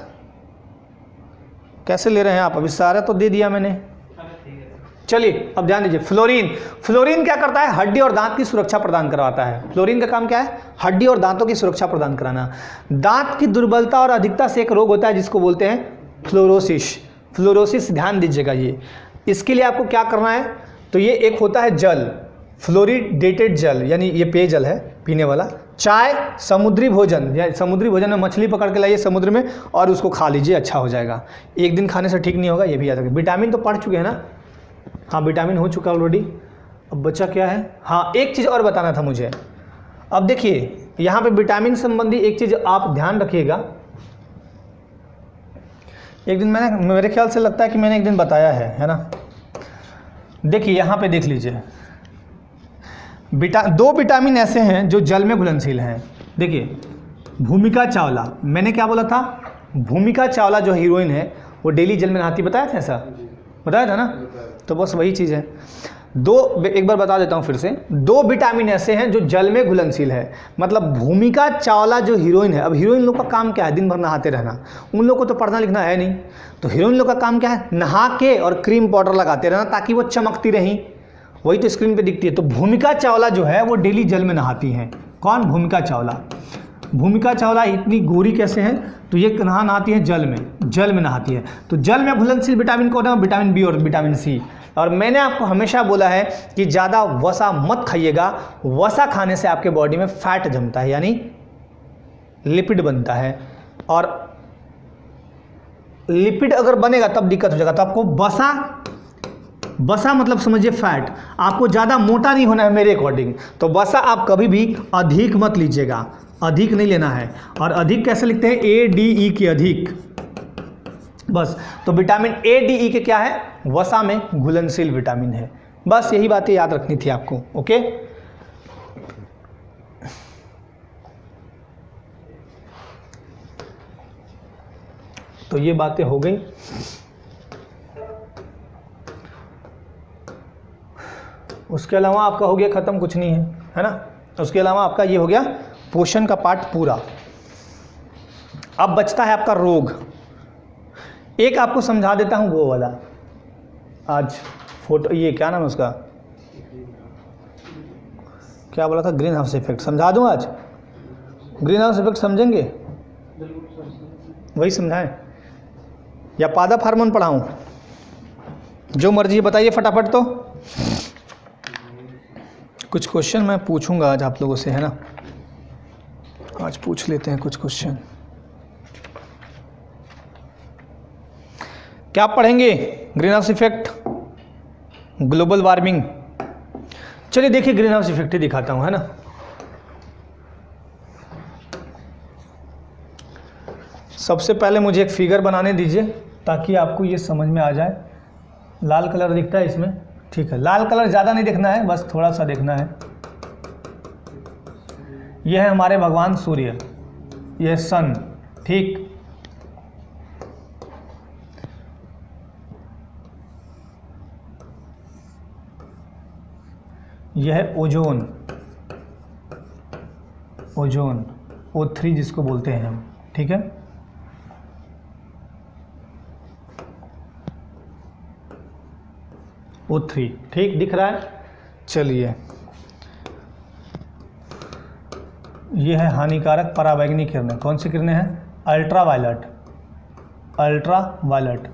कैसे ले रहे हैं आप, अभी सारा तो दे दिया मैंने। चलिए अब ध्यान दीजिए, फ्लोरीन। फ्लोरीन क्या करता है, हड्डी और दांत की सुरक्षा प्रदान करवाता है। फ्लोरीन का काम क्या है, हड्डी और दांतों की सुरक्षा प्रदान कराना। दांत की दुर्बलता और अधिकता से एक रोग होता है जिसको बोलते हैं फ्लोरोसिस। फ्लोरोसिस ध्यान दीजिएगा, ये इसके लिए आपको क्या करना है, तो ये एक होता है जल, फ्लोरिडेटेड जल, यानी ये पेयजल है पीने वाला। चाय, समुद्री भोजन, या समुद्री भोजन में मछली पकड़ के लाइए समुद्र में और उसको खा लीजिए, अच्छा हो जाएगा। एक दिन खाने से ठीक नहीं होगा, ये भी याद रखिए। विटामिन तो पढ़ चुके हैं ना, हाँ विटामिन हो चुका ऑलरेडी। अब बचा क्या है, हाँ एक चीज़ और बताना था मुझे। अब देखिए यहाँ पे विटामिन संबंधी एक चीज़ आप ध्यान रखिएगा। एक दिन मैंने, मेरे ख्याल से लगता है कि मैंने एक दिन बताया है ना। देखिए यहाँ पे देख लीजिए, दो विटामिन ऐसे हैं जो जल में घुलनशील हैं। देखिए भूमिका चावला, मैंने क्या बोला था, भूमिका चावला जो हीरोइन है वो डेली जल में नहाती, बताया था ऐसा, बताया था ना। तो बस वही चीज़ है। एक बार बता देता हूँ फिर से, 2 विटामिन ऐसे हैं जो जल में घुलनशील है। मतलब भूमिका चावला जो हीरोइन है, अब हीरोइन लोग का काम क्या है, दिन भर नहाते रहना, उन लोग को तो पढ़ना लिखना है नहीं। तो हीरोइन लोग का काम क्या है, नहा के और क्रीम पाउडर लगाते रहना ताकि वो चमकती रहीं, वही तो स्क्रीन पे दिखती है। तो भूमिका चावला जो है वो डेली जल में नहाती हैं। कौन, भूमिका चावला। भूमिका चावला इतनी गोरी कैसे है? तो ये कहाँ नहाती है? जल में नहाती है। तो जल में घुलनशील विटामिन कौन है? विटामिन बी और विटामिन सी। और मैंने आपको हमेशा बोला है कि ज़्यादा वसा मत खाइएगा, वसा खाने से आपके बॉडी में फैट जमता है, यानी लिपिड बनता है, और लिपिड अगर बनेगा तब दिक्कत हो जाएगा। तो आपको वसा मतलब समझिए फैट, आपको ज़्यादा मोटा नहीं होना है मेरे अकॉर्डिंग। तो वसा आप कभी भी अधिक मत लीजिएगा, अधिक नहीं लेना है। और अधिक कैसे लिखते हैं? ADE के अधिक, बस। तो विटामिन ADE के क्या है? वसा में घुलनशील विटामिन है। बस यही बातें याद रखनी थी आपको। ओके, तो ये बातें हो गई। उसके अलावा आपका हो गया ख़त्म, कुछ नहीं है ना। उसके अलावा आपका ये हो गया पोषण का पार्ट पूरा। अब बचता है आपका रोग। एक आपको समझा देता हूँ वो वाला, आज फोटो, ये क्या नाम है उसका, क्या बोला था? Green house effect. समझा दूँ आज? ग्रीन हाउस इफेक्ट समझेंगे? वही समझाएं या पादप हार्मोन पढ़ाऊँ? जो मर्जी बताइए फटाफट। तो कुछ क्वेश्चन मैं पूछूंगा आज आप लोगों से, है ना। आज पूछ लेते हैं कुछ क्वेश्चन। क्या पढ़ेंगे? Green house effect, global warming. चलिए देखिए, ग्रीन हाउस इफेक्ट ही दिखाता हूं, है ना। सबसे पहले मुझे एक फिगर बनाने दीजिए ताकि आपको ये समझ में आ जाए। लाल कलर दिखता है इसमें? ठीक है, लाल कलर ज़्यादा नहीं देखना है, बस थोड़ा सा देखना है। यह है हमारे भगवान सूर्य, यह सन, ठीक। यह है ओजोन, ओजोन O3 जिसको बोलते हैं हम, ठीक है। O3, ठीक दिख रहा है। चलिए, यह है हानिकारक पराबैंगनी किरणें। कौन सी किरणें हैं? Ultraviolet, ultraviolet.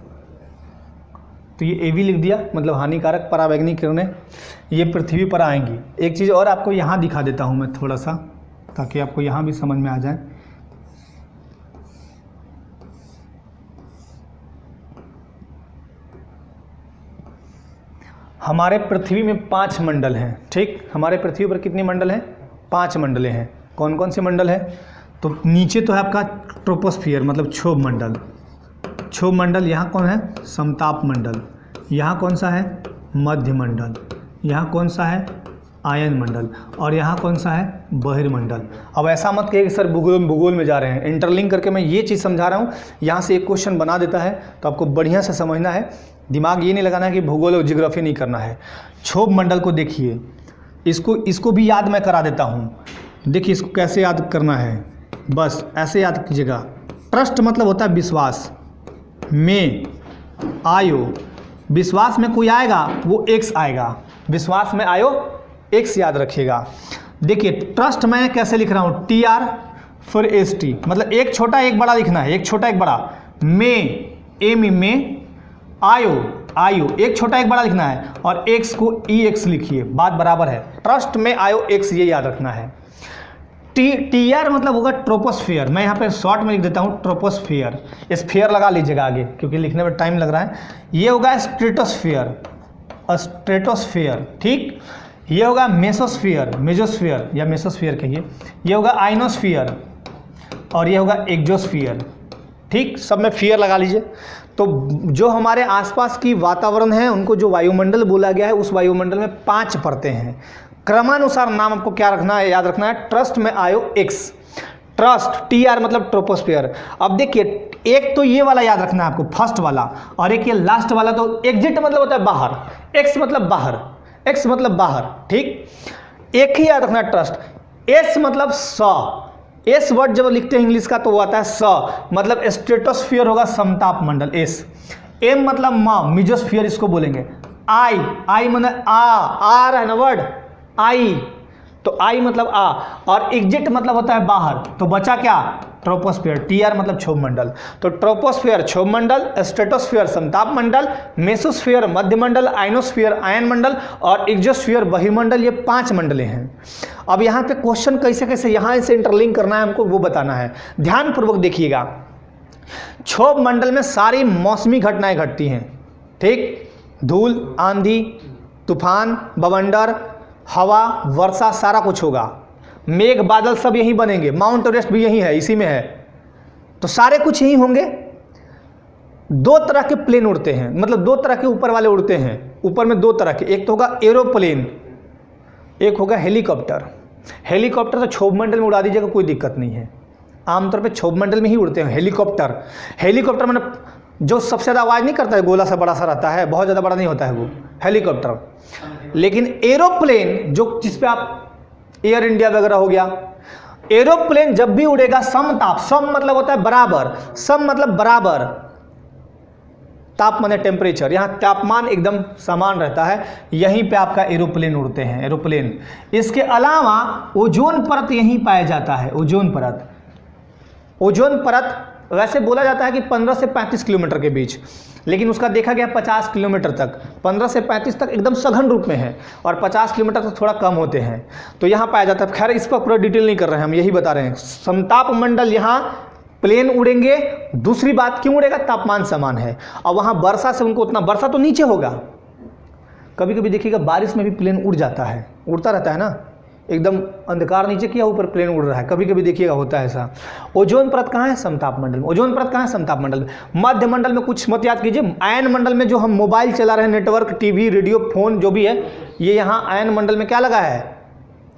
तो ये AV लिख दिया, मतलब हानिकारक पराबैंगनी किरणें ये पृथ्वी पर आएंगी। एक चीज़ और आपको यहाँ दिखा देता हूँ मैं थोड़ा सा, ताकि आपको यहाँ भी समझ में आ जाए। हमारे पृथ्वी में 5 मंडल हैं, ठीक। हमारे पृथ्वी पर कितनी मंडल हैं? 5 मंडलें हैं। कौन कौन से मंडल है? तो नीचे तो है आपका ट्रोपोस्फियर, मतलब क्षोभ मंडल। क्षोभ मंडल यहाँ कौन है? समताप मंडल। यहाँ कौन सा है? मध्य मंडल। यहाँ कौन सा है? आयन मंडल। और यहाँ कौन सा है? बहिर्मंडल। अब ऐसा मत कहिए कि सर भूगोल में जा रहे हैं। इंटरलिंक करके मैं ये चीज़ समझा रहा हूँ। यहाँ से एक क्वेश्चन बना देता है तो आपको बढ़िया से समझना है। दिमाग ये नहीं लगाना है कि भूगोल और ज्योग्राफी नहीं करना है। क्षोभ मंडल को देखिए, इसको भी याद मैं करा देता हूँ। देखिए इसको कैसे याद करना है, बस ऐसे याद कीजिएगा। ट्रस्ट मतलब होता है विश्वास। में आयो, विश्वास में कोई आएगा वो x आएगा। विश्वास में आयो x याद रखिएगा। देखिए ट्रस्ट मैं कैसे लिख रहा हूँ? TR फिर ST, मतलब एक छोटा एक बड़ा लिखना है, एक छोटा एक बड़ा। में आयो एक छोटा एक बड़ा लिखना है, और x को EX लिखिए, बात बराबर है। ट्रस्ट में आयो x, ये याद रखना है। TR मतलब होगा ट्रोपोस्फियर। मैं यहाँ पे शॉर्ट में लिख देता हूँ ट्रोपोस्फियर। स्फीयर लगा लीजिएगा आगे, क्योंकि लिखने में टाइम लग रहा है। ये होगा स्ट्रेटोस्फियर, स्ट्रेटोस्फियर, ठीक। ये होगा मेसोस्फियर, मेजोस्फियर या मेसोस्फियर कहिए। ये होगा आइनोस्फियर, और ये होगा एक्जोस्फियर, ठीक। सब में फियर लगा लीजिए। तो जो हमारे आसपास की वातावरण है उनको जो वायुमंडल बोला गया है, उस वायुमंडल में 5 परतें हैं। क्रमानुसार नाम आपको क्या रखना है? याद रखना है ट्रस्ट में आयो x। ट्रस्ट TR मतलब ट्रोपोस्फियर। अब देखिए एक तो ये वाला याद रखना है आपको, फर्स्ट वाला, और एक ये लास्ट वाला। तो एग्जिट मतलब होता है बाहर, x मतलब बाहर, x मतलब बाहर, ठीक। एक ही याद रखना है ट्रस्ट। S मतलब स, S वर्ड जब लिखते हैं इंग्लिश का तो वो आता है स, मतलब स्ट्रेटोस्फियर होगा समताप मंडल S। M मतलब माँ, मिजोस्फियर इसको बोलेंगे। I मतलब आ रहा है ना वर्ड, आई। तो तो आई मतलब आ, और एग्जिट मतलब होता है बाहर, तो बचा क्या, ट्रोपोस्फियर, टीआर मतलब क्षोभ मंडल। तो ट्रोपोस्फियर क्षोभ मंडल, स्ट्रेटोस्फियर समताप मंडल, मेसोस्फियर मध्य मंडल, आयनोस्फियर आयन मंडल और एक्सोस्फियर बहिर्मंडल, ये 5 मंडलें हैं। अब यहाँ पे क्वेश्चन कैसे कैसे यहाँ से इंटरलिंक करना है हमको वो बताना है, ध्यानपूर्वक देखिएगा। क्षोभ मंडल में सारी मौसमी घटनाएं घटती हैं, ठीक, धूल, आंधी, तूफान, बवंडर, हवा, वर्षा, सारा कुछ होगा, मेघ बादल सब यहीं बनेंगे, माउंट एवरेस्ट भी यहीं है, इसी में है, तो सारे कुछ यहीं होंगे। 2 तरह के प्लेन उड़ते हैं, मतलब 2 तरह के ऊपर वाले उड़ते हैं, ऊपर में 2 तरह के, एक तो होगा एरोप्लेन, एक होगा हेलीकॉप्टर। हेलीकॉप्टर तो क्षोभ मंडल में उड़ा दीजिएगा, कोई दिक्कत नहीं है, आमतौर पे क्षोभ मंडल में ही उड़ते हैं हेलीकॉप्टर। हेलीकॉप्टर मतलब जो सबसे ज़्यादा आवाज़ नहीं करता है, गोला सा बड़ा सा रहता है, बहुत ज़्यादा बड़ा नहीं होता है वो हेलीकॉप्टर। लेकिन एरोप्लेन जो जिस पे आप एयर इंडिया वगैरह हो गया, एरोप्लेन जब भी उड़ेगा समताप, सम मतलब होता है बराबर, सम मतलब बराबर, ताप माने टेम्परेचर, यहाँ तापमान एकदम समान रहता है, यहीं पे आपका एरोप्लेन उड़ते हैं, एरोप्लेन। इसके अलावा ओजोन परत यहीं पाया जाता है, ओजोन परत। ओजोन परत वैसे बोला जाता है कि 15 से 35 किलोमीटर के बीच, लेकिन उसका देखा गया 50 किलोमीटर तक, 15 से 35 तक एकदम सघन रूप में है, और 50 किलोमीटर तक थोड़ा कम होते हैं, तो यहाँ पाया जाता है। खैर इस पर पूरा डिटेल नहीं कर रहे हैं, हम यही बता रहे हैं, समताप मंडल यहाँ प्लेन उड़ेंगे। दूसरी बात, क्यों उड़ेगा, तापमान समान है, और वहाँ वर्षा से उनको उतना, वर्षा तो नीचे होगा, कभी कभी देखिएगा बारिश में भी प्लेन उड़ जाता है, उड़ता रहता है ना, एकदम अंधकार नीचे किया, ऊपर प्लेन उड़ रहा है, कभी कभी देखिएगा होता है ऐसा। ओजोन परत कहाँ है, समताप मंडल में। ओजोन परत कहाँ है, समताप मंडल में। मध्य मंडल में कुछ मत याद कीजिए, आयन मंडल में जो हम मोबाइल चला रहे हैं, नेटवर्क, टीवी, रेडियो, फोन जो भी है, ये यहाँ आयन मंडल में क्या लगा है,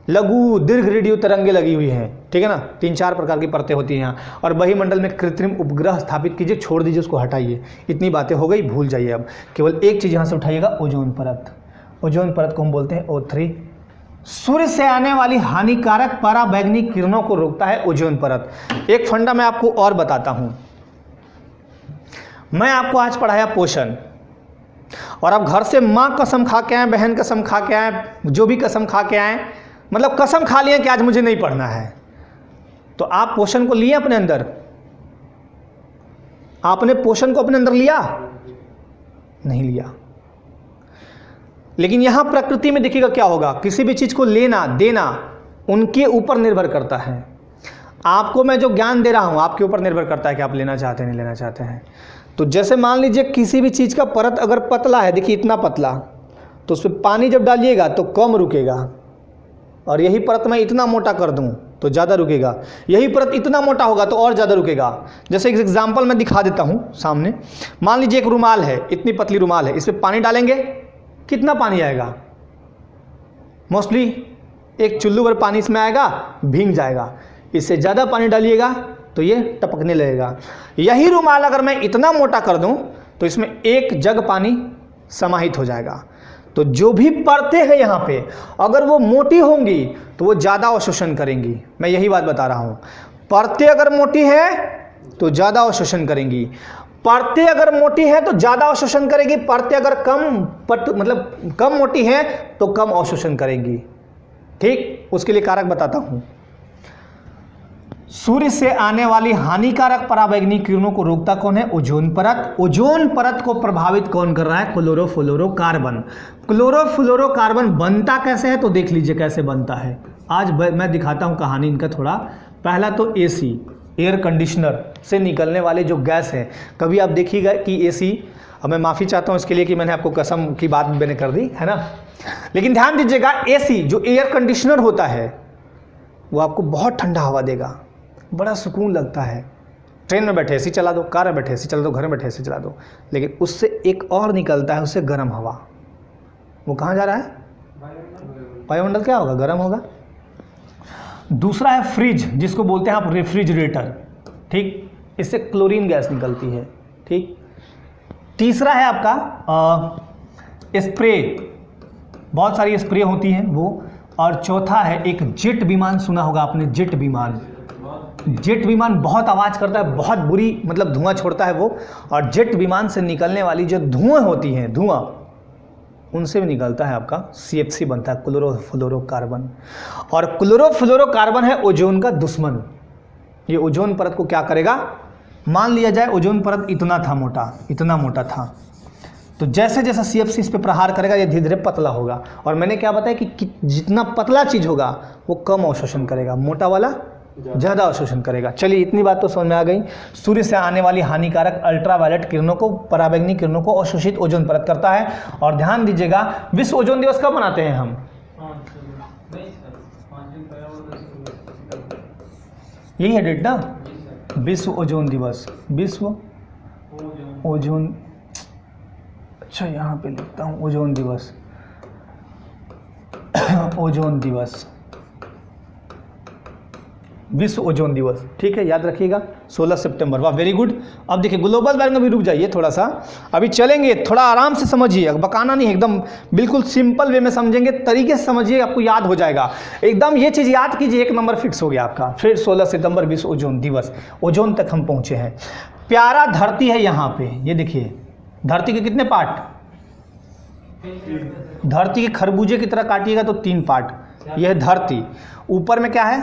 लघु दीर्घ रेडियो तरंगे लगी हुई हैं, ठीक है ना, 3-4 प्रकार की परतें होती हैं यहाँ। और बहिमंडल में कृत्रिम उपग्रह स्थापित कीजिए, छोड़ दीजिए उसको, हटाइए, इतनी बातें हो गई, भूल जाइए। अब केवल एक चीज़ यहाँ से उठाइएगा, ओजोन परत। ओजोन परत को हम बोलते हैं O3। सूर्य से आने वाली हानिकारक पराबैंगनी किरणों को रोकता है ओजोन परत। एक फंडा मैं आपको और बताता हूं, मैं आपको आज पढ़ाया पोषण, और अब घर से माँ कसम खा के आए, बहन कसम खा के आए, जो भी कसम खा के आए, मतलब कसम खा लिए कि आज मुझे नहीं पढ़ना है, तो आप पोषण को लिए अपने अंदर, आपने पोषण को अपने अंदर लिया, नहीं लिया। लेकिन यहां प्रकृति में देखिएगा क्या होगा, किसी भी चीज को लेना देना उनके ऊपर निर्भर करता है। आपको मैं जो ज्ञान दे रहा हूं आपके ऊपर निर्भर करता है कि आप लेना चाहते हैं नहीं लेना चाहते हैं। तो जैसे मान लीजिए किसी भी चीज का परत अगर पतला है, देखिए इतना पतला, तो उस पर पानी जब डालिएगा तो कम रुकेगा, और यही परत मैं इतना मोटा कर दूं तो ज़्यादा रुकेगा, यही परत इतना मोटा होगा तो और ज़्यादा रुकेगा। जैसे एक एग्जाम्पल मैं दिखा देता हूं सामने, मान लीजिए एक रुमाल है, इतनी पतली रुमाल है, इस पर पानी डालेंगे, कितना पानी आएगा, मोस्टली एक चुल्लू भर पानी इसमें आएगा, भीग जाएगा। इससे ज़्यादा पानी डालिएगा तो ये टपकने लगेगा। यही रुमाल अगर मैं इतना मोटा कर दूं तो इसमें 1 जग पानी समाहित हो जाएगा। तो जो भी परतें हैं यहाँ पे, अगर वो मोटी होंगी तो वो ज़्यादा अवशोषण करेंगी। मैं यही बात बता रहा हूँ, परतें अगर मोटी है तो ज़्यादा अवशोषण करेंगी, परतें अगर मोटी है तो ज़्यादा अवशोषण करेगी, परतें अगर मतलब कम मोटी है तो कम अवशोषण करेंगी। ठीक, उसके लिए कारक बताता हूँ। सूर्य से आने वाली हानिकारक पराबैंगनी किरणों को रोकता कौन है, ओजोन परत। ओजोन परत को प्रभावित कौन कर रहा है, क्लोरोफ्लोरोकार्बन। क्लोरोफ्लोरोकार्बन बनता कैसे है तो देख लीजिए कैसे बनता है। आज मैं दिखाता हूं कहानी इनका थोड़ा। पहला तो एसी, एयर कंडीशनर से निकलने वाले जो गैस है, कभी आप देखिएगा कि एसी, अब मैं माफ़ी चाहता हूं इसके लिए कि मैंने आपको कसम की बात मैंने कर दी है ना, लेकिन ध्यान दीजिएगा, एसी जो एयर कंडीशनर होता है वो आपको बहुत ठंडा हवा देगा, बड़ा सुकून लगता है। ट्रेन में बैठे एसी चला दो, कार में बैठे एसी चला दो, घर में बैठे एसी चला दो, लेकिन उससे एक और निकलता है, उससे गर्म हवा। वो कहाँ जा रहा है, वायुमंडल। क्या होगा, गर्म होगा। दूसरा है फ्रिज, जिसको बोलते हैं आप रेफ्रिजरेटर। ठीक, इससे क्लोरीन गैस निकलती है। ठीक, तीसरा है आपका स्प्रे, बहुत सारी स्प्रे होती हैं वो। और चौथा है एक जेट विमान, सुना होगा आपने, जेट विमान। जेट विमान बहुत आवाज़ करता है, बहुत बुरी मतलब धुआं छोड़ता है वो, और जेट विमान से निकलने वाली जो धुआं होती हैं, धुआं, उनसे भी निकलता है आपका CFC बनता है, क्लोरोफ्लोरोकार्बन। और क्लोरोफ्लोरोकार्बन है ओजोन का दुश्मन। ये ओजोन परत को क्या करेगा, मान लिया जाए ओजोन परत इतना था मोटा, इतना मोटा था, तो जैसे जैसे CFC इस पे प्रहार करेगा ये धीरे धीरे पतला होगा। और मैंने क्या बताया कि जितना पतला चीज़ होगा वो कम अवशोषण करेगा, मोटा वाला ज़्यादा अवशोषण करेगा। चलिए इतनी बात तो समझ में आ गई। सूर्य से आने वाली हानिकारक अल्ट्रावायलेट किरणों को, पराबैंगनी किरणों को अवशोषित ओजोन परत करता है। और ध्यान दीजिएगा, विश्व ओजोन दिवस कब मनाते हैं हम? यही है डेट ना, विश्व ओजोन दिवस, विश्व ओजोन, अच्छा यहाँ पे लिखता हूँ ओजोन दिवस, ओजोन दिवस, विश्व ओजोन दिवस, ठीक है, याद रखिएगा 16 सितंबर। वाह, वेरी गुड। अब देखिए ग्लोबल वार्मिंग में भी रुक जाइए थोड़ा सा, अभी चलेंगे, थोड़ा आराम से समझिए, बकाना नहीं, एकदम बिल्कुल सिंपल वे में समझेंगे, तरीके से समझिए, आपको याद हो जाएगा एकदम। ये चीज़ याद कीजिए, 1 नंबर फिक्स हो गया आपका। फिर 16 सितंबर विश्व ओजोन दिवस, ओजोन तक हम पहुँचे हैं। प्यारा धरती है यहाँ पे, ये देखिए धरती के कितने पार्ट, धरती के खरबूजे की तरह काटिएगा तो 3 पार्ट। यह है धरती, ऊपर में क्या है,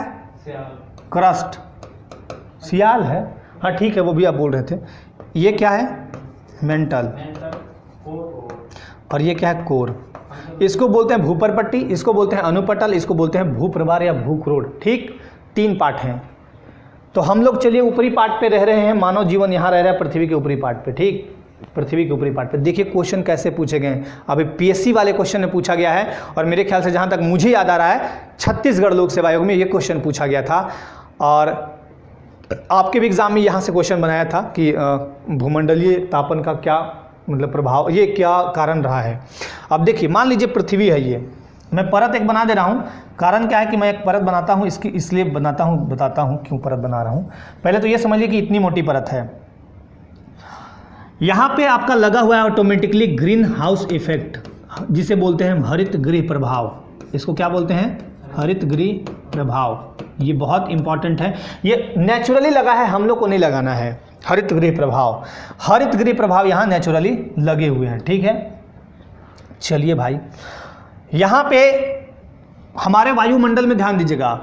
क्रस्ट, सियाल है, हाँ ठीक है, वो भी आप बोल रहे थे। ये क्या है, मेंटल, और ये क्या है, कोर। इसको बोलते हैं भूपर पट्टी, इसको बोलते हैं अनुपटल, इसको बोलते हैं भूप्रभार या भूक्रोड। ठीक, 3 पार्ट हैं। तो हम लोग चलिए ऊपरी पार्ट पे रह रहे हैं, मानव जीवन यहाँ रह रहा है पृथ्वी के ऊपरी पार्ट पे। ठीक, पृथ्वी के ऊपरी पार्ट पे देखिए क्वेश्चन कैसे पूछे गए हैं। अभी PSC वाले क्वेश्चन में पूछा गया है, और मेरे ख्याल से जहाँ तक मुझे याद आ रहा है छत्तीसगढ़ लोक सेवा आयोग में ये क्वेश्चन पूछा गया था, और आपके भी एग्जाम में यहाँ से क्वेश्चन बनाया था कि भूमंडलीय तापन का क्या मतलब प्रभाव, ये क्या कारण रहा है। अब देखिए मान लीजिए पृथ्वी है, ये मैं परत एक बना दे रहा हूँ। कारण क्या है कि मैं एक परत बनाता हूँ, इसकी इसलिए बनाता हूँ, बताता हूँ क्यों परत बना रहा हूँ। पहले तो ये समझिए कि इतनी मोटी परत है, यहाँ पे आपका लगा हुआ है ऑटोमेटिकली ग्रीन हाउस इफेक्ट, जिसे बोलते हैं हरित गृह प्रभाव। इसको क्या बोलते हैं, हरित गृह प्रभाव। ये बहुत इंपॉर्टेंट है, ये नेचुरली लगा है, हम लोग को नहीं लगाना है। हरित गृह प्रभाव, हरित गृह प्रभाव यहाँ नेचुरली लगे हुए हैं। ठीक है, चलिए भाई, यहाँ पे हमारे वायुमंडल में ध्यान दीजिएगा,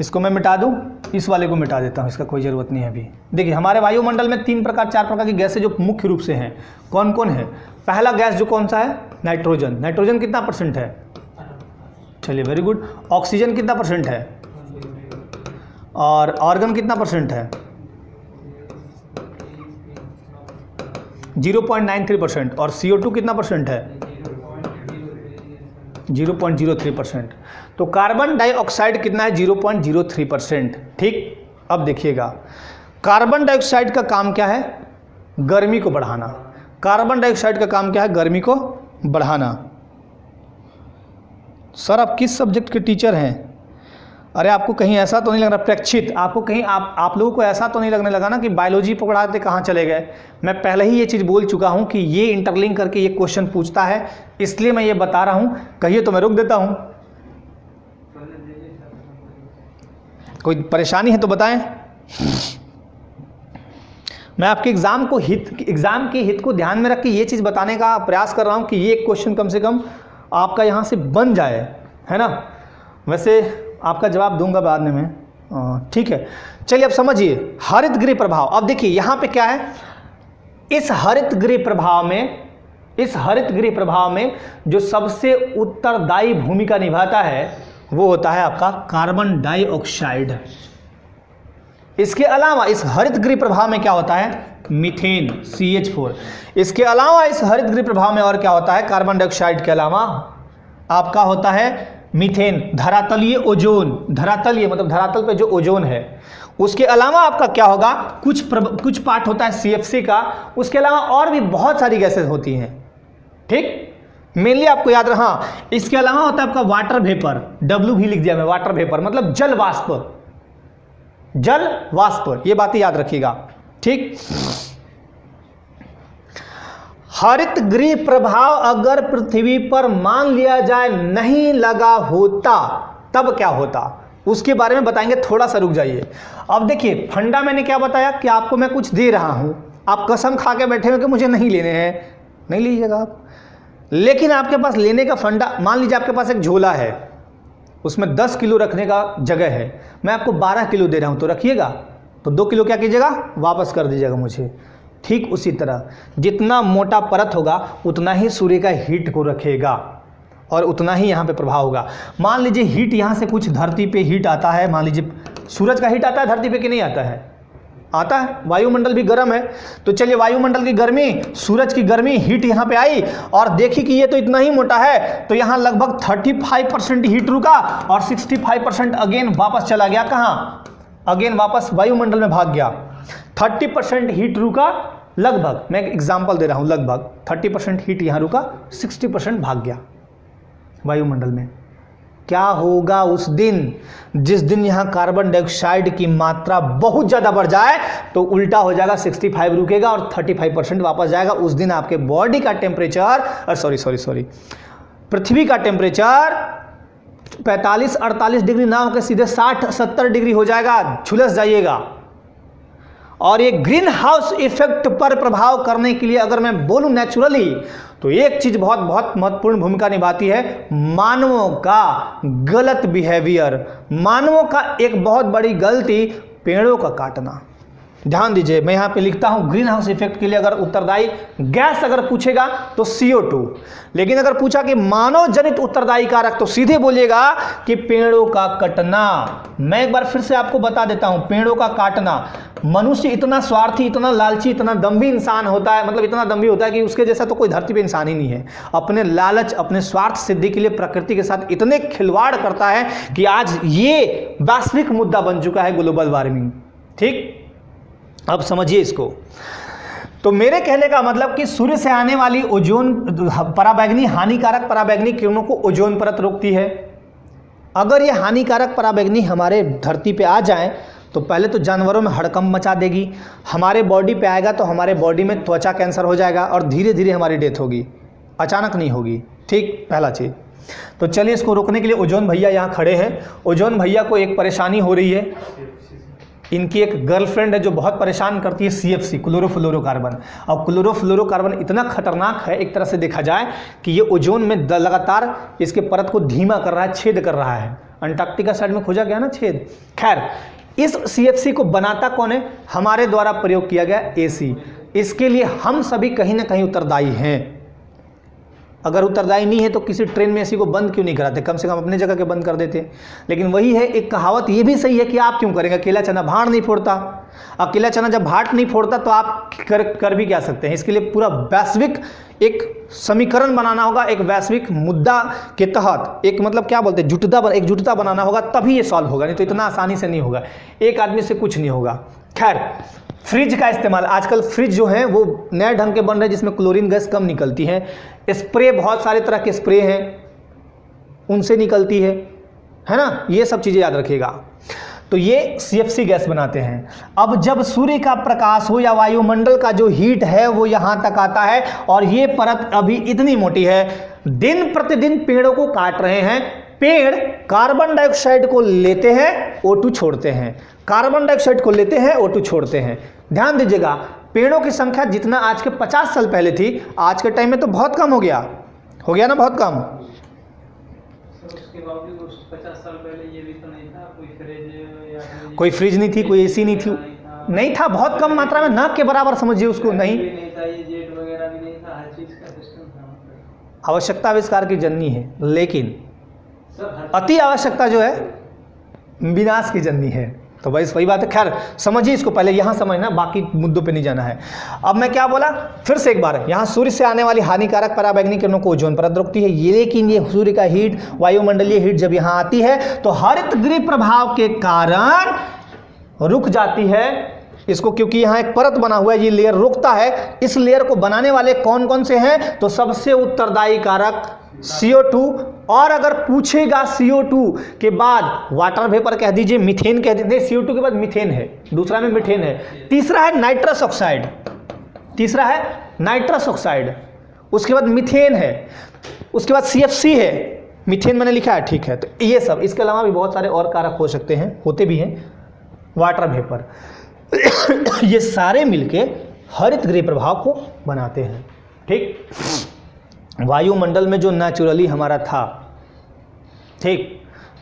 इसको मैं मिटा दूं, इस वाले को मिटा देता हूं, इसका कोई ज़रूरत नहीं है अभी। देखिए हमारे वायुमंडल में 4 प्रकार की गैसें जो मुख्य रूप से हैं, कौन कौन है। पहला गैस जो कौन सा है, नाइट्रोजन। नाइट्रोजन कितना % है, चलिए वेरी गुड। ऑक्सीजन कितना % है, और आर्गन कितना % है, 0.93%। और CO2 कितना % है, 0.03%। तो कार्बन डाइऑक्साइड कितना है, 0.03%। ठीक, अब देखिएगा कार्बन डाइऑक्साइड का काम क्या है, गर्मी को बढ़ाना। कार्बन डाइऑक्साइड का काम क्या है, गर्मी को बढ़ाना। सर आप किस सब्जेक्ट के टीचर हैं? अरे आपको कहीं ऐसा तो नहीं लग रहा, प्रेक्षित, आपको कहीं आप लोगों को ऐसा तो नहीं लगने लगा ना कि बायोलॉजी पढ़ाते कहाँ चले गए। मैं पहले ही ये चीज़ बोल चुका हूँ कि ये इंटरलिंक करके ये क्वेश्चन पूछता है, इसलिए मैं ये बता रहा हूँ। कहिए तो मैं रोक देता हूँ, कोई परेशानी है तो बताएं। मैं आपके एग्ज़ाम के हित को ध्यान में रख के ये चीज़ बताने का प्रयास कर रहा हूँ कि ये क्वेश्चन कम से कम आपका यहाँ से बन जाए, है ना। वैसे आपका जवाब दूंगा बाद में मैं, ठीक है। चलिए अब समझिए हरित गृह प्रभाव। अब देखिए यहाँ पे क्या है, इस हरित गृह प्रभाव में जो सबसे उत्तरदायी भूमिका निभाता है वो होता है आपका कार्बन डाइऑक्साइड। इसके अलावा इस हरित गृह प्रभाव में क्या होता है, मीथेन CH4। इसके अलावा इस हरित गृह प्रभाव में और क्या होता है, कार्बन डाइऑक्साइड के अलावा आपका होता है मीथेन, धरातलीय ओजोन। धरातलीय मतलब धरातल पे जो ओजोन है। उसके अलावा आपका क्या होगा, कुछ पार्ट होता है CFC का। उसके अलावा और भी बहुत सारी गैसेस होती हैं। ठीक, मेनली आपको याद रहा। इसके अलावा होता है आपका वाटर वेपर, W भी लिख दिया मैं, वाटर वेपर मतलब जल वाष्प। जल वाष्प, ये बातें याद रखिएगा। ठीक, हरित गृह प्रभाव अगर पृथ्वी पर मान लिया जाए नहीं लगा होता तब क्या होता, उसके बारे में बताएंगे। थोड़ा सा रुक जाइए। अब देखिए फंडा मैंने क्या बताया कि आपको मैं कुछ दे रहा हूं, आप कसम खा के बैठे हो कि मुझे नहीं लेने हैं, नहीं लीजिएगा आप। लेकिन आपके पास लेने का फंडा, मान लीजिए आपके पास एक झोला है, उसमें 10 किलो रखने का जगह है, मैं आपको 12 किलो दे रहा हूं, तो रखिएगा, तो 2 किलो क्या कीजिएगा, वापस कर दीजिएगा मुझे। ठीक उसी तरह जितना मोटा परत होगा उतना ही सूर्य का हीट को रखेगा और उतना ही यहाँ पे प्रभाव होगा। मान लीजिए हीट यहाँ से कुछ धरती पे हीट आता है, मान लीजिए सूरज का हीट आता है धरती पे कि नहीं आता है, आता है, वायुमंडल भी गर्म है, तो चलिए वायुमंडल की गर्मी, सूरज की गर्मी, हीट यहाँ पे आई और देखी कि ये तो इतना ही मोटा है, तो यहाँ लगभग 35% हीट रुका और 65% अगेन वापस चला गया, कहाँ, अगेन वापस वायुमंडल में भाग गया। 30% हीट रुका लगभग, मैं एक एग्जाम्पल दे रहा हूँ, लगभग 30% हीट यहाँ रुका, 60% भाग गया वायुमंडल में। क्या होगा उस दिन, जिस दिन यहाँ कार्बन डाइऑक्साइड की मात्रा बहुत ज़्यादा बढ़ जाए तो उल्टा हो जाएगा, 65 रुकेगा और 35% वापस जाएगा। उस दिन आपके बॉडी का टेम्परेचर, सॉरी, पृथ्वी का टेम्परेचर 45-48 डिग्री ना होकर सीधे 60-70 डिग्री हो जाएगा, झुलस जाइएगा। और ये ग्रीन हाउस इफेक्ट पर प्रभाव करने के लिए अगर मैं बोलूं नेचुरली, तो एक चीज बहुत बहुत महत्वपूर्ण भूमिका निभाती है, मानवों का गलत बिहेवियर। मानवों का एक बहुत बड़ी गलती, पेड़ों का काटना। ध्यान दीजिए, मैं यहाँ पे लिखता हूँ ग्रीन हाउस इफेक्ट के लिए अगर उत्तरदायी गैस अगर पूछेगा तो CO2, लेकिन अगर पूछा कि मानव जनित उत्तरदायी कारक तो सीधे बोलिएगा कि पेड़ों का कटना। मैं एक बार फिर से आपको बता देता हूँ, पेड़ों का काटना। मनुष्य इतना स्वार्थी, इतना लालची, इतना दम्भी इंसान होता है, मतलब इतना दम्भी होता है कि उसके जैसा तो कोई धरती पे इंसान ही नहीं है। अपने लालच, अपने स्वार्थ सिद्धि के लिए प्रकृति के साथ इतने खिलवाड़ करता है कि आज ये वैश्विक मुद्दा बन चुका है, ग्लोबल वार्मिंग। ठीक, अब समझिए इसको। तो मेरे कहने का मतलब कि सूर्य से आने वाली ओजोन पराबैंगनी, हानिकारक पराबैंगनी किरणों को ओजोन परत रोकती है। अगर ये हानिकारक पराबैंगनी हमारे धरती पे आ जाए तो पहले तो जानवरों में हड़कंप मचा देगी, हमारे बॉडी पे आएगा तो हमारे बॉडी में त्वचा कैंसर हो जाएगा और धीरे धीरे हमारी डेथ होगी, अचानक नहीं होगी। ठीक, पहला चीज़। तो चलिए इसको रोकने के लिए ओजोन भैया यहाँ खड़े हैं। ओजोन भैया को एक परेशानी हो रही है, इनकी एक गर्लफ्रेंड है जो बहुत परेशान करती है, CFC, क्लोरोफ्लोरोकार्बन। और क्लोरोफ्लोरोकार्बन इतना खतरनाक है एक तरह से देखा जाए कि ये ओजोन में लगातार इसके परत को धीमा कर रहा है, छेद कर रहा है। अंटार्कटिका साइड में खोजा गया ना छेद। खैर, इस CFC को बनाता कौन है, हमारे द्वारा प्रयोग किया गया AC। इसके लिए हम सभी कहीं ना कहीं उत्तरदायी हैं। अगर उत्तरदायी नहीं है तो किसी ट्रेन में AC को बंद क्यों नहीं कराते, कम से कम अपने जगह के बंद कर देते। लेकिन वही है, एक कहावत ये भी सही है कि आप क्यों करेंगे, अकेला चना भाड़ नहीं फोड़ता। अकेला चना जब भाट नहीं फोड़ता तो आप कर भी क्या सकते हैं। इसके लिए पूरा वैश्विक एक समीकरण बनाना होगा, एक वैश्विक मुद्दा के तहत एक मतलब क्या बोलते हैं, एकजुटता बनाना होगा, तभी ये सॉल्व होगा, नहीं तो इतना आसानी से नहीं होगा, एक आदमी से कुछ नहीं होगा। खैर, फ्रिज का इस्तेमाल, आजकल फ्रिज जो है वो नए ढंग के बन रहे हैं जिसमें क्लोरीन गैस कम निकलती है। स्प्रे, बहुत सारे तरह के स्प्रे हैं उनसे निकलती है ना, ये सब चीज़ें याद रखिएगा। तो ये CFC गैस बनाते हैं। अब जब सूर्य का प्रकाश हो या वायुमंडल का जो हीट है वो यहाँ तक आता है और ये परत अभी इतनी मोटी है, दिन प्रतिदिन पेड़ों को काट रहे हैं। पेड़ कार्बन डाइऑक्साइड को लेते हैं, O2 छोड़ते हैं, कार्बन डाइऑक्साइड को लेते हैं, O2 छोड़ते हैं। ध्यान दीजिएगा, पेड़ों की संख्या जितना आज के 50 साल पहले थी, आज के टाइम में तो बहुत कम हो गया ना, बहुत कम। उसके बावजूद 50 साल पहले ये भी तो नहीं था, कोई फ्रिज नहीं थी, कोई AC नहीं थी, नहीं था, बहुत कम मात्रा में, न के बराबर समझिए उसको। नहीं था, ये जेट वगैरह भी नहीं था, हर चीज का सिस्टम था। आवश्यकता आविष्कार की जननी है, लेकिन अति आवश्यकता जो है विनाश की जननी है। तो भाई वही बात है। खैर, समझिए इसको, पहले यहाँ समझना, बाकी मुद्दों पे नहीं जाना है। अब मैं क्या बोला फिर से एक बार, यहाँ सूर्य से आने वाली हानिकारक पराबैंगनी किरणों को ओजोन परत रोकती है, ये लेकिन ये सूर्य का हीट, वायुमंडलीय हीट जब यहाँ आती है तो हरित गृह प्रभाव के कारण रुक जाती है इसको, क्योंकि यहाँ एक परत बना हुआ है, ये लेयर रोकता है। इस लेयर को बनाने वाले कौन कौन से हैं, तो सबसे उत्तरदायी कारक CO2, और अगर पूछेगा CO2 के बाद वाटर वेपर कह दीजिए, मीथेन कह दीजिए, CO2 के बाद मीथेन है, दूसरा में मीथेन है, तीसरा है नाइट्रस ऑक्साइड, उसके बाद मीथेन है, उसके बाद CFC है, मीथेन मैंने लिखा है, ठीक है। तो ये सब, इसके अलावा भी बहुत सारे और कारक हो सकते हैं, होते भी हैं, वाटर वेपर ये सारे मिलके हरित गृह प्रभाव को बनाते हैं। ठीक, वायुमंडल में जो नेचुरली हमारा था, ठीक,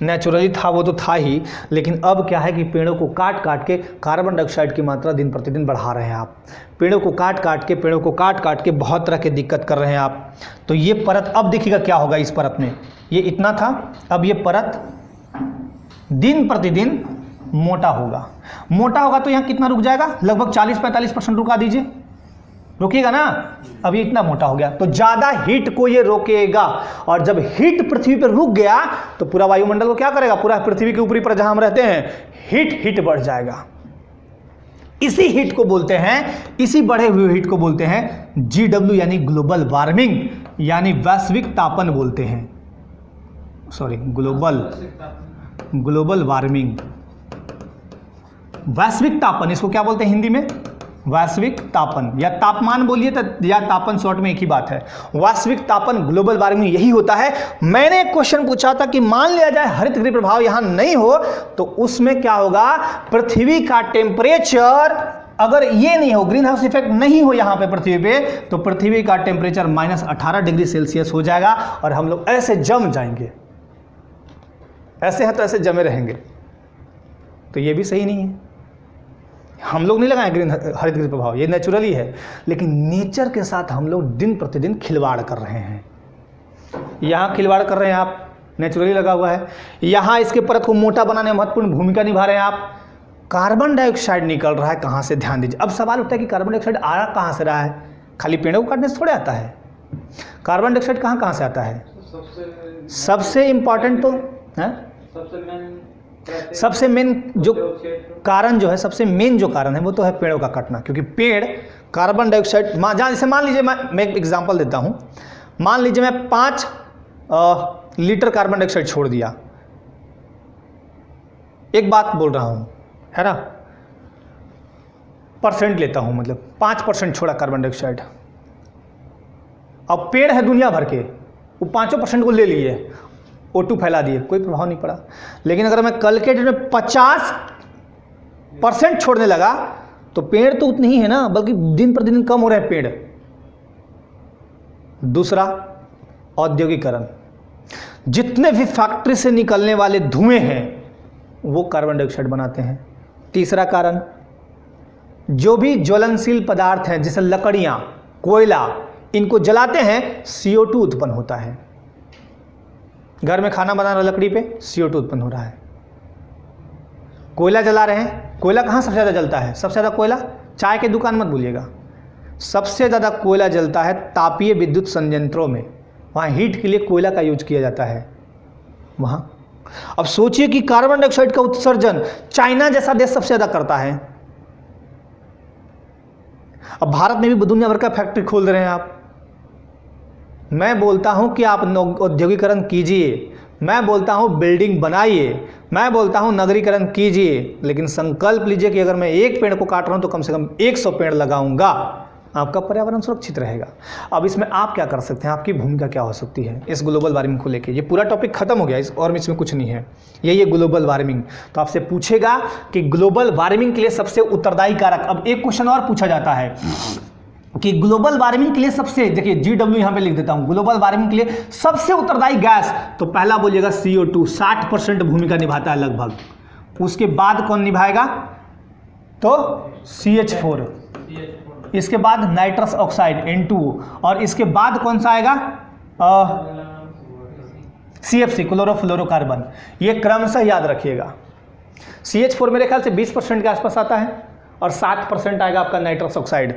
नेचुरली था वो तो था ही, लेकिन अब क्या है कि पेड़ों को काट काट के कार्बन डाइऑक्साइड की मात्रा दिन प्रतिदिन बढ़ा रहे हैं आप। पेड़ों को काट काट के बहुत तरह के दिक्कत कर रहे हैं आप। तो ये परत अब देखिएगा क्या होगा इस परत में, ये इतना था, अब ये परत दिन प्रतिदिन मोटा होगा तो यहाँ कितना रुक जाएगा, लगभग 40-45% रुका दीजिए, रुकिएगा ना। अब ये इतना मोटा हो गया तो ज़्यादा हीट को ये रोकेगा, और जब हीट पृथ्वी पर रुक गया तो पूरा वायुमंडल को क्या करेगा, पूरा पृथ्वी के ऊपरी पर जहां हम रहते हैं हीट बढ़ जाएगा। इसी हीट को बोलते हैं, इसी बढ़े हुए हीट को बोलते हैं GW यानी ग्लोबल वार्मिंग, यानी वैश्विक तापन बोलते हैं, सॉरी ग्लोबल वार्मिंग, वैश्विक तापन, इसको क्या बोलते हैं हिंदी में, वैश्विक तापन, या तापमान बोलिए तो या तापन, शॉर्ट में एक ही बात है। वैश्विक तापन, ग्लोबल वार्मिंग यही होता है। मैंने एक क्वेश्चन पूछा था कि मान लिया जाए हरित गृह प्रभाव यहां नहीं हो तो उसमें क्या होगा, पृथ्वी का टेम्परेचर अगर ये नहीं हो, ग्रीन हाउस इफेक्ट नहीं हो यहां पे पृथ्वी पे, तो पृथ्वी का टेम्परेचर -18 डिग्री सेल्सियस हो जाएगा और हम लोग ऐसे जम जाएंगे, ऐसे है तो ऐसे जमे रहेंगे। तो ये भी सही नहीं है, हम लोग नहीं लगाए हरित गृह प्रभाव, ये नेचुरली है, लेकिन नेचर के साथ हम लोग दिन प्रतिदिन खिलवाड़ कर रहे हैं। यहाँ खिलवाड़ कर रहे हैं आप, नेचुरली लगा हुआ है, यहाँ इसके परत को मोटा बनाने में महत्वपूर्ण भूमिका निभा रहे हैं आप। कार्बन डाइऑक्साइड निकल रहा है कहाँ से, ध्यान दीजिए। अब सवाल उठता है कि कार्बन डाइऑक्साइड आ कहाँ से रहा है, खाली पेड़ों को काटने से थोड़े आता है। कार्बन डाइऑक्साइड कहाँ से आता है, सबसे इंपॉर्टेंट तो है, सबसे मेन जो कारण जो है, सबसे मेन जो कारण है वो तो है पेड़ों का कटना, क्योंकि पेड़ कार्बन डाइऑक्साइड, जैसे मान लीजिए मैं एक एग्जांपल देता हूँ, मान लीजिए मैं 5 लीटर कार्बन डाइऑक्साइड छोड़ दिया, एक बात बोल रहा हूँ है ना, परसेंट लेता हूँ, मतलब 5% छोड़ा कार्बन डाइऑक्साइड। अब पेड़ है दुनिया भर के, वो 5% को ले लिए, O2 फैला दिए, कोई प्रभाव नहीं पड़ा। लेकिन अगर मैं कल के डेट में 50% छोड़ने लगा तो पेड़ तो उतनी ही है ना, बल्कि दिन प्रतिदिन कम हो रहे हैं पेड़। दूसरा, औद्योगिकरण, जितने भी फैक्ट्री से निकलने वाले धुएं हैं वो कार्बन डाइऑक्साइड बनाते हैं। तीसरा कारण, जो भी ज्वलनशील पदार्थ हैं जैसे लकड़ियां, कोयला, इनको जलाते हैं CO2 उत्पन्न होता है। घर में खाना बना रहे लकड़ी पे, CO2 उत्पन्न हो रहा है। कोयला जला रहे हैं, कोयला कहाँ सबसे ज़्यादा जलता है, सबसे ज़्यादा कोयला, चाय के दुकान मत भूलिएगा, सबसे ज़्यादा कोयला जलता है तापीय विद्युत संयंत्रों में, वहाँ हीट के लिए कोयला का यूज किया जाता है वहाँ। अब सोचिए कि कार्बन डाइऑक्साइड का उत्सर्जन चाइना जैसा देश सबसे ज़्यादा करता है। अब भारत में भी दुनिया भर का फैक्ट्री खोल रहे हैं आप। मैं बोलता हूं कि आप औद्योगिकरण कीजिए, मैं बोलता हूं बिल्डिंग बनाइए, मैं बोलता हूं नगरीकरण कीजिए, लेकिन संकल्प लीजिए कि अगर मैं एक पेड़ को काट रहा हूं तो कम से कम 100 पेड़ लगाऊंगा, आपका पर्यावरण सुरक्षित रहेगा। अब इसमें आप क्या कर सकते हैं, आपकी भूमिका क्या हो सकती है इस ग्लोबल वार्मिंग को लेके। ये पूरा टॉपिक खत्म हो गया, और इसमें कुछ नहीं है, ये ग्लोबल वार्मिंग। तो आपसे पूछेगा कि ग्लोबल वार्मिंग के लिए सबसे उत्तरदायी कारक। अब एक क्वेश्चन और पूछा जाता है कि ग्लोबल वार्मिंग के लिए सबसे, देखिए GW यहां पे लिख देता हूं, ग्लोबल वार्मिंग के लिए सबसे उत्तरदायी गैस, तो पहला बोलिएगा CO2, 60% भूमिका निभाता है लगभग। उसके बाद कौन निभाएगा, तो CH4, इसके बाद नाइट्रस ऑक्साइड N2, और इसके बाद कौन सा आएगा, CFC, क्लोरोफ्लोरोकार्बन। ये क्रमशः याद रखिएगा। CH4 मेरे ख्याल से 20% के आसपास आता है, और 7% आएगा आपका नाइट्रस ऑक्साइड।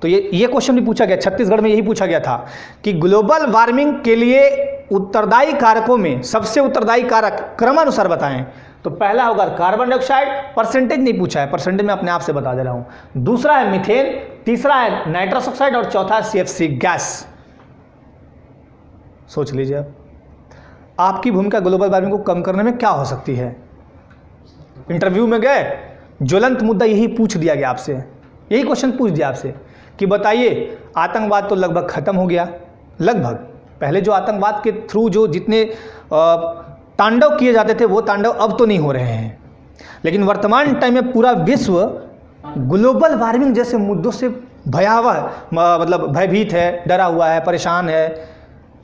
तो ये क्वेश्चन भी पूछा गया, छत्तीसगढ़ में यही पूछा गया था कि ग्लोबल वार्मिंग के लिए उत्तरदायी कारकों में सबसे उत्तरदायी कारक क्रमानुसार बताएं। तो पहला होगा कार्बन डाइऑक्साइड, परसेंटेज नहीं पूछा है, परसेंटेज मैं अपने आप से बता दे रहा हूं। दूसरा है मीथेन, तीसरा है नाइट्रस ऑक्साइड, और चौथा है CFC गैस। सोच लीजिए अब आपकी भूमिका ग्लोबल वार्मिंग को कम करने में क्या हो सकती है। इंटरव्यू में गए, ज्वलंत मुद्दा यही पूछ दिया गया आपसे, यही क्वेश्चन पूछ दिया आपसे कि बताइए आतंकवाद तो लगभग खत्म हो गया, लगभग। पहले जो आतंकवाद के थ्रू जो जितने तांडव किए जाते थे वो तांडव अब तो नहीं हो रहे हैं, लेकिन वर्तमान टाइम में पूरा विश्व ग्लोबल वार्मिंग जैसे मुद्दों से भयावह, मतलब भयभीत है, डरा हुआ है, परेशान है,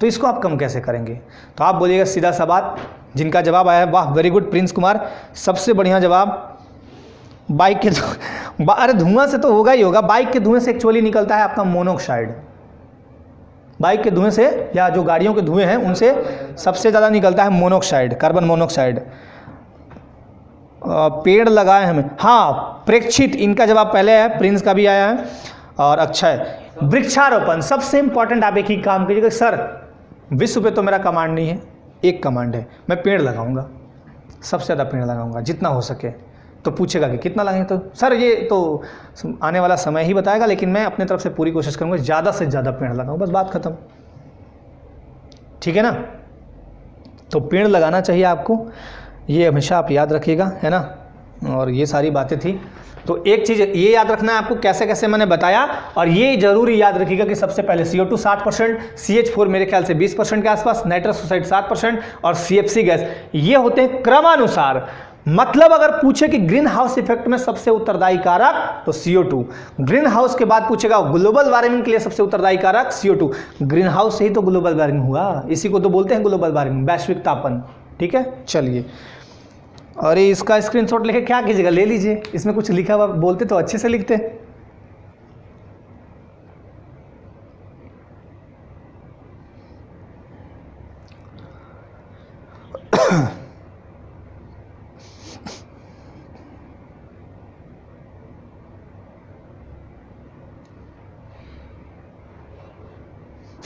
तो इसको आप कम कैसे करेंगे? तो आप बोलिएगा सीधा सा बात, जिनका जवाब आया है, वाह वेरी गुड प्रिंस कुमार, सबसे बढ़िया जवाब। बाइक के अरे धुआं से तो होगा ही होगा। बाइक के धुएं से एक्चुअली निकलता है आपका मोनोऑक्साइड। बाइक के धुएं से या जो गाड़ियों के धुएं हैं उनसे सबसे ज़्यादा निकलता है मोनोऑक्साइड, कार्बन मोनोऑक्साइड। पेड़ लगाए हमें, हाँ प्रेक्षित, इनका जवाब पहले है, प्रिंस का भी आया है और अक्षय। वृक्षारोपण सबसे इंपॉर्टेंट। आप एक ही काम कीजिएगा, सर विश्व पे तो मेरा कमांड नहीं है, एक कमांड है, मैं पेड़ लगाऊंगा, सबसे ज़्यादा पेड़ लगाऊंगा जितना हो सके। तो पूछेगा कि कितना लगाएंगे, तो सर ये तो आने वाला समय ही बताएगा, लेकिन मैं अपने तरफ से पूरी कोशिश करूंगा ज़्यादा से ज़्यादा पेड़ लगाऊं, बस बात खत्म। ठीक है ना? तो पेड़ लगाना चाहिए आपको, ये हमेशा आप याद रखिएगा, है ना? और ये सारी बातें थी। तो एक चीज़ ये याद रखना है आपको, कैसे कैसे मैंने बताया, और ये जरूरी याद रखिएगा कि सबसे पहले CO2 60%, CH4 मेरे ख्याल से 20% के आसपास, नाइट्रस ऑक्साइड 7% और CFC गैस, ये होते हैं क्रमानुसार। मतलब अगर पूछे कि ग्रीन हाउस इफेक्ट में सबसे उत्तरदायी कारक तो CO2, ग्रीन हाउस के बाद पूछेगा ग्लोबल वार्मिंग के लिए सबसे उत्तरदायी कारक CO2। ग्रीन हाउस से ही तो ग्लोबल वार्मिंग हुआ, इसी को तो बोलते हैं ग्लोबल वार्मिंग, वैश्विक तापन। ठीक है, चलिए। और ये इसका स्क्रीनशॉट लेके क्या कीजिएगा, ले लीजिए, इसमें कुछ लिखा हुआ, बोलते तो अच्छे से लिखते।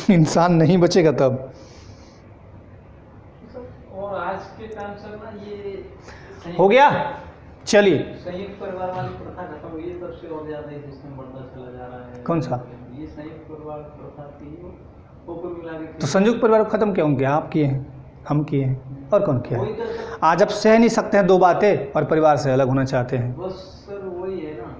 इंसान नहीं बचेगा तब। और आज के टाइम सर ना ये हो गया, चलिए। संयुक्त परिवार वाली प्रथा खत्म हुई है, तब से और ज्यादा ये सिस्टम बढ़ता चला जा रहा है। कौन सा? ये संयुक्त परिवार प्रथा थी, वो कुल मिला के। तो संयुक्त परिवार को खत्म क्यों किया? आप किए हैं, हम किए हैं, और कौन किया है? आज आप सह नहीं सकते हैं दो बातें और परिवार से अलग होना चाहते हैं। बस सर वही है ना,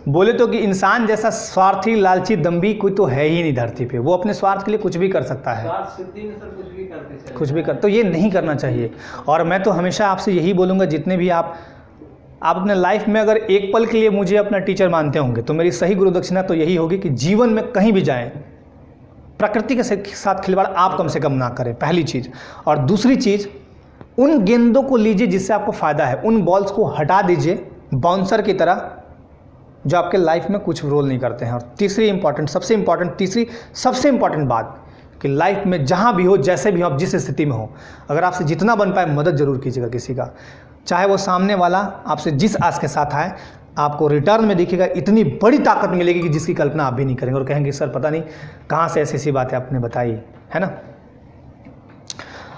बोले तो कि इंसान जैसा स्वार्थी, लालची, दम्भी कोई तो है ही नहीं धरती पे। वो अपने स्वार्थ के लिए कुछ भी कर सकता है, स्वार्थ सिद्धि में सर कुछ भी करते चले, कुछ भी कर, तो ये नहीं करना चाहिए। और मैं तो हमेशा आपसे यही बोलूँगा, जितने भी आप अपने लाइफ में अगर एक पल के लिए मुझे अपना टीचर मानते होंगे तो मेरी सही गुरु दक्षिणा तो यही होगी कि जीवन में कहीं भी जाएं, प्रकृति के साथ खिलवाड़ आप कम से कम ना करें, पहली चीज़। और दूसरी चीज़, उन गेंदों को लीजिए जिससे आपको फ़ायदा है, उन बॉल्स को हटा दीजिए बाउंसर की तरह जो आपके लाइफ में कुछ रोल नहीं करते हैं। और तीसरी सबसे इंपॉर्टेंट बात कि लाइफ में जहाँ भी हो, जैसे भी हो, आप जिस स्थिति में हो, अगर आपसे जितना बन पाए मदद जरूर कीजिएगा किसी का, चाहे वो सामने वाला आपसे जिस आस के साथ आए, आपको रिटर्न में देखिएगा इतनी बड़ी ताकत मिलेगी कि जिसकी कल्पना आप भी नहीं करेंगे, और कहेंगे सर पता नहीं कहाँ से ऐसी बातें आपने बताई, है ना?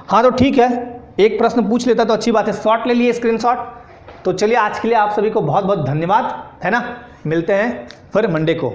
हाँ तो ठीक है, एक प्रश्न पूछ लेता तो अच्छी बात है, शॉट ले लिए स्क्रीनशॉट। तो चलिए आज के लिए आप सभी को बहुत बहुत धन्यवाद, है ना? मिलते हैं फिर मंडे को।